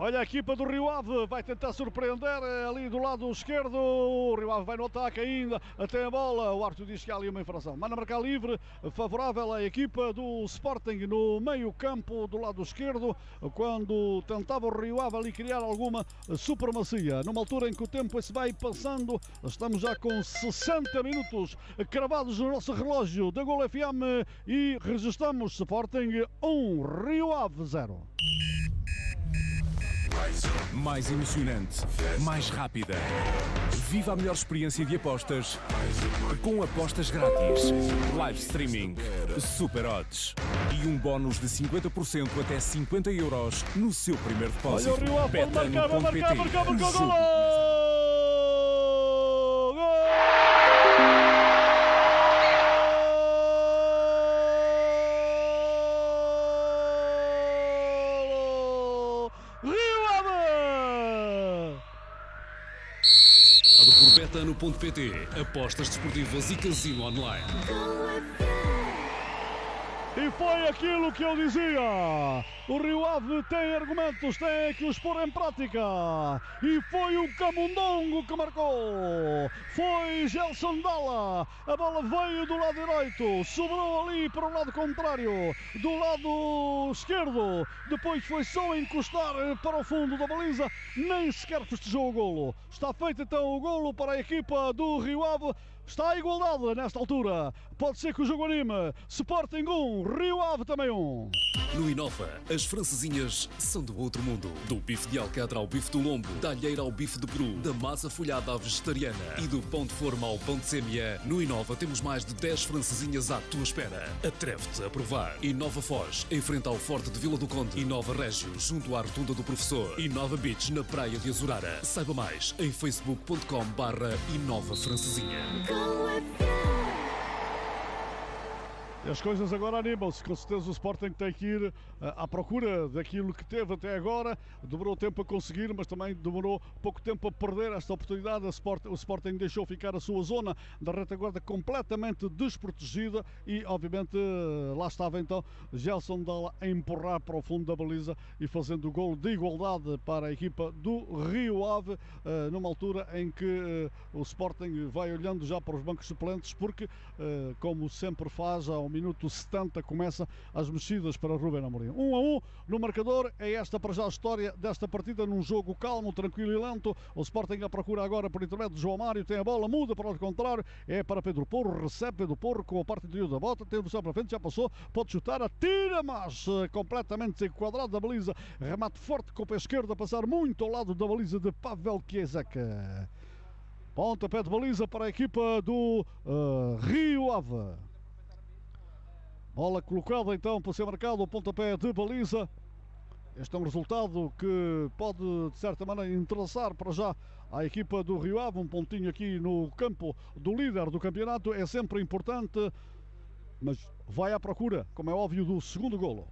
Speaker 2: Olha a equipa do Rio Ave, vai tentar surpreender ali do lado esquerdo. O Rio Ave vai no ataque ainda, até a bola. O árbitro diz que há ali uma infração. Manda marcar livre, favorável à equipa do Sporting no meio campo do lado esquerdo, quando tentava o Rio Ave ali criar alguma supremacia. Numa altura em que o tempo se vai passando, estamos já com 60 minutos cravados no nosso relógio da Gol FM e registramos Sporting 1, Rio Ave 0.
Speaker 10: Mais emocionante, mais rápida. Viva a melhor experiência de apostas com apostas grátis, live streaming, super odds e um bónus de 50% até 50 euros no seu primeiro depósito.
Speaker 2: Olha o Rio Ave, pode marcar, gol!
Speaker 4: Por Betano.pt, apostas desportivas e casino online.
Speaker 2: E foi aquilo que eu dizia. O Rio Ave tem argumentos, tem que os pôr em prática. E foi o Camundongo que marcou. Foi Gelson Dalla. A bola veio do lado direito, sobrou ali para o lado contrário, do lado esquerdo. Depois foi só encostar para o fundo da baliza. Nem sequer festejou o golo. Está feito então o golo para a equipa do Rio Ave. Está a igualdade nesta altura. Pode ser que o jogo anime. Sporting 1, Rio Ave também 1.
Speaker 4: No Inova, as francesinhas são do outro mundo. Do bife de alcatra ao bife do lombo, da alheira ao bife de peru, da massa folhada à vegetariana e do pão de forma ao pão de sêmia. No Inova temos mais de 10 francesinhas à tua espera. Atreve-te a provar. Inova Foz, em frente ao Forte de Vila do Conde. Inova Régio, junto à Rotunda do Professor. Inova Beach, na praia de Azurara. Saiba mais em facebook.com/Inova Francesinha.
Speaker 2: E as coisas agora animam-se. Com certeza o Sporting tem que ir à procura daquilo que teve até agora. Demorou tempo a conseguir, mas também demorou pouco tempo a perder esta oportunidade. O Sporting deixou ficar a sua zona da retaguarda completamente desprotegida e, obviamente, lá estava então Gelson Dalla a empurrar para o fundo da baliza e fazendo o golo de igualdade para a equipa do Rio Ave, numa altura em que o Sporting vai olhando já para os bancos suplentes, porque, como sempre faz, ao minuto 70 começa as mexidas para Ruben Amorim. 1-1 no marcador. É esta para já a história desta partida, num jogo calmo, tranquilo e lento. O Sporting a procura agora por intermédio de João Mário, tem a bola, muda para o contrário, é para Pedro Porro, recebe Pedro Porro com a parte interior da bota, tem a velocidade para frente, já passou, pode chutar, atira, mas completamente enquadrado da baliza, remate forte com o pé esquerdo a passar muito ao lado da baliza de Pavel Chiesek. Pontapé de baliza para a equipa do Rio Ave. Bola colocada então para ser marcado o pontapé de baliza. Este é um resultado que pode de certa maneira interessar para já a equipa do Rio Ave. Um pontinho aqui no campo do líder do campeonato é sempre importante, mas vai à procura, como é óbvio, do segundo golo.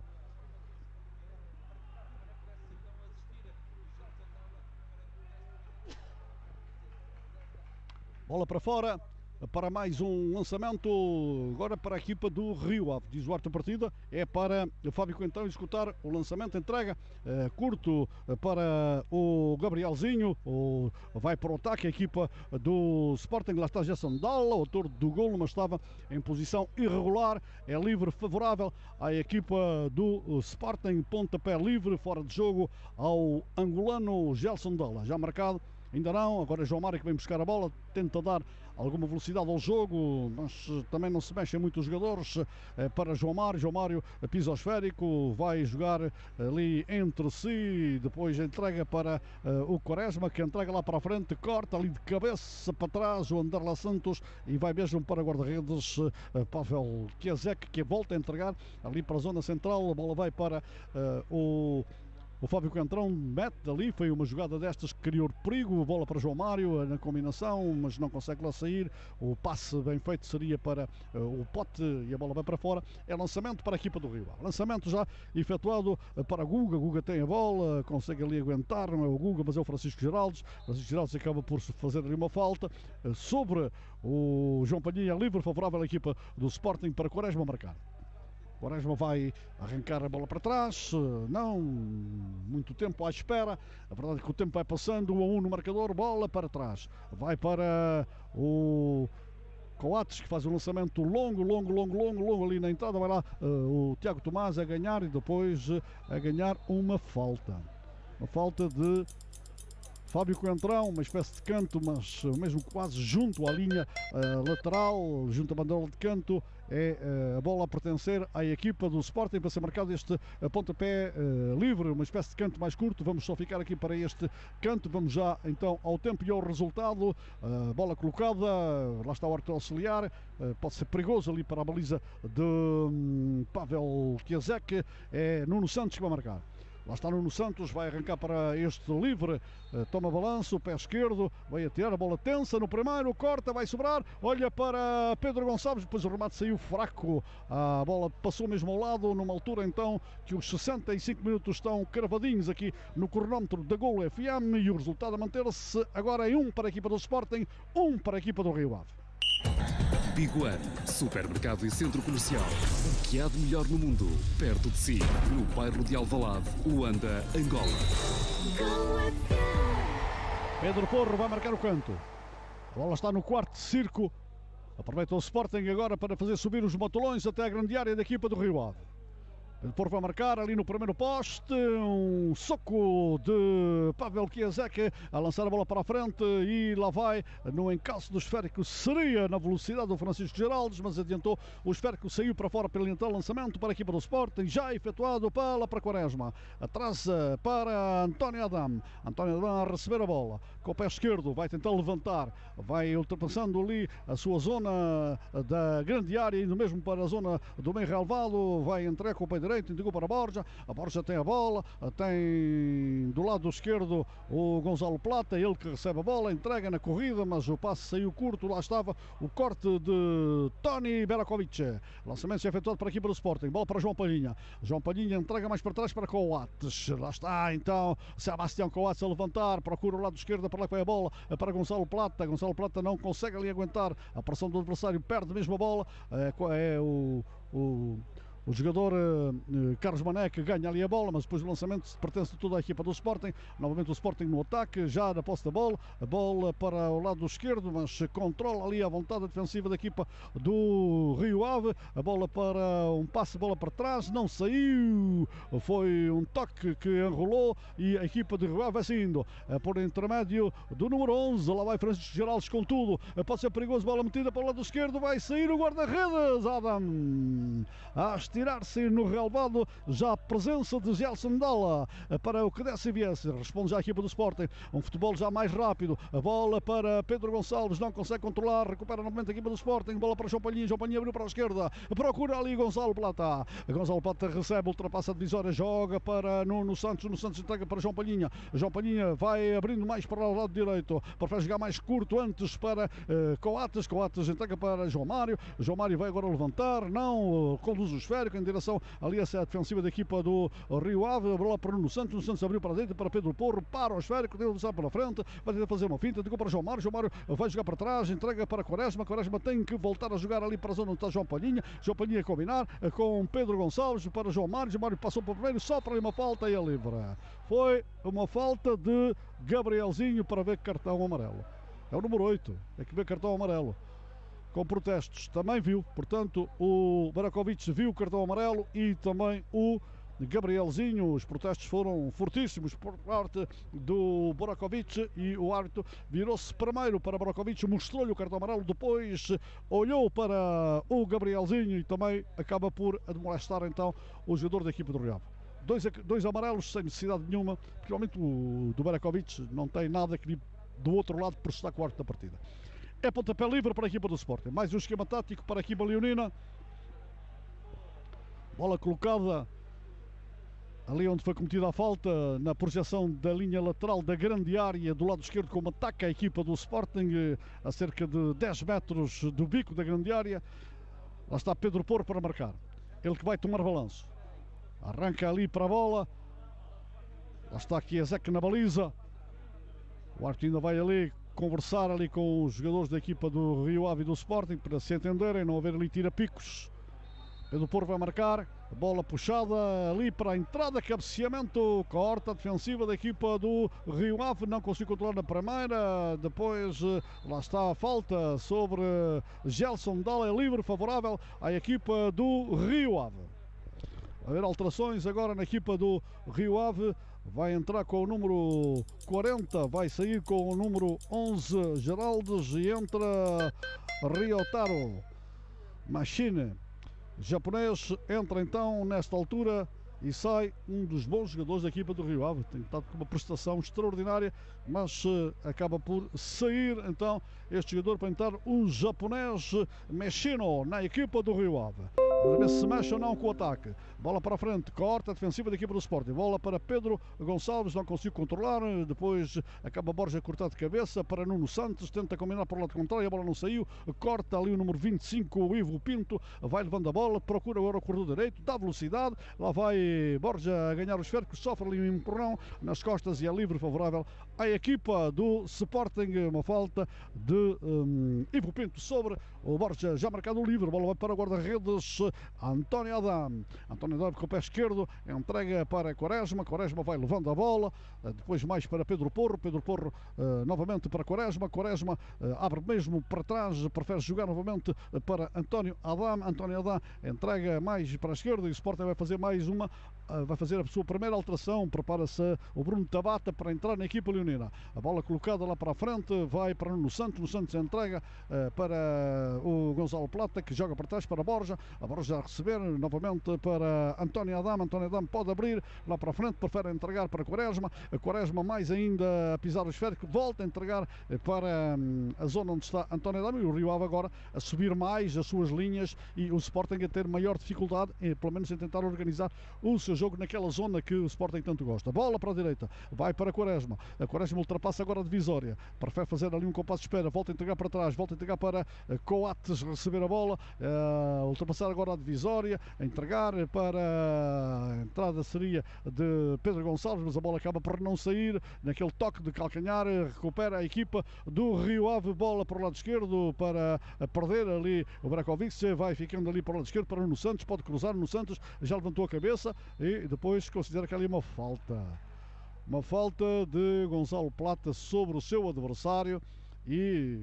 Speaker 2: Bola para fora. Para mais um lançamento agora para a equipa do Rio Ave. Diz o árbitro da partida, é para Fábio Coentão executar o lançamento, entrega curto para o Gabrielzinho, vai para o ataque a equipa do Sporting. Lá está Gelson Dalla, autor do golo, mas estava em posição irregular. É livre favorável à equipa do Sporting, pontapé livre fora de jogo ao angolano Gelson Dalla, já marcado Ainda não, agora é João Mário que vem buscar a bola, tenta dar alguma velocidade ao jogo, mas também não se mexem muito os jogadores. Para João Mário pisa o esférico, vai jogar ali entre si, depois entrega para o Quaresma, que entrega lá para a frente, corta ali de cabeça para trás o Anderla Santos e vai mesmo para guarda-redes Pavel Kiesek, que volta a entregar ali para a zona central. A bola vai para o Fábio Coentrão, mete ali, foi uma jogada destas que criou perigo, bola para João Mário na combinação, mas não consegue lá sair. O passe bem feito seria para o Pote e a bola vai para fora. É lançamento para a equipa do Rio Ave. Lançamento já efetuado para Guga. Guga tem a bola, consegue ali aguentar, não é o Guga, mas é o Francisco Geraldes. Francisco Geraldes acaba por fazer ali uma falta sobre o João Palhinha, livre, favorável à equipa do Sporting para Quaresma marcar. Quaresma vai arrancar a bola para trás, não muito tempo à espera, a verdade é que o tempo vai passando, 1-1 no marcador, bola para trás, vai para o Coates, que faz um lançamento longo ali na entrada, vai lá o Tiago Tomás a ganhar e depois a ganhar uma falta de Fábio Coentrão, uma espécie de canto, mas mesmo quase junto à linha lateral, junto à bandeira de canto, é a bola a pertencer à equipa do Sporting para ser marcado este pontapé livre, uma espécie de canto mais curto. Vamos só ficar aqui para este canto, vamos já então ao tempo e ao resultado. Bola colocada, lá está o árbitro auxiliar, pode ser perigoso ali para a baliza de Pavel Kiesek, é Nuno Santos que vai marcar. Lá está Nuno Santos, vai arrancar para este livre, toma balanço, pé esquerdo, vai atirar a bola tensa no primeiro, corta, vai sobrar, olha para Pedro Gonçalves, depois o remate saiu fraco, a bola passou mesmo ao lado, numa altura então que os 65 minutos estão cravadinhos aqui no cronómetro da Gol FM e o resultado a manter-se agora em 1 para a equipa do Sporting, 1 para a equipa do Rio Ave.
Speaker 4: Big One, supermercado e centro comercial. O que há de melhor no mundo, perto de si, no bairro de Alvalade, Luanda, Angola.
Speaker 2: Pedro Porro vai marcar o canto. A bola está no quarto circo. Aproveita o Sporting agora para fazer subir os matulões até a grande área da equipa do Rio Ave. Pedro Porro vai marcar ali no primeiro poste, um soco de Pavel Kiesek a lançar a bola para a frente e lá vai no encalço do esférico, seria na velocidade do Francisco Geraldes, mas adiantou, o esférico saiu para fora pelo então lançamento para a equipa do Sporting, já efetuado para Quaresma, atrás para António Adam a receber a bola, com o pé esquerdo, vai tentar levantar, vai ultrapassando ali a sua zona da grande área, indo mesmo para a zona do meio relevado, vai entrar com o pé direito, entregou para a Borja tem a bola, tem do lado esquerdo o Gonçalo Plata, ele que recebe a bola, entrega na corrida, mas o passe saiu curto, lá estava o corte de Toni Berakovic, lançamento já efetuado para a equipa do Sporting, bola para João Palhinha entrega mais para trás para Coates, lá está então Sebastião Coates a levantar, procura o lado esquerdo, para lá que vai a bola para Gonçalo Plata não consegue ali aguentar a pressão do adversário, perde mesmo a bola, é o jogador Carlos Mané que ganha ali a bola, mas depois o lançamento pertence a toda a equipa do Sporting. Novamente o Sporting no ataque, já na posse da bola, a bola para o lado esquerdo, mas controla ali a vontade defensiva da equipa do Rio Ave. A bola para um passe, bola para trás, não saiu, foi um toque que enrolou e a equipa do Rio Ave vai saindo por intermédio do número 11. Lá vai Francisco Geraldes com tudo, pode ser perigoso, bola metida para o lado esquerdo, vai sair o guarda-redes Adam a estirar-se no relevado, já a presença de Gelson Dalla para o que desce e viesse, responde já a equipa do Sporting, um futebol já mais rápido, a bola para Pedro Gonçalves, não consegue controlar, recupera novamente a equipa do Sporting, bola para João Palhinha abriu para a esquerda, procura ali Gonçalo Plata recebe, ultrapassa a divisória, joga para Nuno Santos entrega para João Palhinha vai abrindo mais para o lado direito, para jogar mais curto antes para Coates entrega para João Mário vai agora levantar, não conduz o esférico em direção ali a defensiva da equipa do Rio Ave, a bola para Nuno Santos abriu para dentro para Pedro Porro, para o esférico, deu lançar pela frente, vai tentar fazer uma finta, entregou para João Mário vai jogar para trás, entrega para Quaresma tem que voltar a jogar ali para a zona onde está João Palhinha a combinar com Pedro Gonçalves para João Mário passou para o primeiro, só para ali uma falta e é livre. Foi uma falta de Gabrielzinho para ver cartão amarelo. É o número 8, é que vê cartão amarelo. Com protestos, também viu, portanto o Berakovic viu o cartão amarelo e também o Gabrielzinho. Os protestos foram fortíssimos por parte do Burakovic e o árbitro virou-se primeiro para Burakovic, mostrou-lhe o cartão amarelo, depois olhou para o Gabrielzinho e também acaba por admoestar então o jogador da equipa do Rio Ave. Dois amarelos sem necessidade nenhuma, principalmente o do Burakovic não tem nada que vir do outro lado por estar com o árbitro da partida. É pontapé livre para a equipa do Sporting, mais um esquema tático para a equipa leonina. Bola colocada ali onde foi cometida a falta, na projeção da linha lateral da grande área do lado esquerdo, como ataca a equipa do Sporting, a cerca de 10 metros do bico da grande área. Lá está Pedro Porro para marcar, ele que vai tomar balanço, arranca ali para a bola, lá está aqui a Zeca na baliza, o árbitro ainda vai ali conversar ali com os jogadores da equipa do Rio Ave e do Sporting para se entenderem, não haver ali tira-picos. Pedro Porro vai marcar, a bola puxada ali para a entrada, cabeceamento, corta defensiva da equipa do Rio Ave, não conseguiu controlar na primeira, depois lá está a falta sobre Gelson Dalla, livre, favorável à equipa do Rio Ave. A ver alterações agora na equipa do Rio Ave, vai entrar com o número 40, vai sair com o número 11 Geraldes e entra Ryotaro Machine. Japonês entra então nesta altura e sai um dos bons jogadores da equipa do Rio Ave. Tem estado com uma prestação extraordinária, mas acaba por sair então este jogador para entrar o japonês Meshino na equipa do Rio Ave. Vamos ver se mexe ou não com o ataque. Bola para a frente, corta a defensiva da equipa do Sporting. Bola para Pedro Gonçalves, não conseguiu controlar. Depois acaba Borja cortar de cabeça para Nuno Santos. Tenta combinar para o lado contrário, a bola não saiu. Corta ali o número 25, o Ivo Pinto. Vai levando a bola, procura agora o corredor direito, dá velocidade. Lá vai Borja a ganhar os esféricos, sofre ali um empurrão nas costas e é livre, favorável à equipa do Sporting. Uma falta de Ivo Pinto sobre o Borja, já marcado o livre. A bola vai para o guarda-redes António Adam. António Adam com o pé esquerdo, entrega para Quaresma. Quaresma vai levando a bola, depois mais para Pedro Porro. Pedro Porro novamente para Quaresma. Quaresma abre mesmo para trás, prefere jogar novamente para António Adam. António Adam entrega mais para a esquerda e o Sporting vai fazer mais uma, vai fazer a sua primeira alteração. Prepara-se o Bruno Tabata para entrar na equipa leonina. A bola colocada lá para a frente, vai para Nuno Santos. Nuno Santos entrega para o Gonçalo Plata, que joga para trás para Borja. A Borja a receber novamente para António Adam. António Adam pode abrir lá para a frente, prefere entregar para Quaresma. A Quaresma mais ainda a pisar o esférico, volta a entregar para a zona onde está António Adam, e o Rio Ave agora a subir mais as suas linhas e o Sporting a ter maior dificuldade, pelo menos em tentar organizar o seu jogo naquela zona que o Sporting tanto gosta. Bola para a direita, vai para Quaresma. A Quaresma ultrapassa agora a divisória, prefere fazer ali um compasso de espera, volta a entregar para trás, volta a entregar para Coates receber a bola, ultrapassar agora a divisória, entregar para a entrada seria de Pedro Gonçalves, mas a bola acaba por não sair naquele toque de calcanhar. Recupera a equipa do Rio Ave, bola para o lado esquerdo para perder ali o Brakovic, vai ficando ali para o lado esquerdo para o Nuno Santos, pode cruzar. Nuno Santos já levantou a cabeça e depois considera que ali uma falta de Gonçalo Plata sobre o seu adversário, e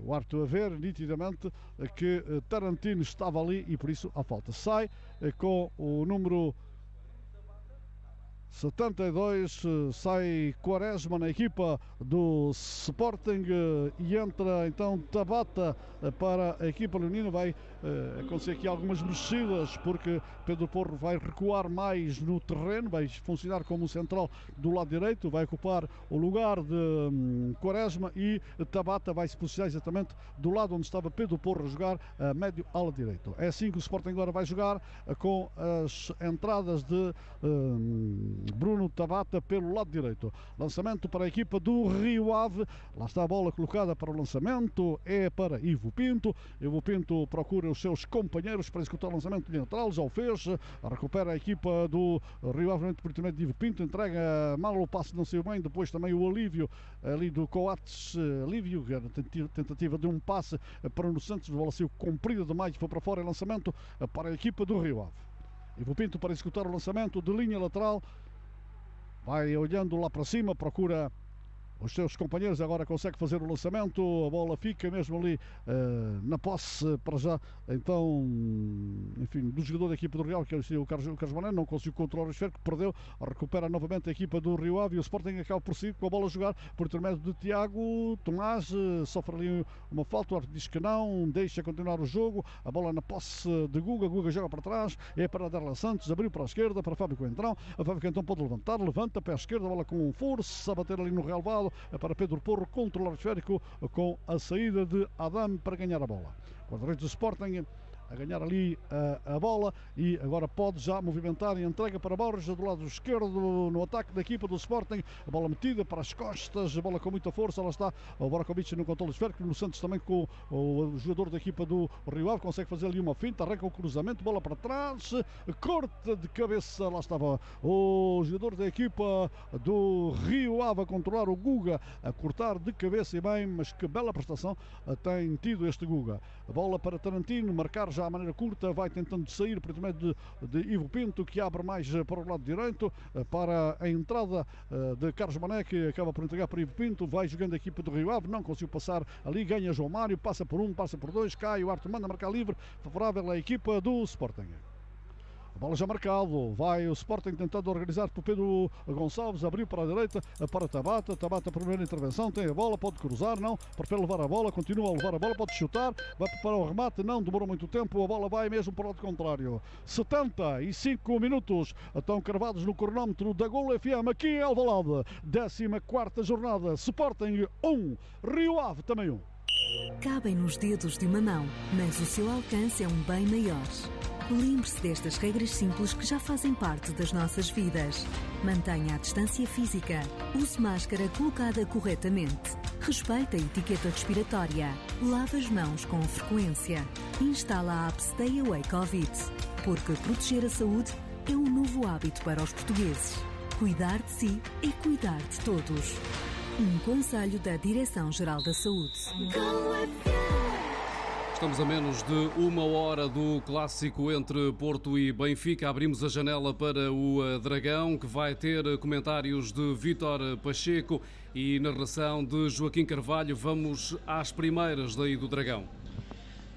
Speaker 2: o árbitro a ver nitidamente que Tarantino estava ali e por isso a falta. Sai com o número 72, sai Quaresma na equipa do Sporting e entra então Tabata para a equipa leonina. Vai acontecer aqui algumas mexidas, porque Pedro Porro vai recuar mais no terreno, vai funcionar como central do lado direito, vai ocupar o lugar de Quaresma, e Tabata vai se posicionar exatamente do lado onde estava Pedro Porro a jogar, a médio ala direito. É assim que o Sporting agora vai jogar, com as entradas de Bruno Tabata pelo lado direito. Lançamento para a equipa do Rio Ave. Lá está a bola colocada para o lançamento. É para Ivo Pinto. Ivo Pinto procura os seus companheiros para executar o lançamento neutral. Já o fez. Recupera a equipa do Rio Ave por intermédio de Ivo Pinto. Entrega mal o passe, não saiu bem. Depois também o alívio ali do Coates. Alívio, tentativa de um passe para o Nuno Santos. A bola saiu comprida demais. Foi para fora. Lançamento para a equipa do Rio Ave. Ivo Pinto para executar o lançamento de linha lateral. Vai olhando lá para cima, procura os seus companheiros, agora consegue fazer o lançamento, a bola fica mesmo ali na posse para já, então, enfim, do jogador da equipa do Real, que é o Carlos Mané, não conseguiu controlar o esférico, perdeu, recupera novamente a equipa do Rio Ave e o Sporting acaba por si com a bola a jogar por intermédio de Tiago Tomás, sofre ali uma falta, o árbitro diz que não, deixa continuar o jogo, a bola na posse de Guga joga para trás, é para Darla Santos, abriu para a esquerda, para Fábio Coentrão, a Fábio Coentrão pode levantar, levanta pé esquerda, a bola com força, a bater ali no relvado, para Pedro Porro controlar o esférico com a saída de Adam para ganhar a bola. Guarda-redes do Sporting a ganhar ali a bola e agora pode já movimentar e entrega para Borja do lado esquerdo no ataque da equipa do Sporting, a bola metida para as costas, a bola com muita força, lá está o Borakovic no controle esférico, no Santos também com o jogador da equipa do Rio Ave, consegue fazer ali uma finta, arranca o cruzamento, bola para trás, corta de cabeça, lá estava o jogador da equipa do Rio Ave a controlar o Guga, a cortar de cabeça e bem, mas que bela prestação tem tido este Guga. A bola para Tarantino, marcar já a maneira curta, vai tentando sair por intermédio de Ivo Pinto, que abre mais para o lado direito, para a entrada de Carlos Mané, que acaba por entregar para Ivo Pinto, vai jogando a equipa do Rio Ave, não conseguiu passar ali, ganha João Mário, passa por um, passa por dois, cai, o árbitro manda marcar livre, favorável à equipa do Sporting. A bola já marcado, vai o Sporting tentando organizar por Pedro Gonçalves, abriu para a direita, para Tabata, primeira intervenção, tem a bola, pode cruzar, não, prefere levar a bola, continua a levar a bola, pode chutar, vai preparar o remate, não, demorou muito tempo, a bola vai mesmo para o lado contrário. 75 minutos, estão cravados no cronómetro da Gol FM, aqui em Alvalade, 14ª jornada, Sporting 1, Rio Ave também 1.
Speaker 6: Cabem nos dedos de uma mão, mas o seu alcance é um bem maior. Lembre-se destas regras simples que já fazem parte das nossas vidas. Mantenha a distância física. Use máscara colocada corretamente. Respeite a etiqueta respiratória. Lave as mãos com frequência. Instala a app Stay Away Covid. Porque proteger a saúde é um novo hábito para os portugueses. Cuidar de si é cuidar de todos. Um conselho da Direção-Geral da Saúde.
Speaker 5: Estamos a menos de uma hora do clássico entre Porto e Benfica. Abrimos a janela para o Dragão, que vai ter comentários de Vítor Pacheco e narração de Joaquim Carvalho. Vamos às primeiras daí do Dragão.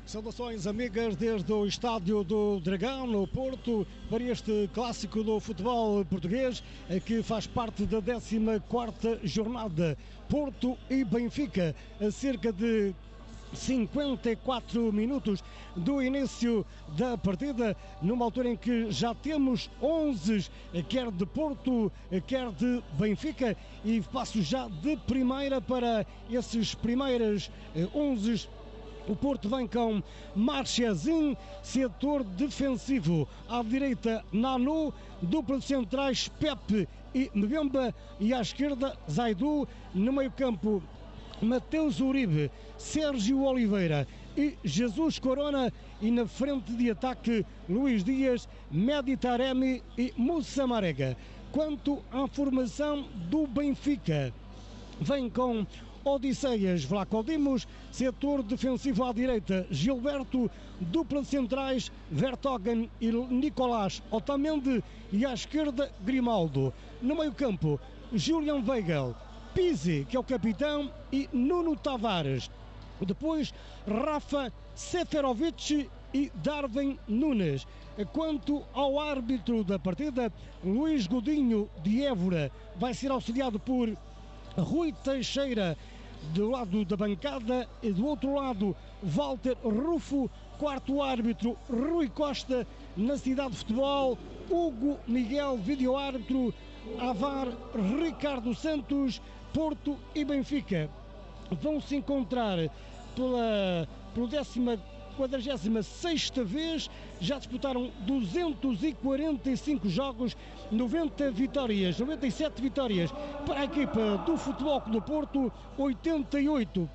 Speaker 11: Saudações amigas desde o estádio do Dragão, no Porto, para este clássico do futebol português, que faz parte da 14ª jornada. Porto e Benfica, a cerca de 54 minutos do início da partida, numa altura em que já temos 11, quer de Porto, quer de Benfica, e passo já de primeira para esses primeiros 11. O Porto vem com Marchesin, setor defensivo. À direita, Nanu, dupla de centrais, Pepe e Mbemba. E à esquerda, Zaidu. No meio-campo, Mateus Uribe, Sérgio Oliveira e Jesus Corona. E na frente de ataque, Luís Dias, Mehdi Taremi e Moussa Marega. Quanto à formação do Benfica, vem com Odisseias, Vlaco Dimos, setor defensivo à direita, Gilberto, dupla de centrais, Vertonghen e Nicolás Otamendi, e à esquerda, Grimaldo. No meio-campo, Julian Weigl, Pizzi, que é o capitão, e Nuno Tavares. Depois, Rafa Seferovic e Darwin Nunes. Quanto ao árbitro da partida, Luís Godinho de Évora vai ser auxiliado por Rui Teixeira, do lado da bancada, e do outro lado, Walter Rufo. Quarto árbitro, Rui Costa. Na Cidade de Futebol, Hugo Miguel, vídeo-árbitro. Avar, Ricardo Santos. Porto e Benfica vão se encontrar pela 46ª vez, já disputaram 245 jogos, 90 vitórias, 97 vitórias para a equipa do Futebol Clube do Porto, 88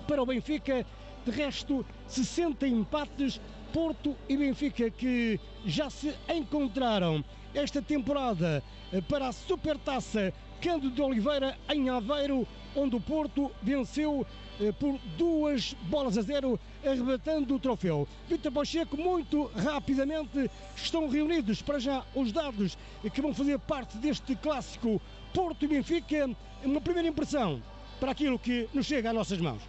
Speaker 11: para o Benfica, de resto 60 empates. Porto e Benfica que já se encontraram esta temporada para a Supertaça Cândido de Oliveira em Aveiro, onde o Porto venceu por 2-0, arrebatando o troféu. Vítor Pacheco, muito rapidamente estão reunidos para já os dados que vão fazer parte deste clássico Porto e Benfica. Uma primeira impressão para aquilo que nos chega às nossas mãos.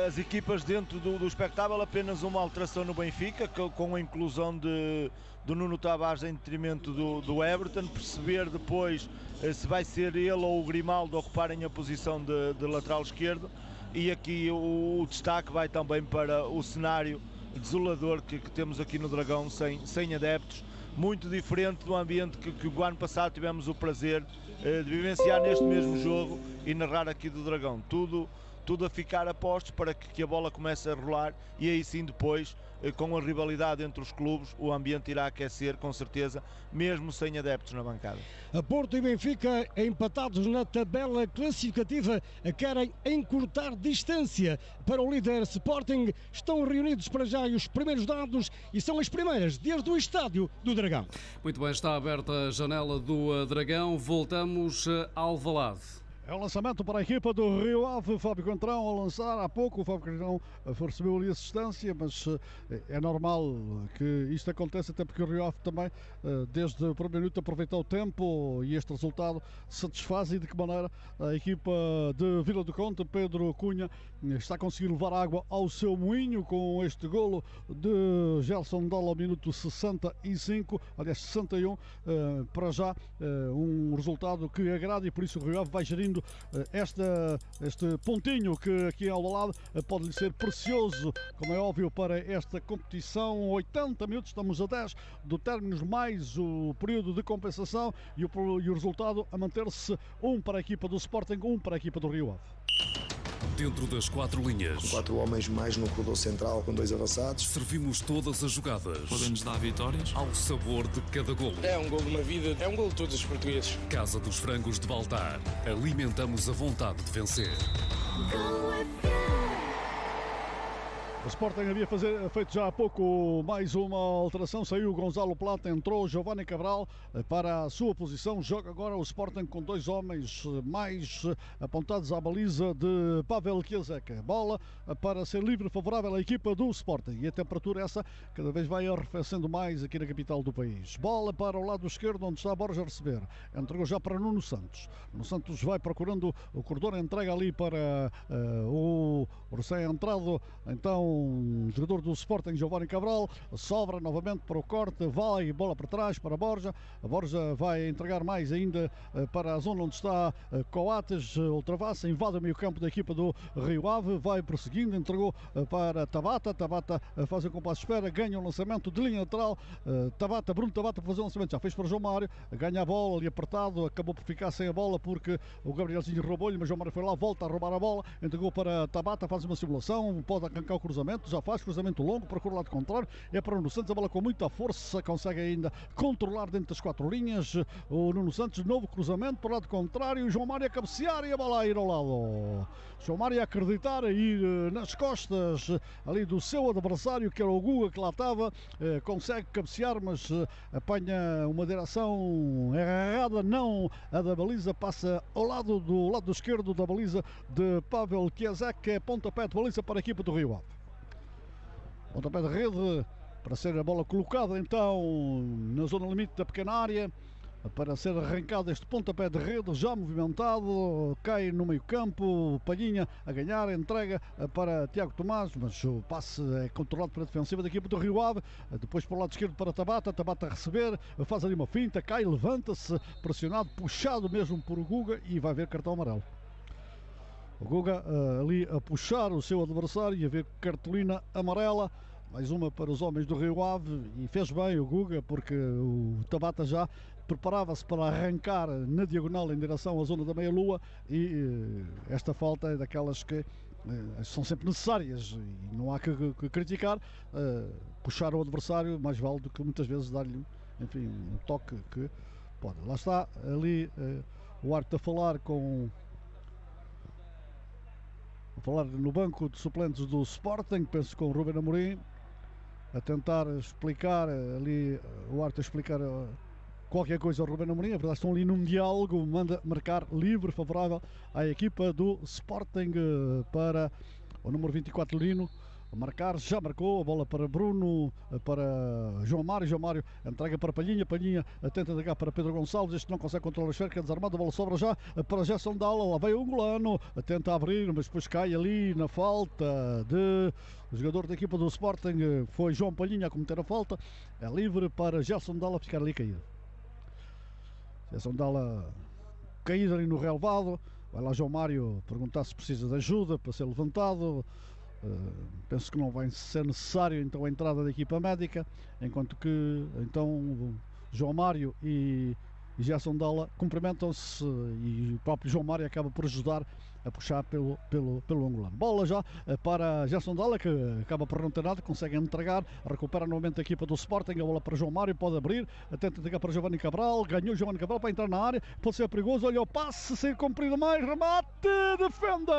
Speaker 12: As equipas dentro do espectáculo, apenas uma alteração no Benfica, com a inclusão do Nuno Tavares em detrimento do Everton, perceber depois se vai ser ele ou o Grimaldo a ocuparem a posição de lateral esquerdo, e aqui o destaque vai também para o cenário desolador que temos aqui no Dragão, sem adeptos, muito diferente do ambiente que o ano passado tivemos o prazer de vivenciar neste mesmo jogo e narrar aqui do Dragão. Tudo a ficar a postos para que a bola comece a rolar, e aí sim depois, com a rivalidade entre os clubes, o ambiente irá aquecer com certeza, mesmo sem adeptos na bancada.
Speaker 11: A Porto e Benfica, empatados na tabela classificativa, querem encurtar distância para o líder Sporting. Estão reunidos para já os primeiros dados e são as primeiras desde o estádio do Dragão.
Speaker 5: Muito bem, está aberta a janela do Dragão. Voltamos a Alvalade.
Speaker 2: É o lançamento para a equipa do Rio Ave. Fábio Contrão a lançar há pouco. O Fábio Contrão recebeu ali assistência, mas é normal que isto aconteça, até porque o Rio Ave também, desde o primeiro minuto, aproveitou o tempo, e este resultado satisfaz. E de que maneira a equipa de Vila do Conde, Pedro Cunha, está a conseguir levar água ao seu moinho com este golo de Gelson Dalla ao minuto 65, aliás 61, para já um resultado que agrada, e por isso o Rio Ave vai gerindo este pontinho que aqui ao lado pode lhe ser precioso, como é óbvio, para esta competição. 80 minutos, estamos a 10 do término, mais o período de compensação, e o resultado a manter-se: 1 para a equipa do Sporting, 1 para a equipa do Rio Ave.
Speaker 4: Dentro das 4 linhas,
Speaker 7: 4 homens mais no corredor central com 2 avançados.
Speaker 4: Servimos todas as jogadas.
Speaker 10: Podemos dar vitórias
Speaker 4: ao sabor de cada golo.
Speaker 9: É um golo de uma vida, é um golo de todos os portugueses.
Speaker 4: Casa dos Frangos de Baltar. Alimentamos a vontade de vencer.
Speaker 2: O Sporting havia feito já há pouco mais uma alteração. Saiu Gonzalo Plata, entrou Giovanni Cabral para a sua posição. Joga agora o Sporting com 2 homens mais apontados à baliza de Pavel Kiesek. Bola para ser livre, favorável à equipa do Sporting. E a temperatura essa cada vez vai arrefecendo mais aqui na capital do país. Bola para o lado esquerdo, onde está Borja a receber. Entregou já para Nuno Santos. Nuno Santos vai procurando o corredor, entrega ali para o recém-entrado, então, jogador do Sporting, Giovanni Cabral. Sobra novamente para o corte, vai bola para trás para Borja. A Borja vai entregar mais ainda para a zona onde está Coates, ultrapassa, invade o meio campo da equipa do Rio Ave, vai prosseguindo, entregou para Tabata. Tabata faz o compasso de espera, ganha o lançamento de linha lateral. Bruno Tabata para fazer o lançamento, já fez para João Mário, ganha a bola ali apertado, acabou por ficar sem a bola porque o Gabrielzinho roubou-lhe, mas João Mário foi lá, volta a roubar a bola, entregou para Tabata, faz uma simulação, pode arrancar o cruzamento, já faz cruzamento longo, procura o lado contrário, é para o Nuno Santos, a bola com muita força, consegue ainda controlar dentro das 4 linhas, o Nuno Santos, novo cruzamento para o lado contrário, o João Mário a cabecear e a bola a ir ao lado. João Mário a acreditar, a ir nas costas ali do seu adversário, que era o Guga, que lá estava, consegue cabecear, mas apanha uma direção errada, não a da baliza, passa ao lado do esquerdo da baliza de Pavel Kiesek, que é pontapé de baliza para a equipa do Rio Ave. Pontapé de rede para ser a bola colocada então na zona limite da pequena área, para ser arrancado este pontapé de rede já movimentado, cai no meio campo, Palhinha a ganhar, entrega para Tiago Tomás, mas o passe é controlado pela defensiva da equipa do Rio Ave, depois para o lado esquerdo para Tabata a receber, faz ali uma finta, cai, levanta-se, pressionado, puxado mesmo por o Guga, e vai ver cartão amarelo. O Guga ali a puxar o seu adversário e a ver cartolina amarela, mais uma para os homens do Rio Ave, e fez bem o Guga, porque o Tabata já preparava-se para arrancar na diagonal em direção à zona da meia-lua, e esta falta é daquelas que são sempre necessárias e não há que criticar. Puxar o adversário mais vale do que muitas vezes dar-lhe, enfim, um toque que pode. Lá está ali o árbitro a falar no banco de suplentes do Sporting, penso com o Ruben Amorim, a tentar explicar ali, o árbitro a explicar qualquer coisa ao Ruben Amorim. A verdade, estão ali num diálogo, manda marcar livre, favorável à equipa do Sporting para o número 24, Lino. A marcar, já marcou, a bola para Bruno, para João Mário entrega para Palhinha, tenta atacar para Pedro Gonçalves, este não consegue controlar a esfera, desarmado, a bola sobra já para Gerson Dalla, lá vai o angolano, tenta abrir, mas depois cai ali na falta de o jogador da equipa do Sporting, foi João Palhinha a cometer a falta, é livre para Gerson Dalla ficar ali caído. Gerson Dalla caído ali no relvado, vai lá João Mário perguntar se precisa de ajuda para ser levantado. Penso que não vai ser necessário então a entrada da equipa médica, enquanto que então João Mário e Gerson Dalla cumprimentam-se e o próprio João Mário acaba por ajudar a puxar pelo angolano. Bola já para Gerson Dalla, que acaba por não ter nada, consegue entregar, recupera novamente a equipa do Sporting, a bola para João Mário, pode abrir, tenta atacar para Giovanni Cabral, ganhou Giovanni Cabral para entrar na área, pode ser perigoso, olha o passe, ser comprido mais, remate, defenda!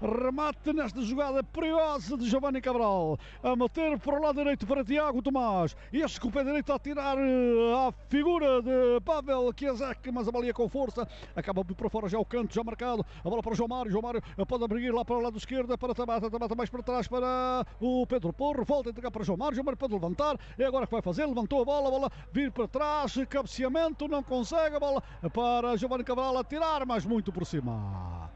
Speaker 2: Remate nesta jogada perigosa de Giovanni Cabral, a meter para o lado direito para Tiago Tomás, este com o pé direito a tirar a figura de Pavel Chiesek, mas a bola ia com força, acaba por fora já o canto, já marcado, a bola para o João Mário pode abrir lá para o lado esquerdo, para Tabata mais para trás para o Pedro Porro, volta a entregar para João Mário pode levantar, é agora que vai fazer, levantou a bola vir para trás, cabeceamento, não consegue, a bola para Giovanni Cabral a tirar, mas muito por cima.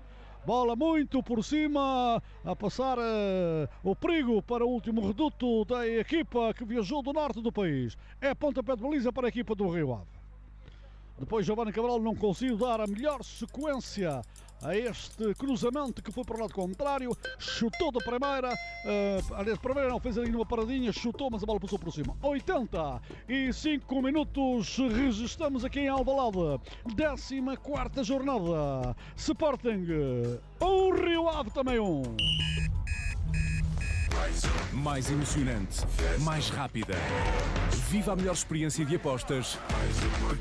Speaker 2: Bola muito por cima, a passar o perigo para o último reduto da equipa que viajou do norte do país. É pontapé de baliza para a equipa do Rio Ave. Depois Giovanni Cabral não conseguiu dar a melhor sequência a este cruzamento que foi para o lado contrário, chutou da primeira, aliás, primeira não, fez ali numa paradinha, chutou, mas a bola passou por cima. 85 minutos, registramos aqui em Alvalade, 14ª jornada, Sporting, o Rio Ave também
Speaker 10: Mais emocionante, mais rápida. Viva a melhor experiência de apostas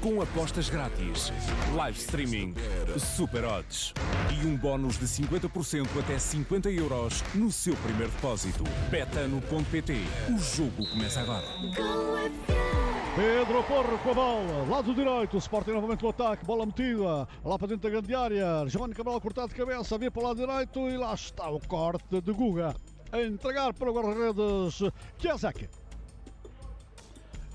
Speaker 10: com apostas grátis, live streaming, super odds e um bónus de 50% até 50 euros no seu primeiro depósito. Betano.pt. O jogo começa agora.
Speaker 2: Pedro Porro com a bola, lado direito, o Sporting novamente no ataque, bola metida lá para dentro da grande área, Giovanni Cabral cortado de cabeça, via para o lado direito e lá está o corte de Guga. A entregar para o guarda-redes Chiesek.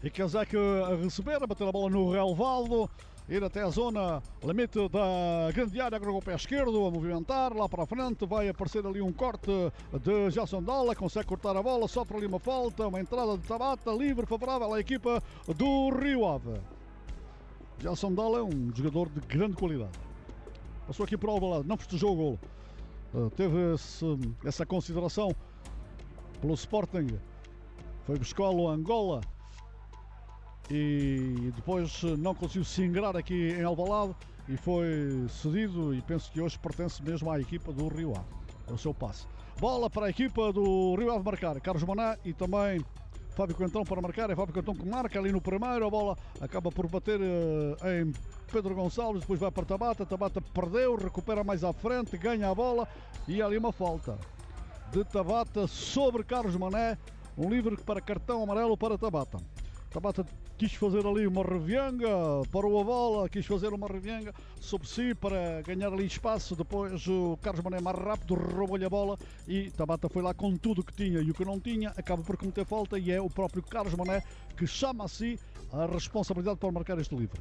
Speaker 2: E Chiesek a receber, a bater a bola no relvado, ir até a zona limite da grande área, agora com o pé esquerdo, a movimentar lá para a frente, vai aparecer ali um corte de Gerson Dalla, consegue cortar a bola, sofre ali uma falta, uma entrada de Tabata, livre, favorável à equipa do Rio Ave. Gerson Dalla é um jogador de grande qualidade. Passou aqui por Alvalade, não festejou o golo. Teve essa consideração pelo Sporting, foi buscá-lo a Angola e depois não conseguiu se ingrar aqui em Alvalade e foi cedido e penso que hoje pertence mesmo à equipa do Rio Ave, é o seu passe. Bola para a equipa do Rio Ave marcar, Carlos Mané e também Fábio Coentrão para marcar, é Fábio Coentrão que marca ali no primeiro, a bola acaba por bater em Pedro Gonçalves, depois vai para Tabata, Tabata perdeu, recupera mais à frente, ganha a bola e ali uma falta de Tabata sobre Carlos Mané, um livre para cartão amarelo para Tabata. Tabata quis fazer ali uma revianga, parou a bola, quis fazer uma revianga sobre si para ganhar ali espaço, depois o Carlos Mané mais rápido roubou-lhe a bola e Tabata foi lá com tudo o que tinha e o que não tinha, acaba por cometer falta e é o próprio Carlos Mané que chama a si a responsabilidade para marcar este livre.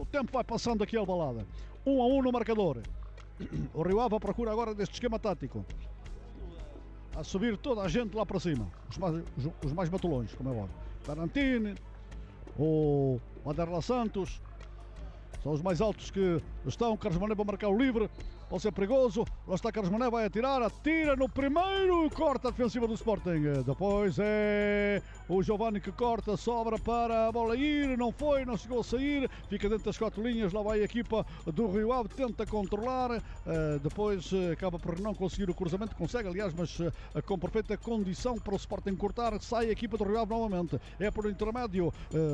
Speaker 2: O tempo vai passando aqui a Alvalade, 1-1 no marcador. O Rio Ave procura agora deste esquema tático a subir toda a gente lá para cima, os mais matulões, como é óbvio. Tarantini, o Aderla Santos, são os mais altos que estão. Carlos Mané para marcar o livre, pode ser perigoso. Lá está Carlos Mané, vai atirar, atira no primeiro, corta a defensiva do Sporting. Depois é o Giovanni que corta, sobra para a bola ir, não foi, não chegou a sair, fica dentro das 4 linhas, lá vai a equipa do Rio Ave, tenta controlar, depois acaba por não conseguir o cruzamento, consegue aliás, mas com perfeita condição para o Sporting cortar, sai a equipa do Rio Ave novamente, é por intermédio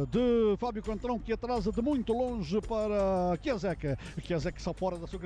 Speaker 2: de Fábio Coentrão que atrasa de muito longe para para Chiesek. Chiesek sai fora da sua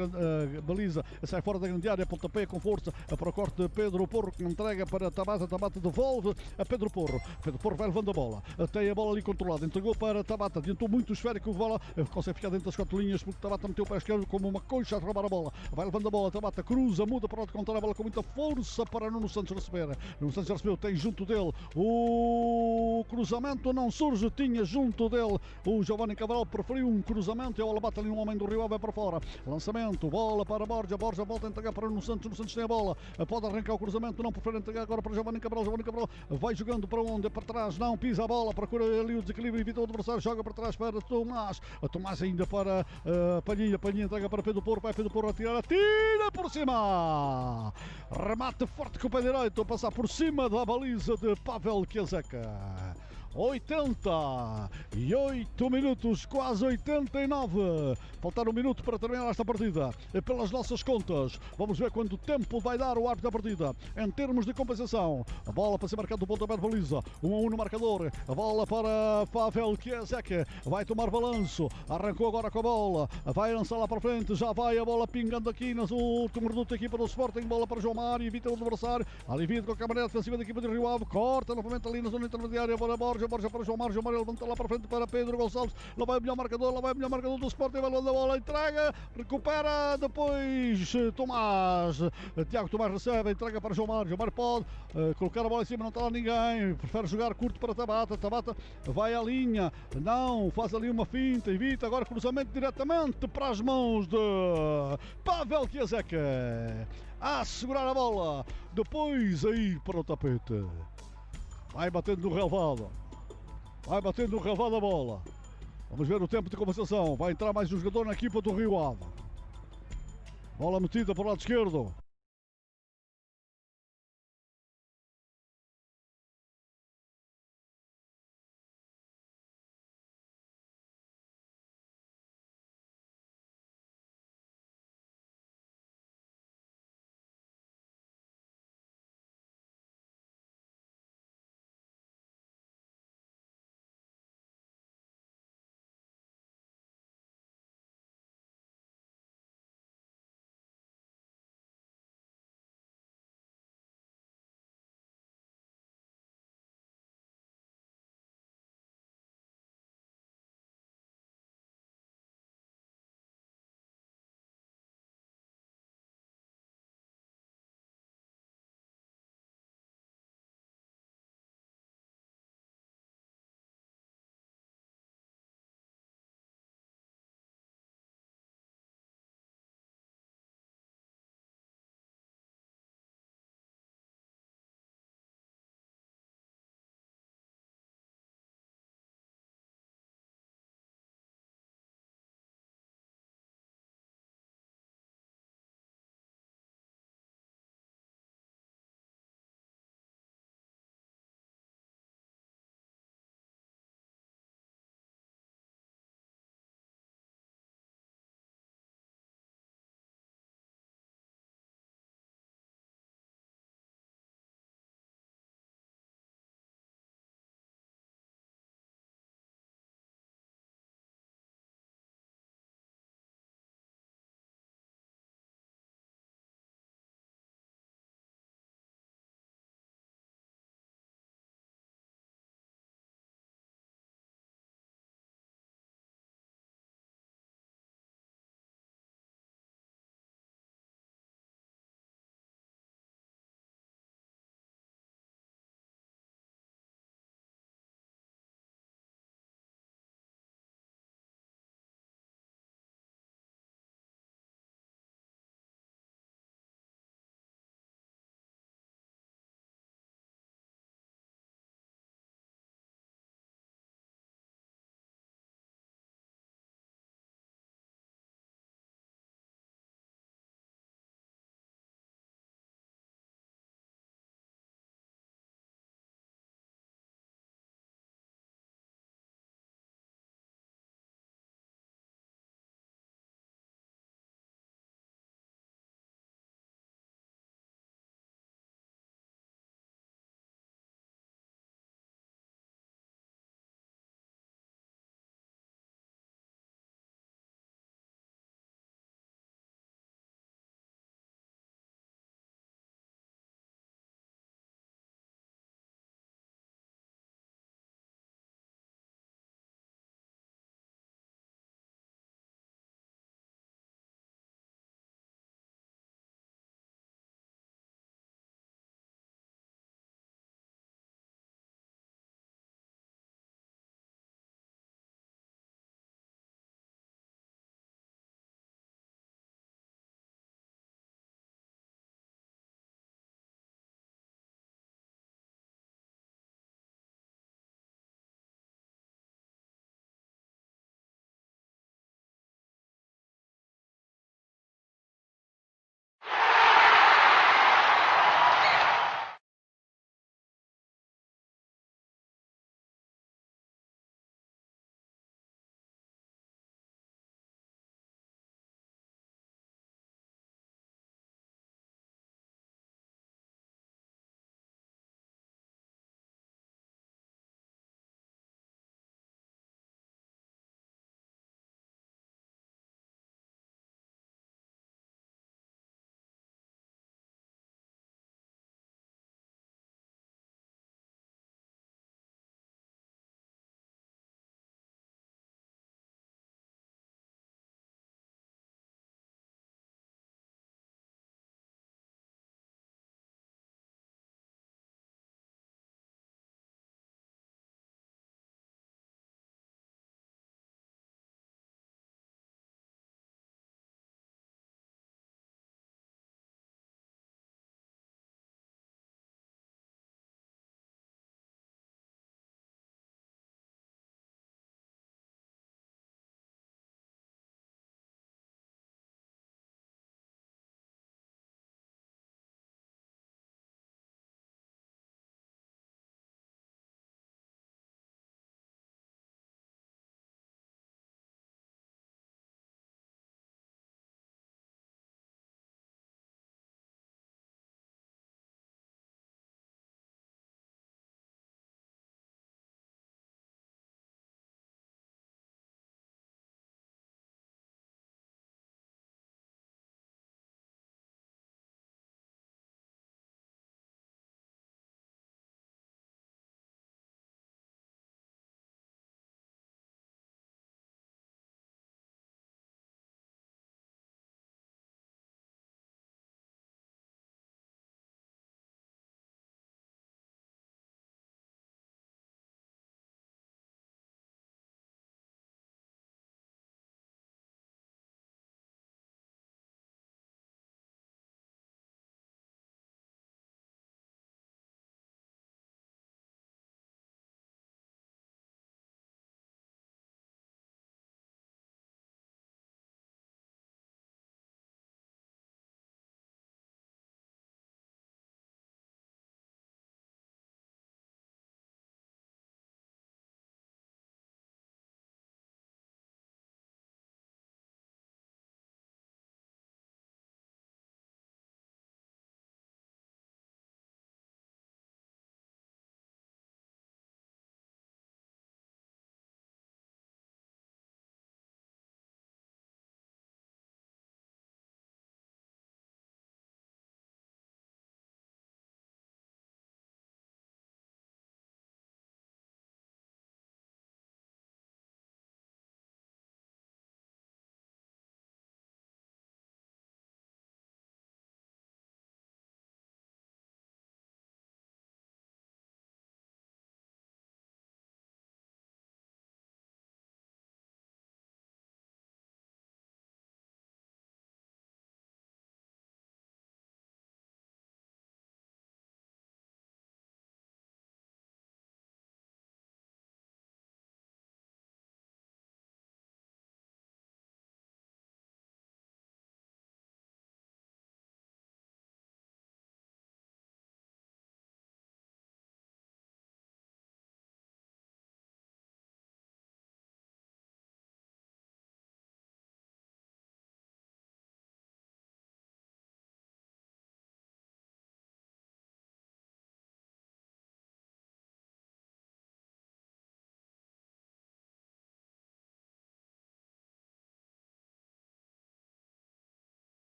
Speaker 2: baliza, sai fora da grande área, pontapé com força para o corte de Pedro Porro, que entrega para Tabata. Tabata devolve a Pedro Porro. Pedro Porro vai levando a bola, tem a bola ali controlada, entregou para Tabata, adiantou muito o esférico, bola consegue ficar dentro das 4 linhas porque Tabata meteu o pé esquerdo como uma concha a roubar a bola. Vai levando a bola, Tabata cruza, muda para o outro contra a bola com muita força para Nuno Santos receber. Nuno Santos recebeu, tem junto dele o cruzamento, não surge, tinha junto dele o Giovanni Cabral, preferiu um cruzamento e a bola bate ali um homem do Rio Ave para fora. Lançamento, bola para Borja, Borja volta a entregar para Nuno Santos, Nuno Santos tem a bola, pode arrancar o cruzamento, não prefere entregar agora para Giovanni Cabral. Giovanni Cabral vai jogando para onde? Para trás, não pisa a bola, procura ali o desequilíbrio, evita o adversário, joga para trás para Tomás. Tomás ainda para Palhinha, Palhinha entrega para Pedro Porro, vai Pedro Porro a tirar, atira por cima. Remate forte com o pé direito, a passar por cima da baliza de Pavel Chiesek. 88 minutos, quase 89. Faltar um minuto para terminar esta partida. Pelas nossas contas, vamos ver quanto tempo vai dar o árbitro da partida. Em termos de compensação, a bola para ser marcada do pontapé de baliza. 1-1 no marcador. A bola para Pavel Chiesek. Vai tomar balanço. Arrancou agora com a bola. Vai lançar lá para frente. Já vai a bola pingando aqui no último reduto da equipa do Sporting. Bola para João Mário. Evita o adversário. Alivia de qualquer maneira a defensiva da equipa de Rio Ave. Corta novamente ali na zona intermediária. Bola Borja para João Mário. João Mário levanta lá para frente para Pedro Gonçalves. Lá vai o melhor marcador. Lá vai o melhor marcador do Sporting. Vai lá a bola. Entrega. Recupera. Depois Tomás. Tiago Tomás recebe. Entrega para João Mário. João Mário pode colocar a bola em cima. Não está lá ninguém. Prefere jogar curto para Tabata. Tabata vai à linha. Não. Faz ali uma finta. Evita agora cruzamento diretamente para as mãos de Pavel Chiesek. A segurar a bola. Depois aí para o tapete. Vai batendo no relvado. Vai batendo no relvado a bola. Vamos ver o tempo de compensação. Vai entrar mais um jogador na equipa do Rio Ave. Bola metida para o lado esquerdo.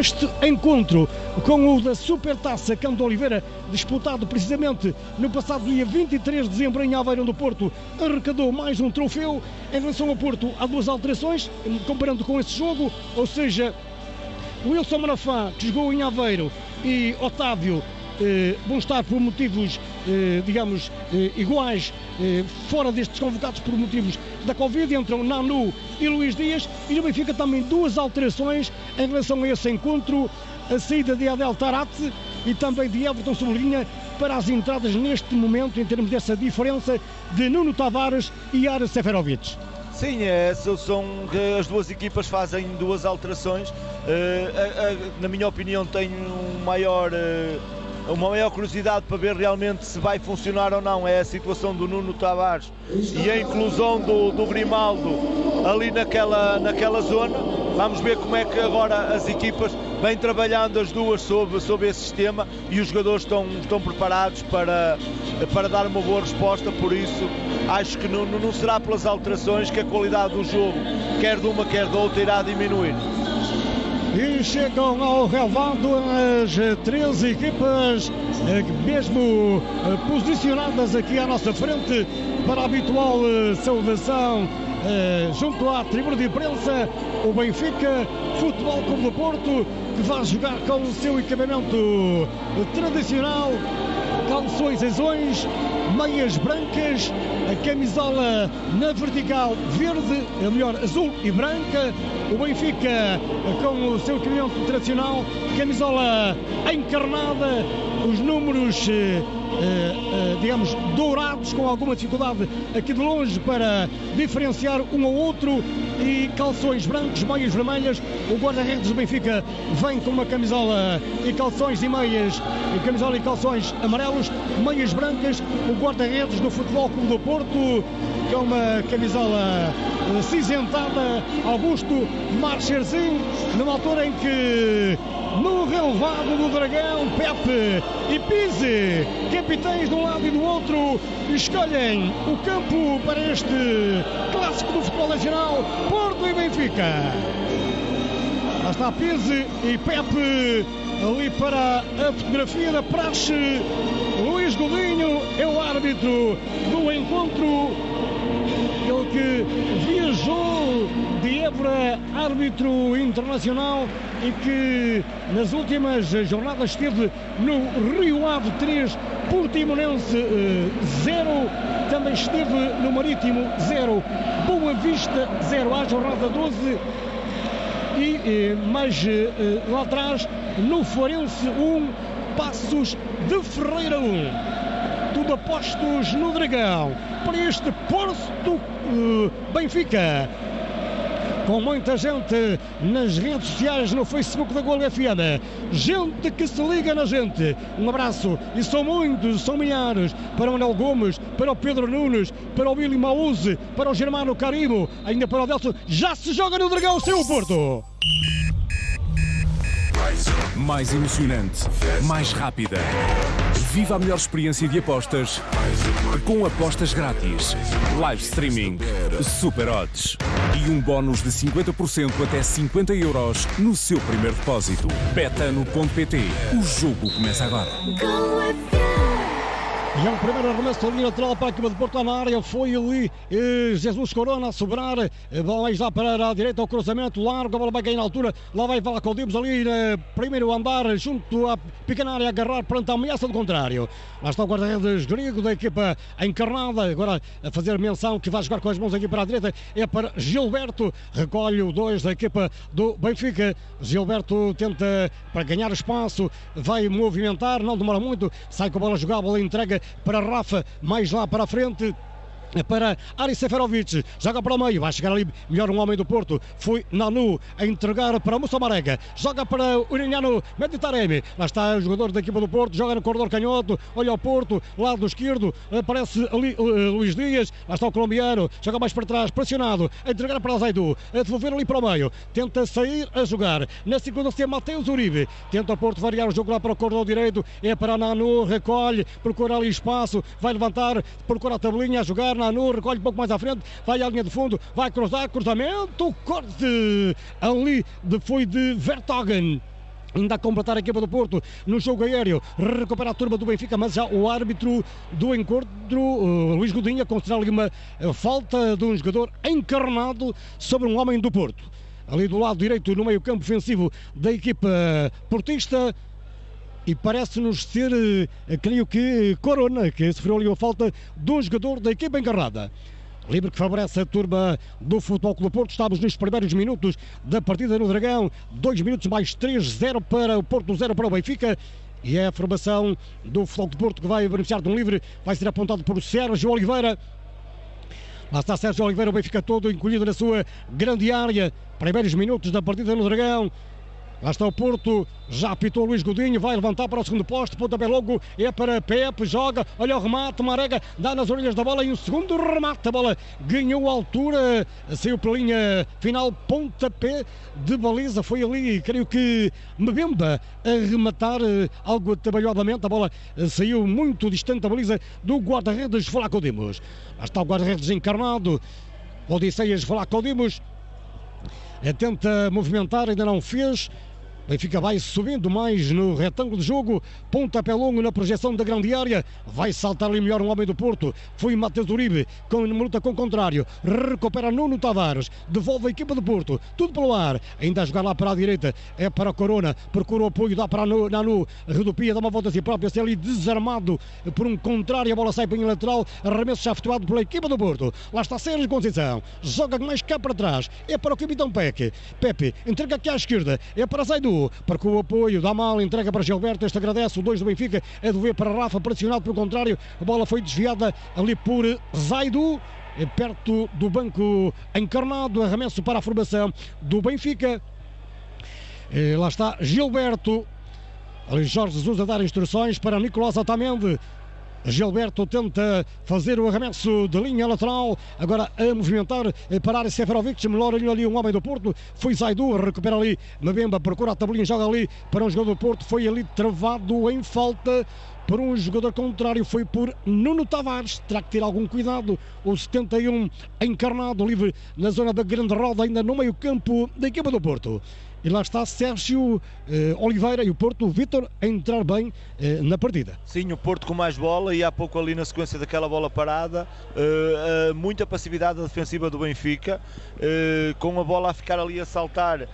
Speaker 11: Este encontro com o da Supertaça Campo de Oliveira, disputado precisamente no passado dia 23 de dezembro em Aveiro, do Porto, arrecadou mais um troféu. Em relação ao Porto, há duas alterações, comparando com esse jogo, ou seja, Wilson Manafá, que jogou em Aveiro, e Otávio vão estar por motivos, iguais, fora destes convocados por motivos da Covid. Entram Nanu e Luís Dias. E no Benfica também duas alterações em relação a esse encontro: a saída de Adel Tarate e também de Everton Cebolinha para as entradas neste momento, em termos dessa diferença, de Nuno Tavares e Aris Seferovic.
Speaker 12: Sim, são as duas equipas fazem duas alterações. Na minha opinião, tenho uma maior curiosidade para ver realmente se vai funcionar ou não. É a situação do Nuno Tavares e a inclusão do Grimaldo ali naquela zona. Vamos ver como é que agora as equipas vêm trabalhando as duas sob esse sistema, e os jogadores estão preparados para dar uma boa resposta. Por isso acho que não será pelas alterações que a qualidade do jogo, quer de uma quer de outra, irá diminuir.
Speaker 11: E chegam ao relvado as 13 equipas, mesmo posicionadas aqui à nossa frente para a habitual saudação junto à tribuna de imprensa. O Benfica Futebol Clube do Porto, que vai jogar com o seu equipamento tradicional: calções azuis, meias brancas, a camisola na vertical verde, azul e branca. O Benfica com o seu equipamento tradicional, camisola encarnada, os números dourados, com alguma dificuldade aqui de longe para diferenciar um ao outro, e calções brancos, meias vermelhas. O guarda-redes do Benfica vem com uma camisola e calções e meias, camisola e calções amarelos, meias brancas. O guarda-redes do Futebol Clube do Porto com uma camisola cinzentada, Augusto Marchersin, numa altura em que no relevado do Dragão, Pepe e Pizzi, capitães de um lado e do outro, escolhem o campo para este clássico do futebol nacional, Porto e Benfica. Lá está Pizzi e Pepe ali para a fotografia da praxe. Luís Godinho é o árbitro do encontro, ele que viajou de Évora, árbitro internacional, e que nas últimas jornadas esteve no Rio Ave 3, Portimonense 0, também esteve no Marítimo 0, Boa Vista 0, à jornada 12, e mais lá atrás no Forense 1, Passos de Ferreira 1. Tudo apostos no Dragão para este Porto Benfica, com muita gente nas redes sociais, no Facebook da Gol FM, gente que se liga na gente. Um abraço, e são muitos, são milhares, para o Manuel Gomes, para o Pedro Nunes, para o Billy Mauze, para o Germano Carimo, ainda para o Delson. Já se joga no Dragão, seu Porto.
Speaker 10: Mais emocionante, mais rápida. Viva a melhor experiência de apostas com apostas grátis, live streaming, super odds e um bónus de 50% até 50 € no seu primeiro depósito. Betano.pt. O jogo começa agora.
Speaker 11: E é o primeiro arremesso ali lateral para a equipa de Porto, lá na área. Foi ali Jesus Corona a sobrar. Vai lá para a direita, o cruzamento largo. A bola vai cair na altura. Lá vai Valacodimos ali primeiro andar junto à pequena área, agarrar perante a ameaça do contrário. Lá está o guarda-redes grego da equipa encarnada. Agora a fazer menção que vai jogar com as mãos aqui para a direita. É para Gilberto. Recolhe o 2 da equipa do Benfica. Gilberto tenta para ganhar espaço. Vai movimentar, não demora muito. Sai com a bola jogável, entrega para Rafa, mais lá para a frente, para Aris Seferovic, joga para o meio, vai chegar ali melhor um homem do Porto, foi Nanu a entregar para Moussa Marega, joga para o Iraniano Meditaremi, lá está o jogador da equipa do Porto, joga no corredor canhoto, olha ao Porto, lado esquerdo, aparece ali Luís Dias, lá está o colombiano, joga mais para trás, pressionado, a entregar para Zaidu, a devolver ali para o meio, tenta sair a jogar, na segunda-feira Mateus Uribe, tenta o Porto variar o jogo lá para o corredor direito, é para Nanu, recolhe, procura ali espaço, vai levantar, procura a tabelinha a jogar, Nanu recolhe um pouco mais à frente, vai à linha de fundo, vai cruzar, cruzamento, corte ali foi de Vertonghen. Ainda a completar a equipa do Porto no jogo aéreo, recupera a turma do Benfica, mas já o árbitro do encontro, Luís Godinho, considera ali uma falta de um jogador encarnado sobre um homem do Porto. Ali do lado direito, no meio campo ofensivo da equipa portista, e parece-nos ser, creio que, Corona, que sofreu ali uma falta de um jogador da equipa encarnada. Livre que favorece a turma do Futebol Clube do Porto. Estamos nos primeiros minutos da partida no Dragão. 2 minutos mais 3-0 para o Porto, 0 para o Benfica. E é a formação do Futebol Clube do Porto que vai beneficiar de um livre. Vai ser apontado por Sérgio Oliveira. Lá está Sérgio Oliveira, o Benfica todo encolhido na sua grande área. Primeiros minutos da partida no Dragão. Lá está o Porto, já apitou Luís Godinho, vai levantar para o segundo poste, pontapé logo, é para Pepe, joga, olha o remate, Marega, dá nas orelhas da bola e o segundo remate, a bola ganhou a altura, saiu pela linha final, pontapé de baliza, foi ali, creio que Mbemba a rematar algo atabalhadamente, a bola saiu muito distante da baliza do guarda-redes Vlaco Dimos. Lá está o guarda-redes encarnado, Odisseias Vlaco Dimos, tenta movimentar, ainda não fez. Benfica vai subindo mais no retângulo de jogo, pontapé longo na projeção da grande área, vai saltar ali melhor um homem do Porto, foi Matheus Uribe, com luta com o contrário, recupera Nuno Tavares, devolve a equipa do Porto, tudo pelo ar, ainda a jogar lá para a direita, é para a Corona, procura o apoio, dá para Nanu, redupia, dá uma volta a si próprio, se ali desarmado por um contrário, a bola sai para a lateral, arremesso já efetuado pela equipa do Porto, lá está Sérgio Conceição, joga mais cá para trás, é para o capitão Pepe, entrega aqui à esquerda, é para Zaidu, para o apoio, dá mal, entrega para Gilberto, este agradece, o 2 do Benfica, é dever para Rafa, pressionado pelo contrário, a bola foi desviada ali por Zaidu, perto do banco encarnado, arremesso para a formação do Benfica, lá está Gilberto, ali Jorge Jesus a dar instruções para Nicolás Otamendi. Gilberto tenta fazer o arremesso de linha lateral, agora a movimentar para Seferovic, melhor ali um homem do Porto, foi Zaidu, recupera ali Mbemba, procura a tabelinha, joga ali para um jogador do Porto, foi ali travado em falta por um jogador contrário, foi por Nuno Tavares, terá que ter algum cuidado, o 71 encarnado, livre na zona da grande roda, ainda no meio campo da equipa do Porto. E lá está Sérgio Oliveira e o Porto, o Vítor, a entrar bem na partida.
Speaker 12: Sim, o Porto com mais bola e há pouco ali na sequência daquela bola parada, muita passividade defensiva do Benfica, com a bola a ficar ali a saltar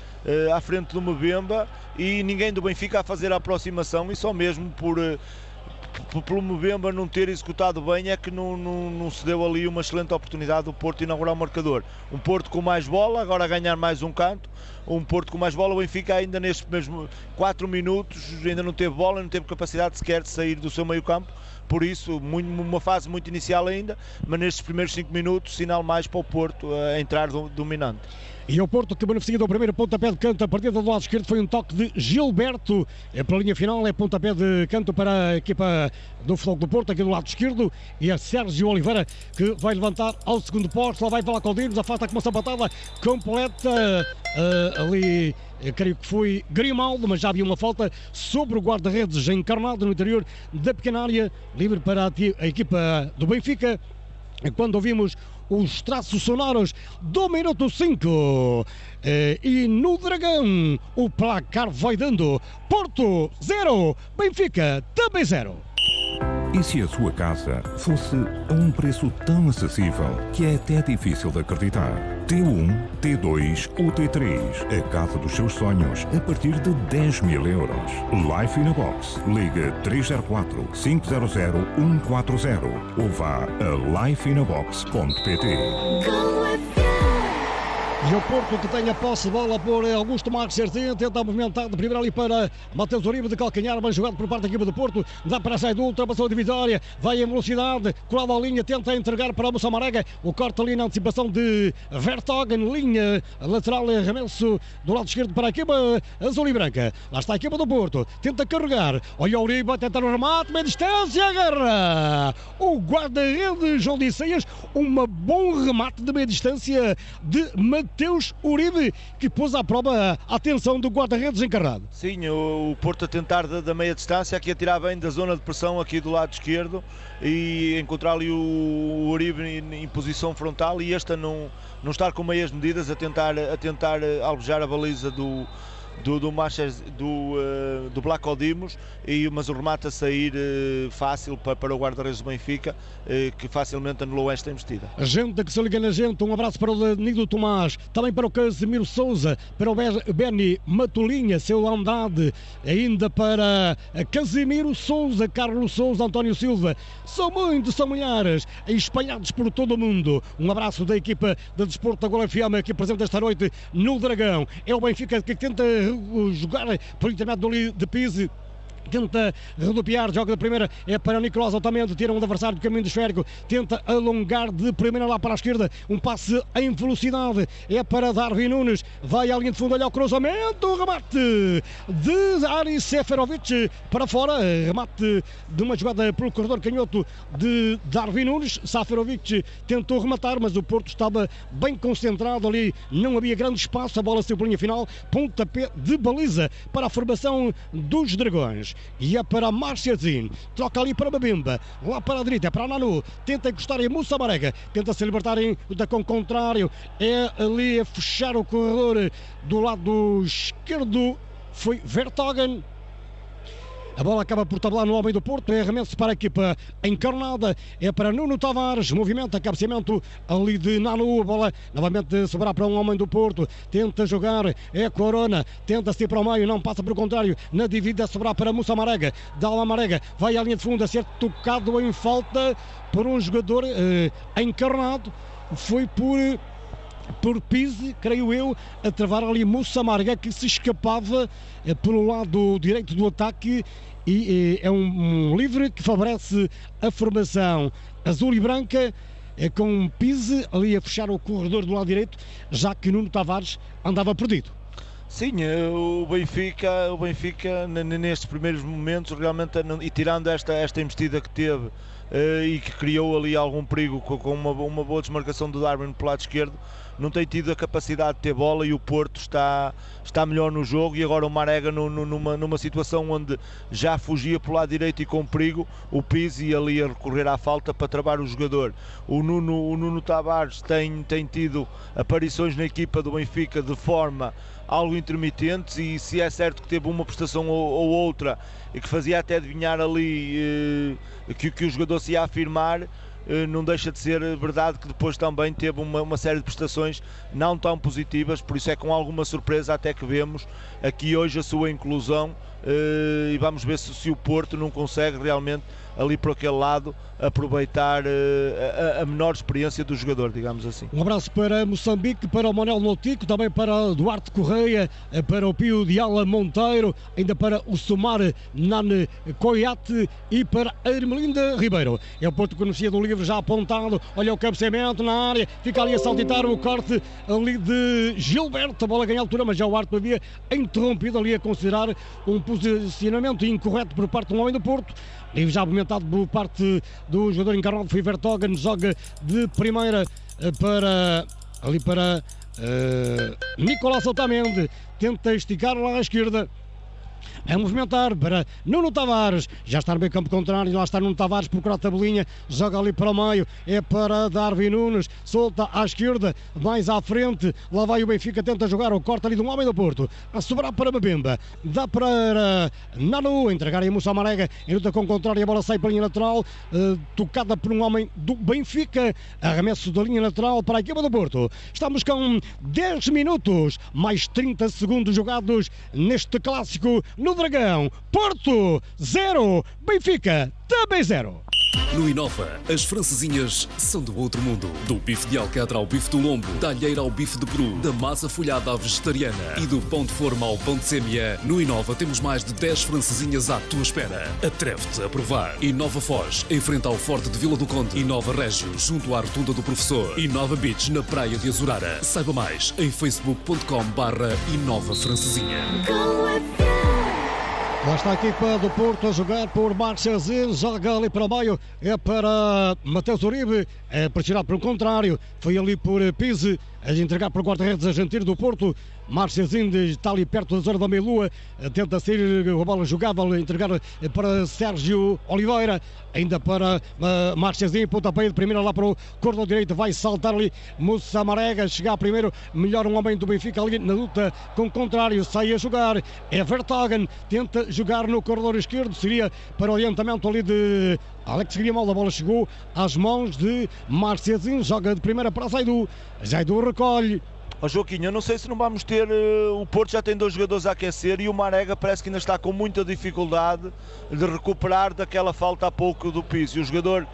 Speaker 12: à frente do Mbemba e ninguém do Benfica a fazer a aproximação e só mesmo pelo Mbemba não ter executado bem é que não se deu ali uma excelente oportunidade do Porto inaugurar o marcador. Um Porto com mais bola, agora a ganhar mais um canto, um Porto com mais bola, o Benfica ainda nestes mesmos 4 minutos ainda não teve bola, não teve capacidade sequer de sair do seu meio campo, por isso uma fase muito inicial ainda, mas nestes primeiros 5 minutos sinal mais para o Porto a entrar dominante.
Speaker 11: E o Porto que beneficia do primeiro pontapé de canto, a partida do lado esquerdo foi um toque de Gilberto, para a linha final é pontapé de canto para a equipa do Futebol do Porto, aqui do lado esquerdo, e é Sérgio Oliveira que vai levantar ao segundo posto, lá vai para lá com o Dinos, afasta com uma sapatada completa, ali creio que foi Grimaldo, mas já havia uma falta sobre o guarda-redes encarnado no interior da pequena área, livre para a equipa do Benfica, quando ouvimos os traços sonoros do minuto 5 e no Dragão o placar vai dando Porto 0, Benfica também 0.
Speaker 8: E se a sua casa fosse a um preço tão acessível que é até difícil de acreditar? T1, T2 ou T3. A casa dos seus sonhos a partir de 10.000 euros. Life in a Box. Liga 304 500 140 ou vá a lifeinabox.pt.
Speaker 11: E o Porto que tem a posse de bola por Augusto Marques Certinho, tenta movimentar de primeira ali para Matheus Uribe de calcanhar, bem jogado por parte da equipa do Porto, dá para Zaidu, ultrapassou de Vitória, vai em velocidade, colado à linha, tenta entregar para o Moussa Marega, o corte ali na antecipação de Vertonghen, linha lateral e arremesso do lado esquerdo para a equipa azul e branca. Lá está a equipa do Porto, tenta carregar, olha o Uribe, tenta no remate, meia distância, agarra o guarda-redes João Odisseias, bom remate de meia distância de Matheus Uribe, que pôs à prova a atenção do guarda-redes encarnado.
Speaker 12: Sim, o Porto a tentar da meia distância, aqui a tirar bem da zona de pressão aqui do lado esquerdo e encontrar ali o Uribe em posição frontal e este a não estar com meias medidas, a tentar alvejar a baliza do Black Dimos, mas o remate a sair fácil para o guarda-redes do Benfica, que facilmente anulou esta investida.
Speaker 11: A gente que se liga na gente, um abraço para o Nido Tomás, também para o Casimiro Souza, para o Benny Matulinha, seu Andrade, ainda para Casimiro Souza, Carlos Souza, António Silva. São muitos, são milhares, espalhados por todo o mundo. Um abraço da equipa de Desporto da Gol FM, aqui presente esta noite no Dragão. É o Benfica que tenta jogar por intermédio de Pizzi. Tenta rodopiar, joga de primeira, é para o Nicolás Otamendi, tira um adversário do caminho do esférico, tenta alongar de primeira lá para a esquerda, um passe em velocidade, é para Darwin Nunes, vai à linha de fundo, olha o cruzamento, remate de Aris Seferovic para fora, remate de uma jogada pelo corredor canhoto de Darwin Nunes. Seferovic tentou rematar, mas o Porto estava bem concentrado ali, não havia grande espaço, a bola saiu para a linha final, pontapé de baliza para a formação dos Dragões. E é para Marchesin, troca ali para Mbemba, lá para a direita, para a Nanu, tenta encostar em Moussa Marega, tenta se libertar em tacão contrário, é ali a fechar o corredor do lado esquerdo, foi Vertonghen. A bola acaba por tabelar no homem do Porto, é arremesso para a equipa encarnada, é para Nuno Tavares, movimento, cabeceamento ali de Nanu, a bola novamente sobrar para um homem do Porto, tenta jogar, é Corona, tenta-se ir para o meio, não passa por contrário, na dividida sobrar para Moussa Marega, dá lá Marega, vai à linha de fundo a ser tocado em falta por um jogador encarnado, foi por Pizzi, creio eu, a travar ali Moussa Marega, que se escapava pelo lado direito do ataque, e é um livre que favorece a formação azul e branca, com Pizzi ali a fechar o corredor do lado direito, já que Nuno Tavares andava perdido.
Speaker 12: Sim, o Benfica nestes primeiros momentos, realmente, e tirando esta investida que teve e que criou ali algum perigo com uma boa desmarcação do Darwin pelo lado esquerdo, não tem tido a capacidade de ter bola, e o Porto está melhor no jogo. E agora o Marega numa situação onde já fugia pelo lado direito e com perigo, o Pizzi ali a recorrer à falta para travar o jogador. O Nuno Tavares tem tido aparições na equipa do Benfica de forma algo intermitentes, e se é certo que teve uma prestação ou outra e que fazia até adivinhar ali que o jogador se ia afirmar, não deixa de ser verdade que depois também teve uma série de prestações não tão positivas, por isso é com alguma surpresa até que vemos aqui hoje a sua inclusão, e vamos ver se o Porto não consegue realmente ali por aquele lado aproveitar a menor experiência do jogador, digamos assim.
Speaker 11: Um abraço para Moçambique, para o Manuel Notico, também para Duarte Correia, para o Pio Diala Monteiro, ainda para o Sumar Nane Coiate e para a Ermelinda Ribeiro. É o Porto que conhecia do livro já apontado, olha o cabeceamento na área, fica ali a saltitar o corte ali de Gilberto, a bola ganha altura, mas já o árbitro havia interrompido ali a considerar um posicionamento incorreto por parte do homem do Porto. E já movimentado por parte do jogador encarnado, foi Vertonghen, joga de primeira para Nicolás Otamendi, tenta esticar lá à esquerda, a movimentar para Nuno Tavares, já está no meio campo contrário, lá está Nuno Tavares, procura a tabelinha, joga ali para o meio, é para Darwin Nunes, solta à esquerda, mais à frente, lá vai o Benfica, tenta jogar o corte ali de um homem do Porto, a sobrar para Mbemba, dá para Nanu, entregar aí Moussa Marega, em luta com o contrário, a bola sai para a linha lateral, tocada por um homem do Benfica, arremesso da linha lateral para a equipa do Porto. Estamos com 10 minutos, mais 30 segundos jogados neste clássico no Dragão. Porto 0, Benfica também 0.
Speaker 4: No Inova, as francesinhas são do outro mundo. Do bife de alcatra ao bife do lombo, da alheira ao bife de peru, da massa folhada à vegetariana e do pão de forma ao pão de sêmia, no Inova temos mais de 10 francesinhas à tua espera. Atreve-te a provar. Inova Foz, em frente ao Forte de Vila do Conde. Inova Régio, junto à Rotunda do Professor. Inova Beach, na praia de Azurara. Saiba mais em facebook.com/Inova Francesinha.
Speaker 11: Lá está a equipa do Porto a jogar por Marchesin, joga ali para o meio, é para Matheus Uribe, é pressionado pelo contrário, foi ali por Pizzi, a entregar para o guarda-redes argentino do Porto. Marchesin está ali perto da zona da meia-lua, tenta sair, a bola jogável, entregar para Sérgio Oliveira, ainda para Marchesin, pontapé de primeira lá para o corredor direito, vai saltar ali Moussa Marega, chegar primeiro, melhor um homem do Benfica ali na luta com o contrário, sai a jogar, é Vertonghen, tenta jogar no corredor esquerdo, seria para o orientamento ali de Alex Grimaldo, a bola chegou às mãos de Marchesin, joga de primeira para Zaidu, Zaidu recolhe.
Speaker 12: Joaquim, eu não sei se não vamos ter, o Porto já tem 2 jogadores a aquecer e o Marega parece que ainda está com muita dificuldade de recuperar daquela falta há pouco do Pizzi. O jogador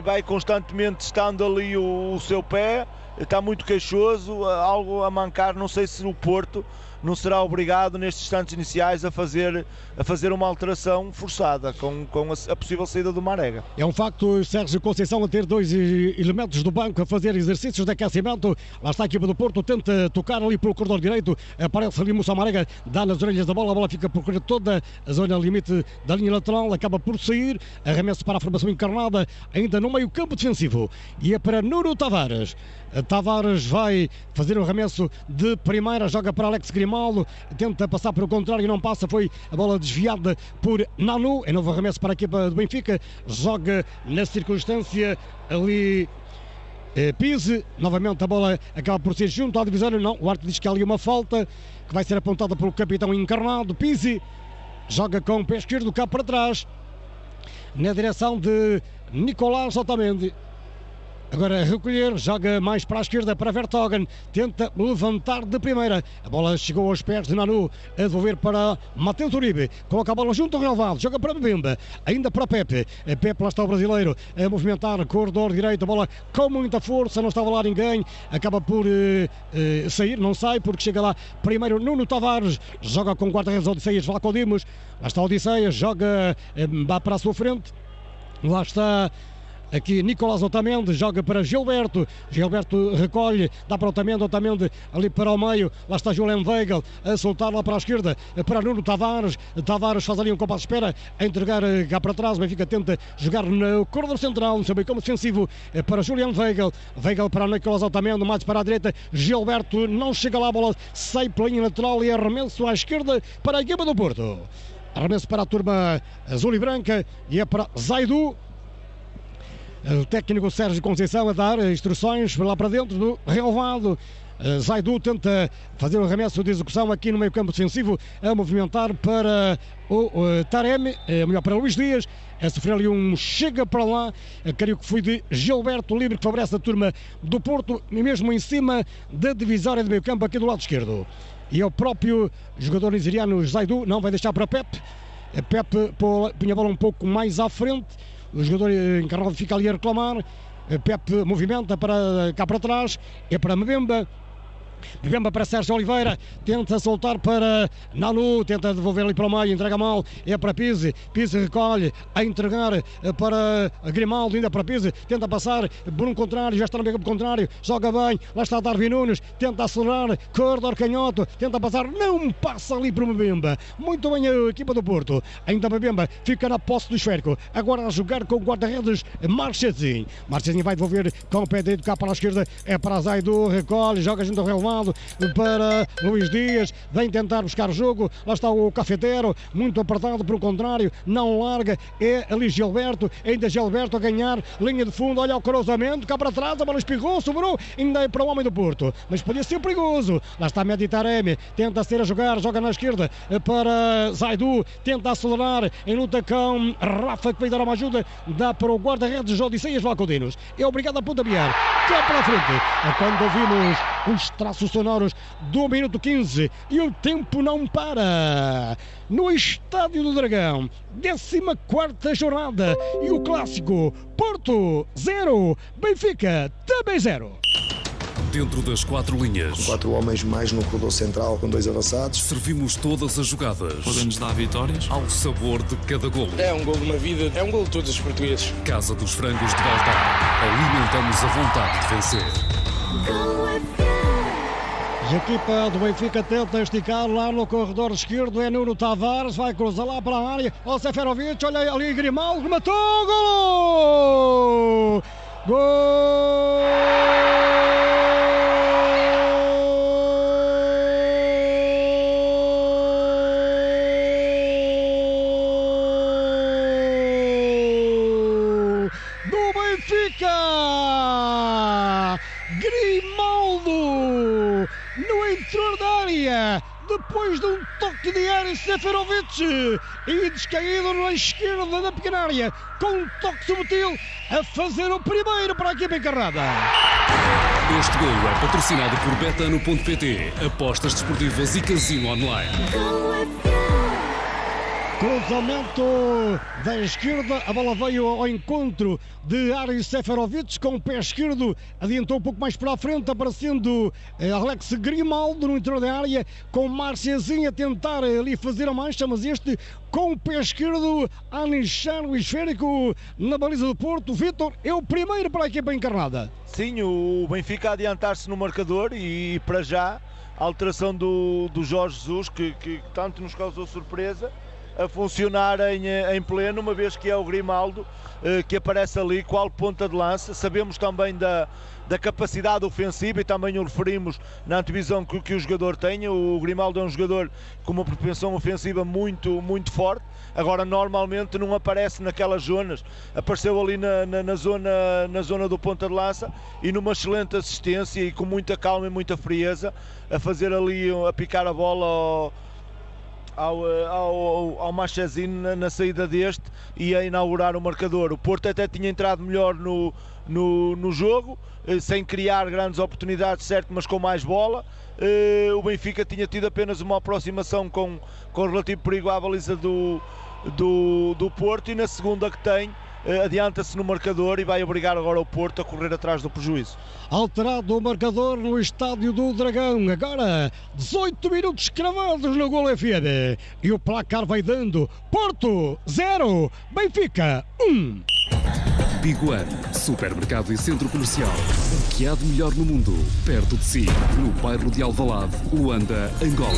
Speaker 12: vai constantemente estando ali o seu pé, está muito queixoso, algo a mancar, não sei se o Porto não será obrigado nestes instantes iniciais a fazer uma alteração forçada com a possível saída do Marega.
Speaker 11: É um facto, Sérgio Conceição a ter 2 elementos do banco a fazer exercícios de aquecimento. Lá está a equipa do Porto, tenta tocar ali pelo corredor direito, aparece ali Moussa Marega, dá nas orelhas da bola, a bola fica por correr toda a zona limite da linha lateral, acaba por sair, arremesso para a formação encarnada, ainda no meio campo defensivo, e é para Nuno Tavares. Tavares vai fazer o arremesso de primeira, joga para Alex Grimaldo, tenta passar para o contrário, não passa, foi a bola desviada por Nanu, é novo arremesso para a equipa do Benfica, joga na circunstância ali Pizzi, novamente a bola acaba por ser junto à divisória, não, o árbitro diz que há ali uma falta, que vai ser apontada pelo capitão encarnado, Pizzi, joga com o pé esquerdo cá para trás, na direção de Nicolás Otamendi. Agora a recolher, joga mais para a esquerda para Vertonghen, tenta levantar de primeira, a bola chegou aos pés de Nanu, a devolver para Matheus Uribe, coloca a bola junto ao relevado, joga para Mbemba, ainda para Pepe, Pepe lá está o brasileiro, a movimentar, corredor direito, a bola com muita força, não estava lá ninguém, acaba por sair, não sai, porque chega lá primeiro Nuno Tavares, joga com o guarda-redes Odisseias Vlaco Dimos, lá está Odisseias, joga para a sua frente, lá está aqui Nicolás Otamendi, joga para Gilberto, Gilberto recolhe, dá para Otamendi ali para o meio, lá está Julian Weigl a soltar lá para a esquerda, para Nuno Tavares, Tavares faz ali um compasso de espera, a entregar cá para trás, o Benfica tenta jogar no corredor central, no seu meio campo defensivo, para Julian Weigl, Weigl para Nicolás Otamendi, mais para a direita, Gilberto não chega lá, a bola sai pela linha lateral e arremesso à esquerda para a equipa do Porto. Arremesso para a turma azul e branca e é para Zaidu. O técnico Sérgio Conceição a dar instruções lá para dentro do relevado. Zaidu tenta fazer um arremesso de execução aqui no meio campo defensivo, a movimentar para o Taremi, melhor para Luís Dias, a sofrer ali um chega para lá, creio que foi de Gilberto livre, que favorece a turma do Porto, e mesmo em cima da divisória de meio campo aqui do lado esquerdo. E é o próprio jogador nigeriano Zaidu, não vai deixar para Pepe, Pepe punha a bola um pouco mais à frente, o jogador encarnado fica ali a reclamar, Pepe movimenta para cá para trás, é para Mbemba, Mbemba para Sérgio Oliveira, tenta soltar para Nanu, tenta devolver ali para o meio, entrega mal, é para Pizzi, Pizzi recolhe, a entregar para Grimaldo, ainda para Pizzi, tenta passar por um contrário, já está no meio campo contrário, joga bem, lá está Darwin Nunes, tenta acelerar, corredor canhoto, tenta passar, não passa ali para o Mbemba, muito bem a equipa do Porto, ainda Mbemba fica na posse do esférico, agora a jogar com o guarda-redes Marchesin, Marchesin vai devolver com o pé direito cá para a esquerda, é para Zaidu, recolhe, joga junto ao relevado, para Luís Dias, vem tentar buscar o jogo, lá está o Cafetero, muito apertado, pelo contrário, não larga, é ali Gilberto, ainda Gilberto a ganhar, linha de fundo, olha o cruzamento, cá para trás, a bola espirrou, sobrou, ainda é para o homem do Porto, mas podia ser perigoso, lá está Mehdi Taremi, tenta ser a jogar, joga na esquerda, para Zaidu, tenta acelerar, em luta com Rafa, que vai dar uma ajuda, dá para o guarda-redes Odisseias Vlaco Dimos, é obrigado a pontabear, cá para a frente, quando ouvimos os traços sonoros do minuto 15 e o tempo não para no Estádio do Dragão, 14ª jornada, e o clássico Porto 0, Benfica também 0.
Speaker 4: Dentro das 4 linhas,
Speaker 7: 4 homens mais no corredor central com 2 avançados,
Speaker 4: servimos todas as jogadas,
Speaker 10: podemos dar vitórias
Speaker 4: ao sabor de cada golo.
Speaker 9: É um golo de uma vida, é um golo de todos os portugueses.
Speaker 4: Casa dos Frangos de Baltar, alimentamos a vontade de vencer.
Speaker 11: A equipa do Benfica tenta esticar lá no corredor esquerdo, é Nuno Tavares, vai cruzar lá para a área, o Seferovic, olha ali Grimaldo, matou, gol! Gol! Do Benfica! Grimaldo! No interior da área, depois de um toque de área, Seferovic e descaído na esquerda da pequena área, com um toque subtil a fazer o primeiro para a equipa encarnada.
Speaker 4: Este golo é patrocinado por Betano.pt, apostas desportivas e casino online.
Speaker 11: Cruzamento da esquerda, a bola veio ao encontro de Aris Seferovic com o pé esquerdo, adiantou um pouco mais para a frente, aparecendo Alex Grimaldo no interior da área, com Marciazinho a tentar ali fazer a mancha, mas este com o pé esquerdo a nichar o esférico na baliza do Porto. Vítor, é o primeiro para a equipa encarnada.
Speaker 12: Sim, o Benfica a adiantar-se no marcador e para já a alteração do Jorge Jesus, que tanto nos causou surpresa, a funcionar em pleno, uma vez que é o Grimaldo que aparece ali, qual ponta de lança. Sabemos também da capacidade ofensiva e também o referimos na antevisão que o jogador tem. O Grimaldo é um jogador com uma propensão ofensiva muito, muito forte. Agora normalmente não aparece naquelas zonas, apareceu ali na zona do ponta de lança e numa excelente assistência e com muita calma e muita frieza a fazer ali, a picar a bola ao Marchezinho na saída deste e a inaugurar o marcador. O Porto até tinha entrado melhor no jogo, sem criar grandes oportunidades, certo, mas com mais bola. O Benfica tinha tido apenas uma aproximação com relativo perigo à baliza do Porto, e na segunda que tem, adianta-se no marcador e vai obrigar agora o Porto a correr atrás do prejuízo.
Speaker 11: Alterado o marcador no Estádio do Dragão. Agora 18 minutos cravados no Gol FM. E o placar vai dando: Porto 0, Benfica 1.
Speaker 4: Biguan, supermercado e centro comercial. O que há de melhor no mundo, perto de si, no bairro de Alvalade, Luanda, Angola.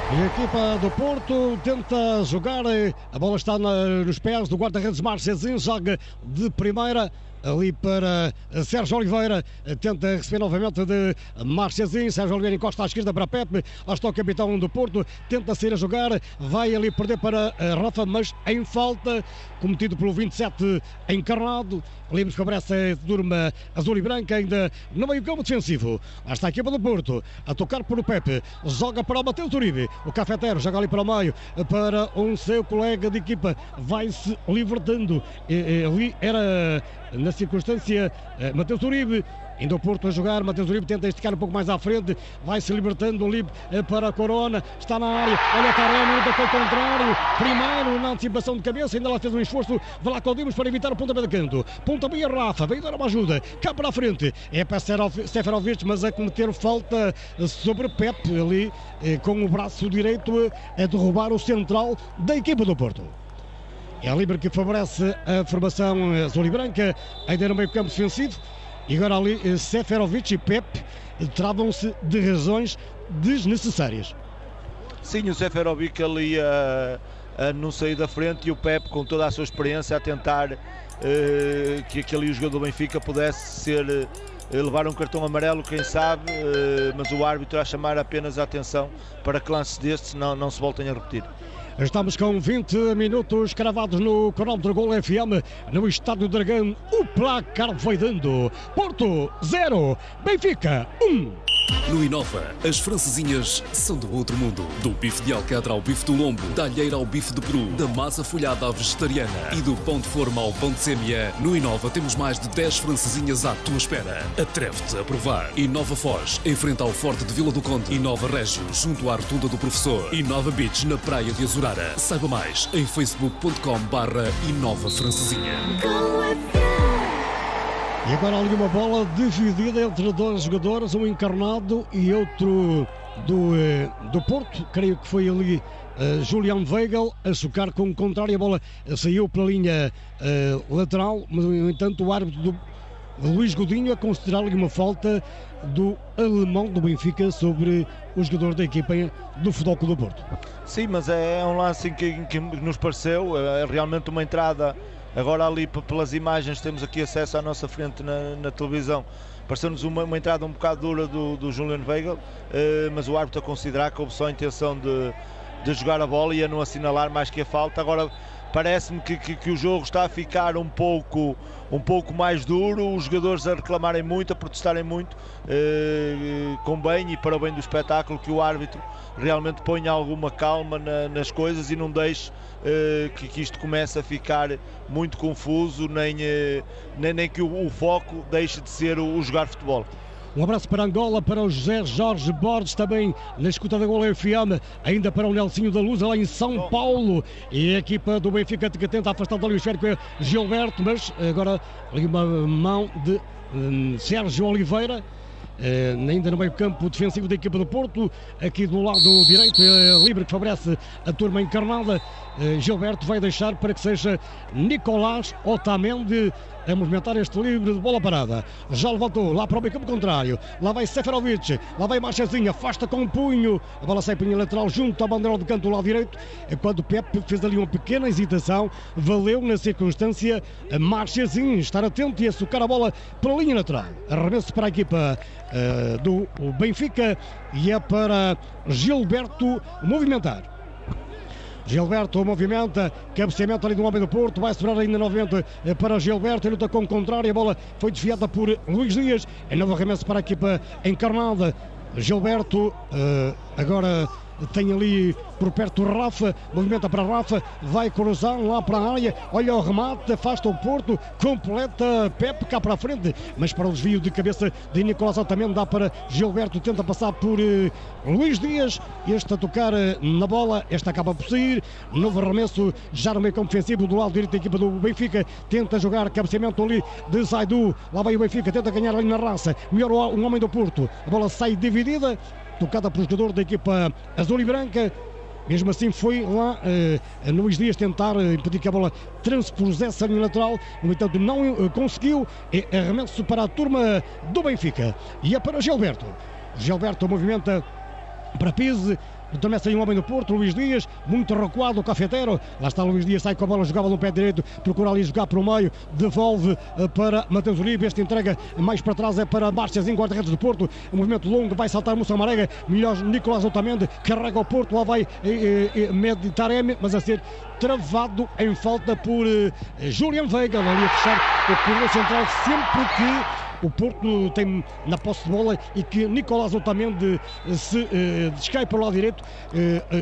Speaker 11: E a equipa do Porto tenta jogar, a bola está nos pés do guarda-redes Marchezinho, joga de primeira ali para Sérgio Oliveira, tenta receber novamente de Marchezinho. Sérgio Oliveira encosta à esquerda para Pepe, lá está o capitão do Porto, tenta sair a jogar, vai ali perder para Rafa, mas em falta, cometido pelo 27 encarnado. Livres favorece a turma azul e branca, ainda no meio campo defensivo. Lá está a equipa do Porto, a tocar por o Pepe, joga para o Matheus Uribe, o cafetero joga ali para o meio, para um seu colega de equipa, vai-se libertando. Ali era, na circunstância, Matheus Uribe. Ainda o Porto a jogar, Matheus Uribe tenta esticar um pouco mais à frente, vai-se libertando o Uribe para a Corona, está na área, olha Taremi, luta com o contrário, primeiro na antecipação de cabeça, ainda lá fez um esforço, vai lá Dimos para evitar o pontapé de canto, pontapé a Rafa, vem dar uma ajuda, cá para a frente, é para Seferovic, mas a cometer falta sobre Pepe ali, com o braço direito a derrubar o central da equipa do Porto. É a livre que favorece a formação azul e branca, ainda no meio campo defensivo. E agora ali Seferovic e Pepe travam-se de razões desnecessárias.
Speaker 12: Sim, o Seferovic ali a não sair da frente e o Pepe com toda a sua experiência a tentar que aquele jogador do Benfica pudesse levar um cartão amarelo, quem sabe, mas o árbitro a chamar apenas a atenção para que lances destes não se voltem a repetir.
Speaker 11: Estamos com 20 minutos cravados no cronómetro Gol FM, no Estádio do Dragão. O placar vai dando: Porto 0, Benfica 1.
Speaker 4: No Inova, as francesinhas são do outro mundo. Do bife de alcatra ao bife do lombo, da alheira ao bife de peru, da massa folhada à vegetariana e do pão de forma ao pão de sêmia, no Inova temos mais de 10 francesinhas à tua espera. Atreve-te a provar. Inova Foz, em frente ao Forte de Vila do Conde. Inova Régio, junto à Rotunda do Professor. Inova Beach, na praia de Azurara. Saiba mais em facebook.com/Inova Francesinha.
Speaker 11: E agora ali uma bola dividida entre dois jogadores, um encarnado e outro do Porto. Creio que foi ali Julián Weigl a chocar com o contrário. A bola saiu pela linha lateral, mas no entanto o árbitro Luís Godinho a considerar-lhe uma falta do alemão do Benfica sobre o jogador da equipa do Futebol Clube do Porto.
Speaker 12: Sim, mas é um lance que nos pareceu, é realmente uma entrada, agora ali pelas imagens temos aqui acesso à nossa frente na televisão, pareceu-nos uma entrada um bocado dura do Julian Weigl, mas o árbitro a considerar que houve só a intenção de jogar a bola e a não assinalar mais que a falta. Agora parece-me que o jogo está a ficar um pouco mais duro, os jogadores a reclamarem muito, a protestarem muito, convém e para o bem do espetáculo que o árbitro realmente ponha alguma calma nas coisas e não deixe que isto comece a ficar muito confuso, nem que o foco deixe de ser o jogar futebol.
Speaker 11: Um abraço para Angola, para o José Jorge Borges, também na escuta da Gol FM, ainda para o Nelsinho da Luz, lá em São Paulo. E a equipa do Benfica que tenta afastar do esférico é Gilberto, mas agora ali uma mão de Sérgio Oliveira. Ainda no meio campo defensivo da equipa do Porto, aqui do lado direito, livre que favorece a turma encarnada. Gilberto vai deixar para que seja Nicolás Otamendi a movimentar este livre de bola parada. Já levantou lá para o meio campo contrário, lá vai Seferovic, lá vai Marchezinho, afasta com um punho, a bola sai para a lateral junto à bandeira do canto do lado direito, quando o Pepe fez ali uma pequena hesitação, valeu na circunstância a Marchezinho estar atento e a socar a bola para a linha lateral. Arremesso para a equipa do Benfica e é para Gilberto movimentar. Gilberto movimenta, cabeceamento ali do homem do Porto, vai sobrar ainda novamente para Gilberto, luta com o contrário, a bola foi desviada por Luís Dias, é novo arremesso para a equipa encarnada. Gilberto agora tem ali por perto o Rafa, movimenta para Rafa, vai cruzar lá para a área, olha o remate, afasta o Porto, completa Pepe cá para a frente, mas para o desvio de cabeça de Nicolás Otamendi dá para Gilberto, tenta passar por Luís Dias, este a tocar na bola, esta acaba por sair, novo arremesso já no meio campo defensivo do lado direito da equipa do Benfica, tenta jogar cabeceamento ali de Zaidu, lá vai o Benfica, tenta ganhar ali na raça, melhor um homem do Porto, a bola sai dividida, tocada pelo jogador da equipa azul e branca. Mesmo assim foi lá Luís Dias tentar impedir que a bola transpusesse a linha lateral, no entanto não conseguiu, e arremesso para a turma do Benfica e é para Gilberto. Gilberto movimenta para Pise, também sai um homem do Porto, Luís Dias, muito recuado o cafeteiro, lá está Luís Dias, sai com a bola, jogava no pé direito, procura ali jogar para o meio, devolve para Mateus Uribe, este entrega mais para trás, é para Marchezinho, guarda-redes do Porto, um movimento longo, vai saltar Moça Marega, melhor Nicolás Otamendi, carrega o Porto, lá vai meditar mas a ser travado em falta por Julian Weigl, ali a fechar o corredor central, sempre que o Porto tem na posse de bola e que Nicolás Otamendi se descai para o lado direito,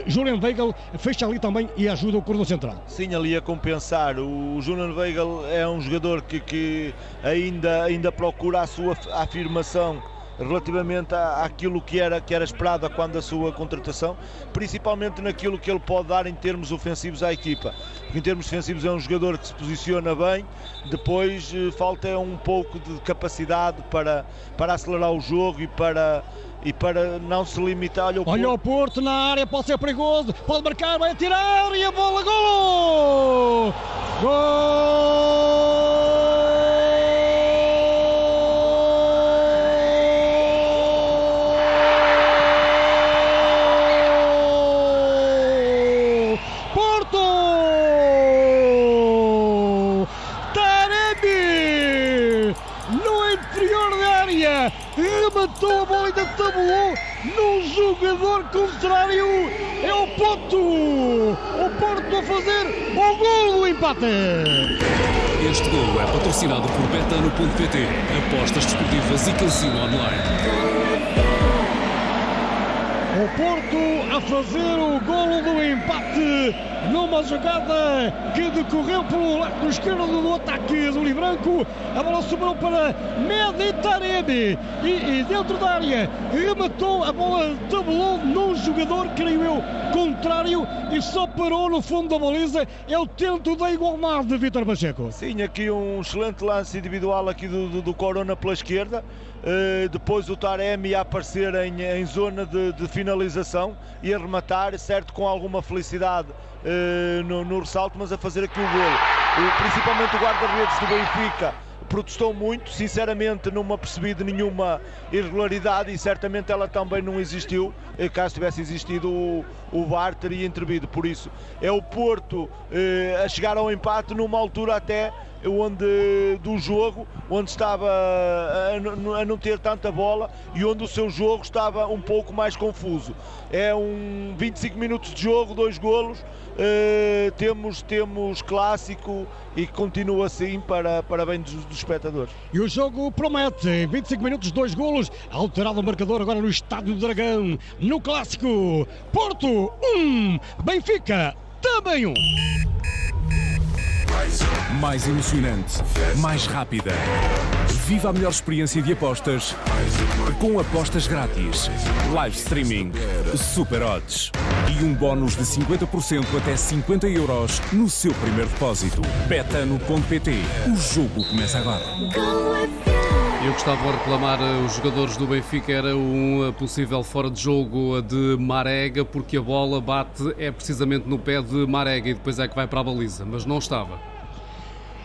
Speaker 11: Julian Weigl fecha ali também e ajuda o corredor central.
Speaker 12: Sim, ali a compensar, o Julian Weigl é um jogador que ainda procura a sua afirmação relativamente àquilo que era esperado quando a sua contratação, principalmente naquilo que ele pode dar em termos ofensivos à equipa. Porque em termos defensivos é um jogador que se posiciona bem, depois falta um pouco de capacidade para acelerar o jogo e para não se limitar.
Speaker 11: Olha o Porto na área, pode ser perigoso, pode marcar, vai atirar e a bola, gol! Gol! Rematou a bola e ainda tabulou no jogador contrário. É o Porto a fazer o gol do empate.
Speaker 4: Este gol é patrocinado por Betano.pt, apostas desportivas e casino online.
Speaker 11: O Porto a fazer o golo do empate numa jogada que decorreu pelo lado esquerdo do ataque azul e branco. A bola sobrou para Meditaremi e dentro da área rematou, a bola tabulou num jogador, creio eu, contrário e só parou no fundo da baliza. É o tento da igualdade de Vítor Pacheco.
Speaker 12: Sim, aqui um excelente lance individual aqui do Corona pela esquerda. Depois o Taremi a aparecer em zona de finalização e a rematar, certo, com alguma felicidade no ressalto, mas a fazer aqui o golo. Principalmente o guarda-redes do Benfica protestou muito, sinceramente não me apercebi de nenhuma irregularidade e certamente ela também não existiu. Caso tivesse existido o VAR teria intervido, por isso é o Porto a chegar ao empate numa altura até do jogo, onde estava a não ter tanta bola e onde o seu jogo estava um pouco mais confuso. É 25 minutos de jogo, 2 golos, temos clássico e continua assim para bem dos espectadores.
Speaker 11: E o jogo promete, 25 minutos, 2 golos, alterado o marcador agora no Estádio do Dragão, no clássico, Porto 1, Benfica também 1.
Speaker 10: Mais emocionante, mais rápida. Viva a melhor experiência de apostas com apostas grátis, live streaming, Super Odds e um bónus de 50% até 50 € no seu primeiro depósito. Betano.pt. O jogo começa agora.
Speaker 5: Eu gostava de reclamar os jogadores do Benfica, era um possível fora de jogo de Marega, porque a bola bate precisamente no pé de Marega e depois é que vai para a baliza, mas não estava.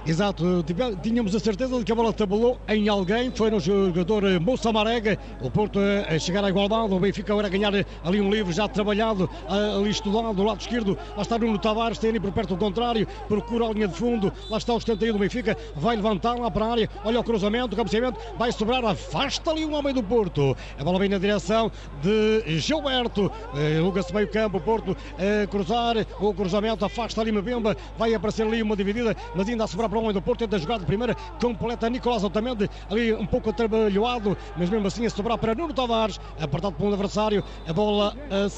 Speaker 11: Exato, tínhamos a certeza de que a bola tabulou em alguém, foi no jogador Moussa Marega, o Porto a chegar à igualdade, o Benfica agora a ganhar ali um livre já trabalhado, ali estudado, do lado esquerdo, lá está Nuno Tavares, tem ali por perto do contrário, procura a linha de fundo, lá está o escanteio do Benfica, vai levantar lá para a área, olha o cruzamento, o cabeceamento, vai sobrar, afasta ali um homem do Porto, a bola vem na direção de Gilberto, aluga-se meio campo, o Porto a cruzar, o cruzamento afasta ali Mbemba, vai aparecer ali uma dividida, mas ainda a sobrar para o homem do Porto, tenta jogar de primeira, completa Nicolás Otamendi, ali um pouco atrabalhoado, mas mesmo assim a sobrar para Nuno Tavares, apertado por um adversário, a bola a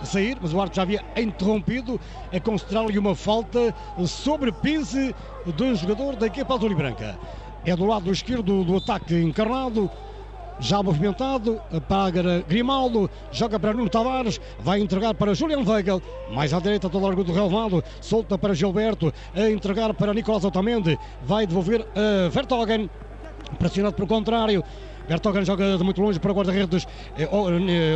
Speaker 11: sair, mas o árbitro já havia interrompido, a considerar-lhe uma falta sobre Pizzi do jogador da equipa azul e branca. É do lado esquerdo do ataque encarnado, já movimentado, para Grimaldo, joga para Nuno Tavares, vai entregar para Julian Weigl, mais à direita do largo do relvado, solta para Gilberto, a entregar para Nicolás Otamendi, vai devolver a Vertonghen, pressionado pelo contrário. Vertonghen joga de muito longe para o guarda-redes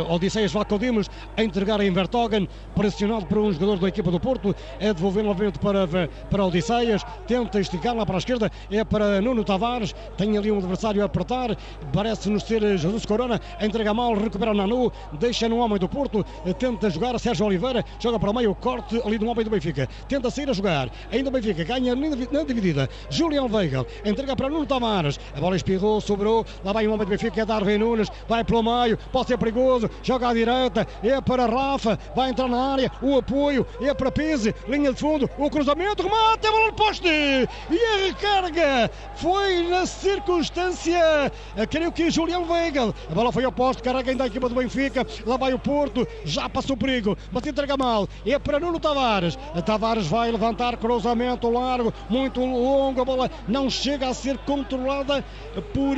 Speaker 11: Odisseias Vlaco Dimos, a entregar em Vertonghen, pressionado por um jogador da equipa do Porto, a devolver novamente para Odisseias, tenta esticar lá para a esquerda, é para Nuno Tavares, tem ali um adversário a apertar, parece-nos ser Jesus Corona, entrega mal, recupera Nanu, deixa no homem do Porto, tenta jogar Sérgio Oliveira, joga para o meio, corte ali do homem do Benfica, tenta sair a jogar, ainda o Benfica ganha na dividida, Julian Weigl, entrega para Nuno Tavares, a bola espirrou, sobrou, lá vai um homem do Benfica, é Darwin Nunes, vai pelo meio, pode ser perigoso, joga à direita, é para Rafa, vai entrar na área, o apoio, é para Pizzi, linha de fundo, o cruzamento, remate, a bola no poste, e a recarga, foi na circunstância, creio que Julian Weigl, a bola foi ao poste, carrega ainda a equipa do Benfica, lá vai o Porto, já passou o perigo, mas entrega mal, é para Nuno Tavares, Tavares vai levantar, cruzamento largo, muito longo, a bola não chega a ser controlada por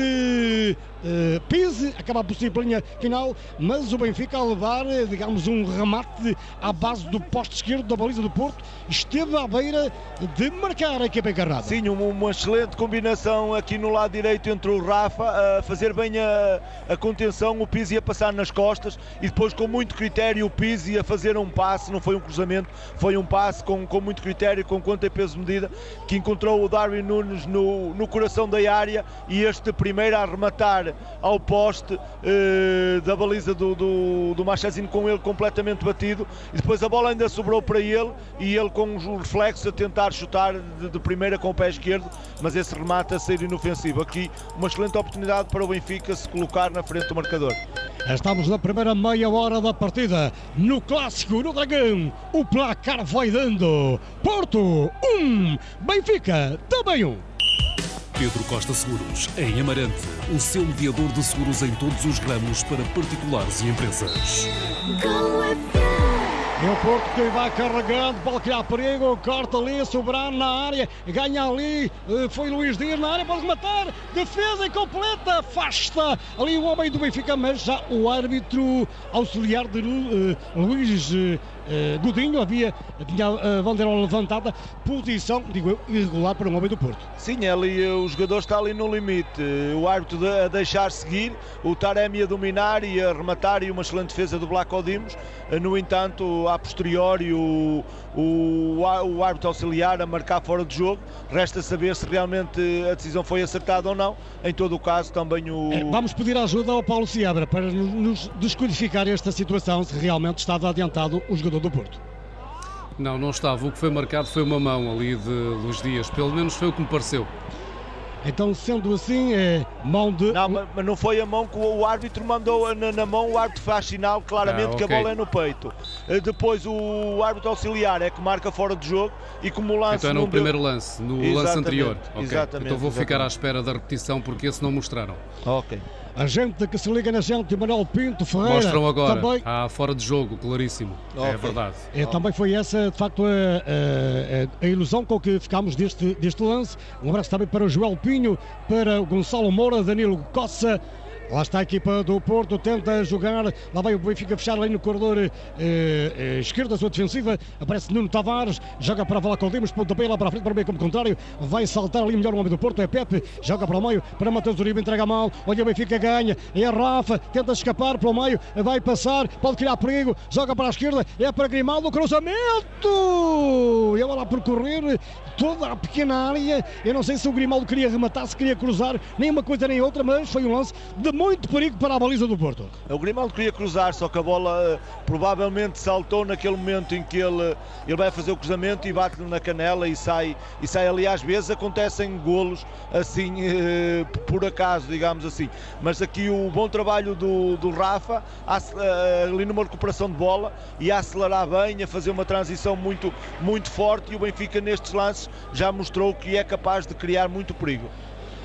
Speaker 11: Pizzi, acaba por ser pela linha final, mas o Benfica a levar, digamos, um remate à base do poste esquerdo da baliza do Porto, esteve à beira de marcar a equipa encarnada.
Speaker 12: Sim, uma excelente combinação aqui no lado direito entre o Rafa, a fazer bem a contenção, o Pizzi a passar nas costas e depois com muito critério o Pizzi a fazer um passe, não foi um cruzamento, foi um passe com muito critério, com conta e peso medida, que encontrou o Darwin Nunes no coração da área e este primeiro a arrematar ao poste da baliza do Marchezinho, com ele completamente batido, e depois a bola ainda sobrou para ele e ele com os reflexos a tentar chutar de primeira com o pé esquerdo, mas esse remate a ser inofensivo. Aqui uma excelente oportunidade para o Benfica se colocar na frente do marcador.
Speaker 11: Estamos na primeira meia hora da partida, no clássico, no Dragão, o placar vai dando Porto 1, Benfica também 1.
Speaker 4: Pedro Costa Seguros, em Amarante, o seu mediador de seguros em todos os ramos para particulares e empresas.
Speaker 11: É o Porto que vai carregando, pode criar perigo, corta ali, sobrar na área, ganha ali, foi Luís Dias na área, pode rematar, defesa incompleta, afasta ali o homem do Benfica, mas já o árbitro auxiliar de Luís Godinho tinha a bandeira levantada, posição, digo eu, irregular para o homem do Porto.
Speaker 12: Sim, o jogador está ali no limite, o árbitro a deixar seguir, o Taremi a dominar e a rematar, e uma excelente defesa do Vlaco Dimos. No entanto, a posteriori o árbitro auxiliar a marcar fora de jogo. Resta saber se realmente a decisão foi acertada ou não. Em todo o caso, também
Speaker 11: Vamos pedir ajuda ao Paulo Seabra para nos descodificar esta situação, se realmente estava adiantado o jogador do Porto.
Speaker 5: Não estava. O que foi marcado foi uma mão ali de Luís Dias. Pelo menos foi o que me pareceu.
Speaker 11: Então, sendo assim, é mão de...
Speaker 12: Não, mas não foi a mão que o árbitro mandou na mão, o árbitro faz sinal claramente que a bola é no peito. Depois o árbitro auxiliar é que marca fora de jogo e como o lance...
Speaker 5: Então é no primeiro lance, no lance anterior. Okay.
Speaker 12: Exatamente.
Speaker 5: Então vou ficar à espera da repetição porque esse não mostraram.
Speaker 12: Ok.
Speaker 11: A gente que se liga na gente, Manuel Pinto Ferreira.
Speaker 5: Mostram agora,
Speaker 11: também...
Speaker 5: fora de jogo, claríssimo. Okay. É verdade.
Speaker 11: Também foi essa, de facto, a ilusão com que ficámos deste lance. Um abraço também para o Joel Pinho, para o Gonçalo Moura, Danilo Coça. Lá está a equipa do Porto, tenta jogar, lá vai o Benfica fechar ali no corredor esquerdo, a sua defensiva, aparece Nuno Tavares, joga para Vlachodimos, pontapé lá para a frente, para o meio como contrário, vai saltar ali melhor o homem do Porto, é Pepe, joga para o meio, para Matheus Uribe, entrega mal, olha o Benfica ganha, é Rafa, tenta escapar para o meio, vai passar, pode criar perigo, joga para a esquerda, é para Grimaldo, cruzamento, e ela lá por correr, toda a pequena área, eu não sei se o Grimaldo queria rematar, se queria cruzar, nem uma coisa nem outra, mas foi um lance de muito perigo para a baliza do Porto.
Speaker 12: O Grimaldo queria cruzar, só que a bola provavelmente saltou naquele momento em que ele vai fazer o cruzamento e bate-lhe na canela e sai ali. Às vezes acontecem golos assim, por acaso, digamos assim. Mas aqui o bom trabalho do Rafa, ali numa recuperação de bola e a acelerar bem, a fazer uma transição muito, muito forte, e o Benfica nestes lances já mostrou que é capaz de criar muito perigo.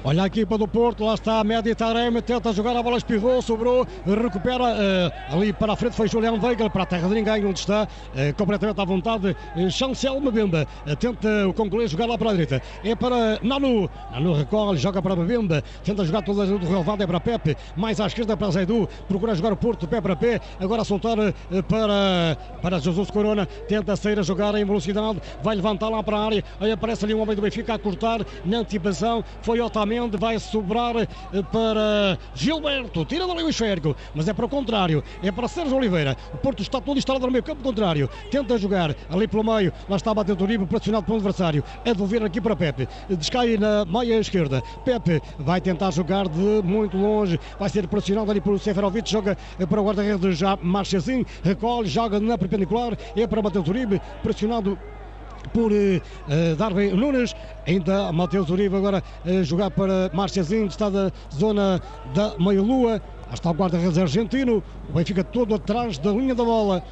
Speaker 11: Olha a equipa do Porto, lá está a média Taremi, tenta jogar, a bola espirrou, sobrou, recupera ali para a frente, foi Julián Weigl, para a terra de ninguém, onde está completamente à vontade, Chancel Mbemba, tenta o congolês jogar lá para a direita, é para Nanu recolhe, joga para Mbemba, tenta jogar toda a ajuda do relevado, é para Pepe, mais à esquerda para Zaidu, procura jogar o Porto, pé para pé, agora a soltar para Jesus Corona, tenta sair a jogar em velocidade, vai levantar lá para a área, aí aparece ali um homem do Benfica a cortar, na antecipação, foi Otamendi, vai sobrar para Gilberto, tira dali o esférico, mas é para o contrário, é para Sérgio Oliveira. O Porto está todo instalado no meio campo contrário, tenta jogar ali pelo meio, lá está a bater o Uribe, pressionado pelo adversário, a devolver aqui para Pepe, descai na meia esquerda, Pepe vai tentar jogar de muito longe, vai ser pressionado ali por Seferovic, joga para o guarda-redes já Marchesin, recolhe, joga na perpendicular, é para bater o Uribe, pressionado por Darwin Nunes, ainda Matheus Uribe agora jogar para Marchesin, está da zona da meia-lua, está o guarda-redes argentino, o Benfica todo atrás da linha da bola.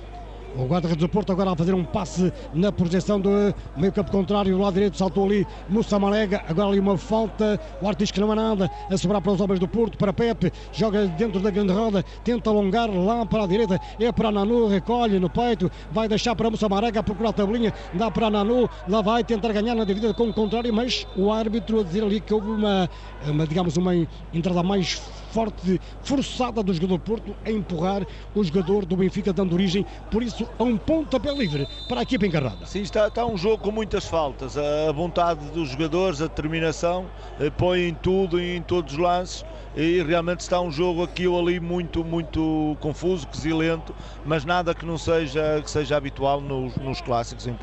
Speaker 11: O guarda-redes do Porto agora a fazer um passe na projeção do meio campo contrário, do lado direito saltou ali Moussa Marega, agora ali uma falta, o árbitro diz que não há nada, a sobrar para os homens do Porto, para Pepe, joga dentro da grande roda, tenta alongar lá para a direita, é para Nanu, recolhe no peito, vai deixar para Moussa Marega a procurar a tabelinha, dá para Nanu, lá vai tentar ganhar na dividida com o contrário, mas o árbitro a dizer ali que houve uma entrada mais forte, forçada do jogador do Porto a empurrar o jogador do Benfica, dando origem, por isso, a um pontapé livre para a equipa encarnada.
Speaker 12: Sim, está um jogo com muitas faltas, a vontade dos jogadores, a determinação, põe em tudo, em todos os lances, e realmente está um jogo aqui ou ali muito, muito confuso, quesilento, mas nada que não seja habitual nos clássicos em Portugal.